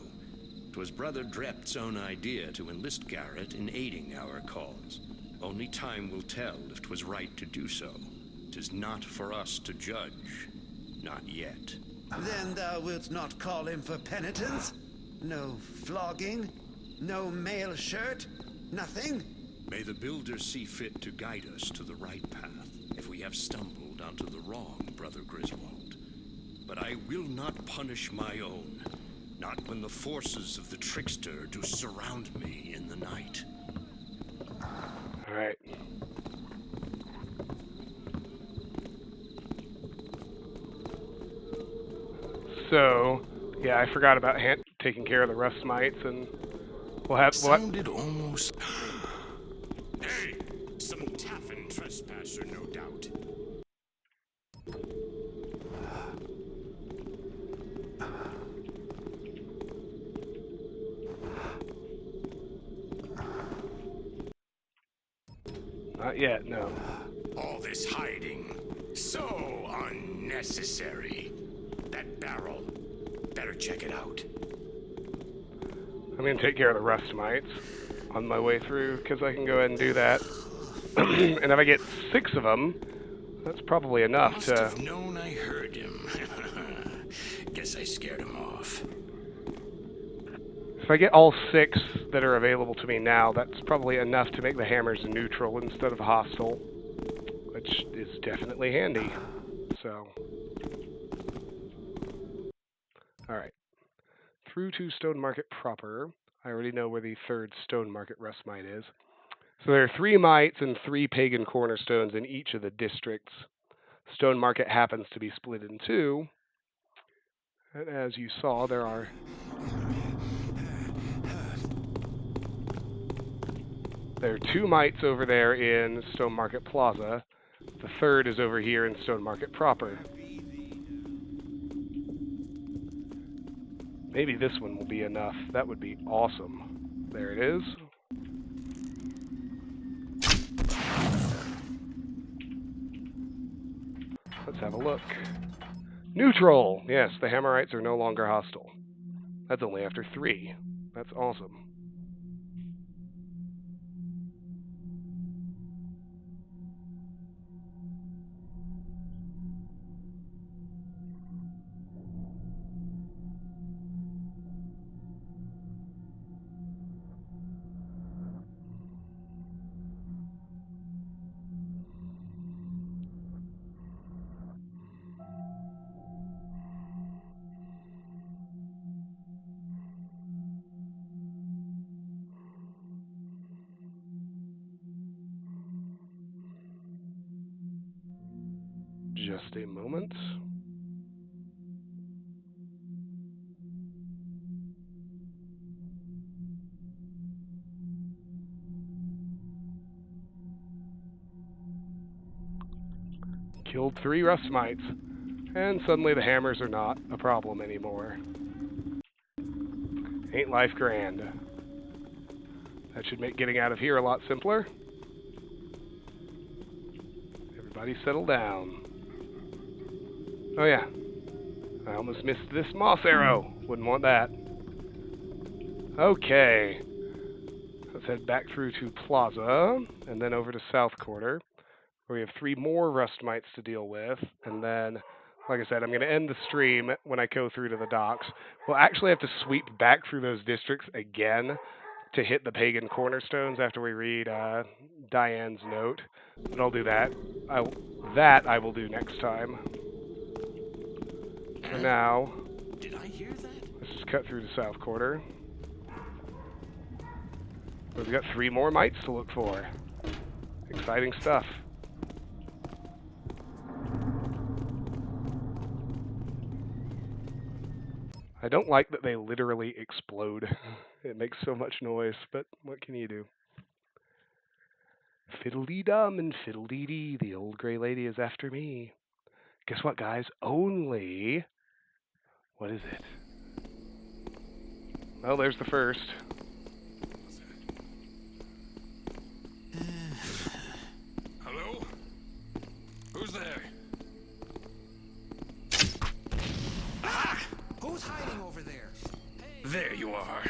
S2: 'Twas Brother Drept's own idea to enlist Garrett in aiding our cause. Only time will tell if 'twas right to do so. 'Tis not for us to judge. Not yet.
S13: Then thou wilt not call him for penitence? No flogging? No mail shirt? Nothing?
S2: May the Builder see fit to guide us to the right path, if we have stumbled onto the wrong, Brother Griswold. But I will not punish my own, not when the forces of the trickster do surround me in the night.
S1: Alright. So, yeah, I forgot about taking care of the rust mites, and we'll have what?
S2: Sounded almost. Hey, some taffin trespasser, no doubt.
S1: Not yet, no.
S2: All this hiding, so unnecessary. That barrel, better check it out.
S1: I'm going to take care of the rust mites on my way through, because I can go ahead and do that. And if I get 6 of them, that's probably enough
S2: Must
S1: to...
S2: have known I heard him. Guess I scared him off.
S1: If I get all 6 that are available to me now, that's probably enough to make the hammers neutral instead of hostile, which is definitely handy. So, alright. Through to Stone Market proper. I already know where the 3rd Stone Market rust mite is. So there are 3 mites and 3 pagan cornerstones in each of the districts. Stone Market happens to be split in 2. And as you saw, there are... There are 2 mites over there in Stone Market Plaza. The 3rd is over here in Stone Market proper. Maybe this one will be enough. That would be awesome. There it is. Let's have a look. Neutral! Yes, the Hammerites are no longer hostile. That's only after 3. That's awesome. Just a moment. Killed 3 rust mites, and suddenly the hammers are not a problem anymore. Ain't life grand? That should make getting out of here a lot simpler. Everybody settle down. Oh yeah, I almost missed this moss arrow. Wouldn't want that. Okay. Let's head back through to Plaza, and then over to South Quarter, where we have 3 more rust mites to deal with, and then, like I said, I'm going to end the stream when I go through to the docks. We'll actually have to sweep back through those districts again to hit the pagan cornerstones after we read Diane's note, but I'll do that. I will do next time. For now,
S6: Did I hear that?
S1: let's just cut through to South Quarter. We've got 3 more mites to look for. Exciting stuff. I don't like that they literally explode. It makes so much noise, but what can you do? Fiddle-dee-dum and fiddle-dee-dee, the old gray lady is after me. Guess what, guys? Only... What is it? Well, there's the first.
S14: Hello? Who's there?
S6: Ah! Who's hiding over there?
S14: There you are.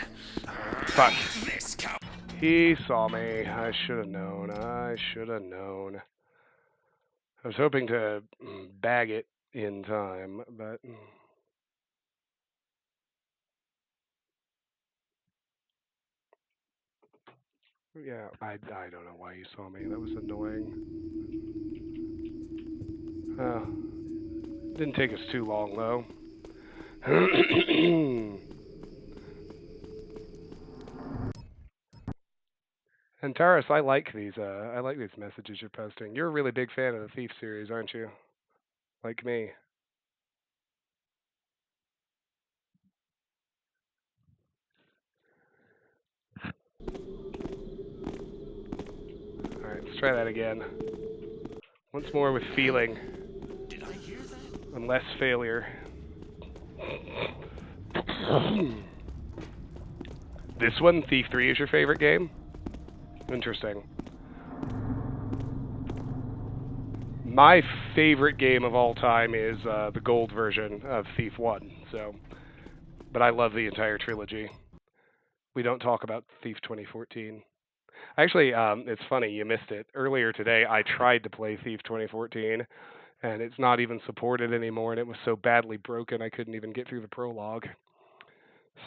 S1: Fuck.
S14: This cow.
S1: He saw me. I should have known. I should have known. I was hoping to bag it in time, but... Yeah, I don't know why you saw me. That was annoying. Didn't take us too long, though. And Taurus, I like these messages you're posting. You're a really big fan of the Thief series, aren't you? Like me. Alright, let's try that again. Once more with feeling.
S6: Did I hear that?
S1: And less failure. This one, Thief 3, is your favorite game? Interesting. My favorite game of all time is the gold version of Thief 1, so... But I love the entire trilogy. We don't talk about Thief 2014. Actually, it's funny, you missed it. Earlier today, I tried to play Thief 2014, and it's not even supported anymore, and it was so badly broken I couldn't even get through the prologue.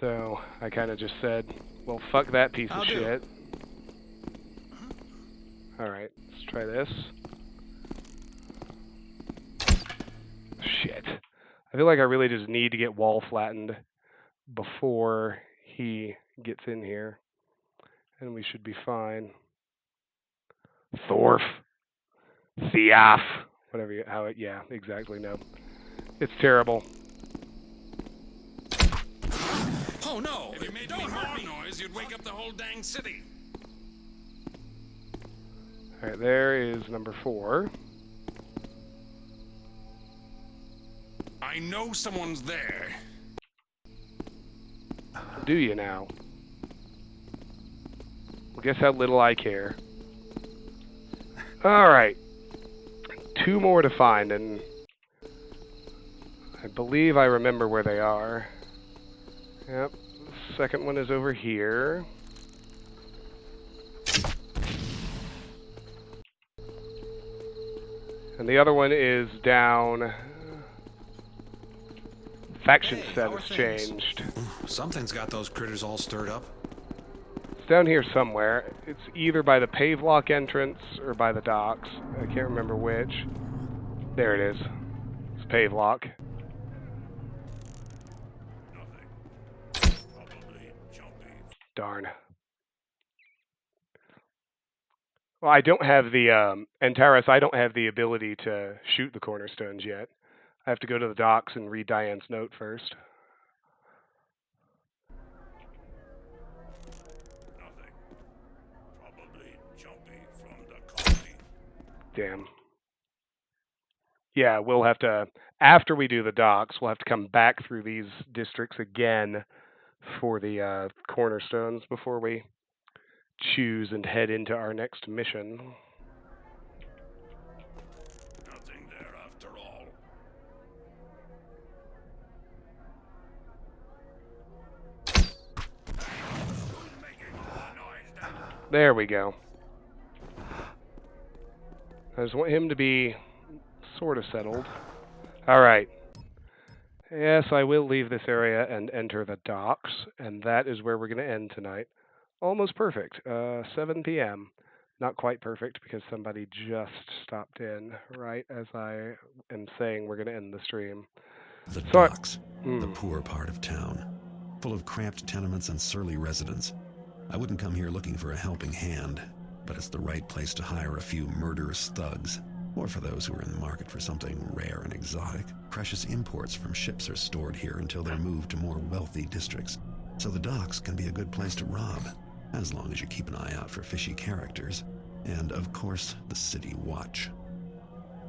S1: So, I kind of just said, well, fuck that piece of shit. Alright, let's try this. Shit. I feel like I really just need to get wall flattened before he gets in here. And we should be fine. Thorf. Thiaf. Whatever you, how it, yeah, exactly, no. It's terrible.
S14: Oh no! If you made any more noise, you'd wake up the whole dang city.
S1: Alright, there is number 4.
S14: I know someone's there.
S1: Do you now? Well, guess how little I care. Alright. 2 more to find, and I believe I remember where they are. Yep. The second one is over here. And the other one is down... Faction status changed.
S6: Something's got those critters all stirred up.
S1: It's down here somewhere. It's either by the Pavelock entrance or by the docks. I can't remember which. There it is. It's Pavelock. Darn. Well, I don't have the Antares. I don't have the ability to shoot the cornerstones yet. I have to go to the docks and read Diane's note first.
S2: Nothing. Probably jumpy from the coffee.
S1: Damn. Yeah, we'll have to, after we do the docks, we'll have to come back through these districts again for the cornerstones before we choose and head into our next mission.
S2: Nothing there after all.
S1: There we go. I just want him to be sort of settled. All right. Yes, I will leave this area and enter the docks, and that is where we're going to end tonight. Almost perfect. 7 p.m. Not quite perfect because somebody just stopped in right as I am saying we're going to end the stream.
S10: The docks, the poor part of town, full of cramped tenements and surly residents. I wouldn't come here looking for a helping hand, but it's the right place to hire a few murderous thugs, or for those who are in the market for something rare and exotic. Precious imports from ships are stored here until they're moved to more wealthy districts, so the docks can be a good place to rob, as long as you keep an eye out for fishy characters, and of course, the city watch.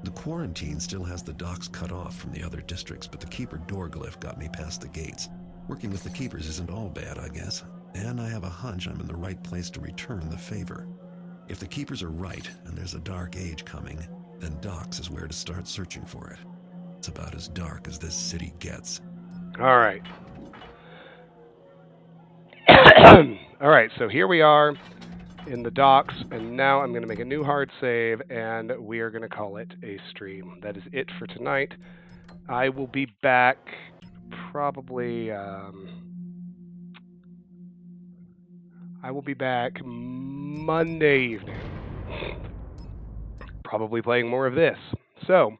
S10: The quarantine still has the docks cut off from the other districts, but the keeper door glyph got me past the gates. Working with the keepers isn't all bad, I guess, and I have a hunch I'm in the right place to return the favor. If the keepers are right, and there's a dark age coming, then docks is where to start searching for it. It's about as dark as this city gets.
S1: All right. All right, so here we are in the docks, and now I'm going to make a new hard save, and we are going to call it a stream. That is it for tonight. I will be back probably... I will be back Monday evening. Probably playing more of this. So,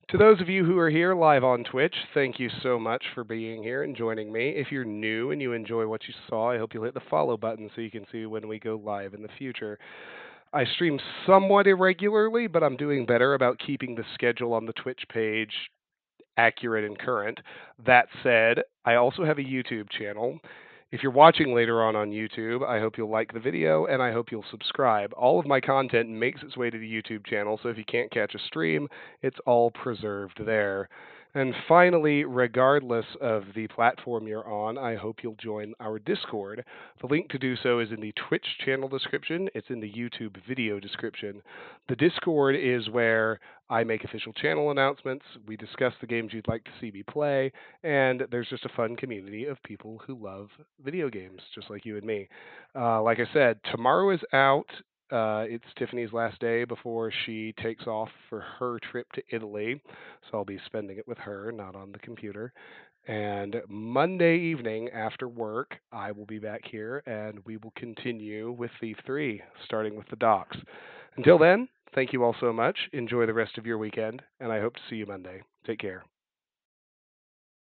S1: to those of you who are here live on Twitch, thank you so much for being here and joining me. If you're new and you enjoy what you saw, I hope you'll hit the follow button so you can see when we go live in the future. I stream somewhat irregularly, but I'm doing better about keeping the schedule on the Twitch page accurate and current. That said, I also have a YouTube channel. If you're watching later on YouTube, I hope you'll like the video and I hope you'll subscribe. All of my content makes its way to the YouTube channel, so if you can't catch a stream, it's all preserved there. And finally, regardless of the platform you're on, I hope you'll join our Discord. The link to do so is in the Twitch channel description. It's in the YouTube video description. The Discord is where I make official channel announcements, we discuss the games you'd like to see me play, and there's just a fun community of people who love video games, just like you and me. Like I said, tomorrow is out. It's Tiffany's last day before she takes off for her trip to Italy, so I'll be spending it with her, not on the computer. And Monday evening after work, I will be back here and we will continue with Thief 3, starting with the docks. Until then, thank you all so much. Enjoy the rest of your weekend, and I hope to see you Monday. Take care.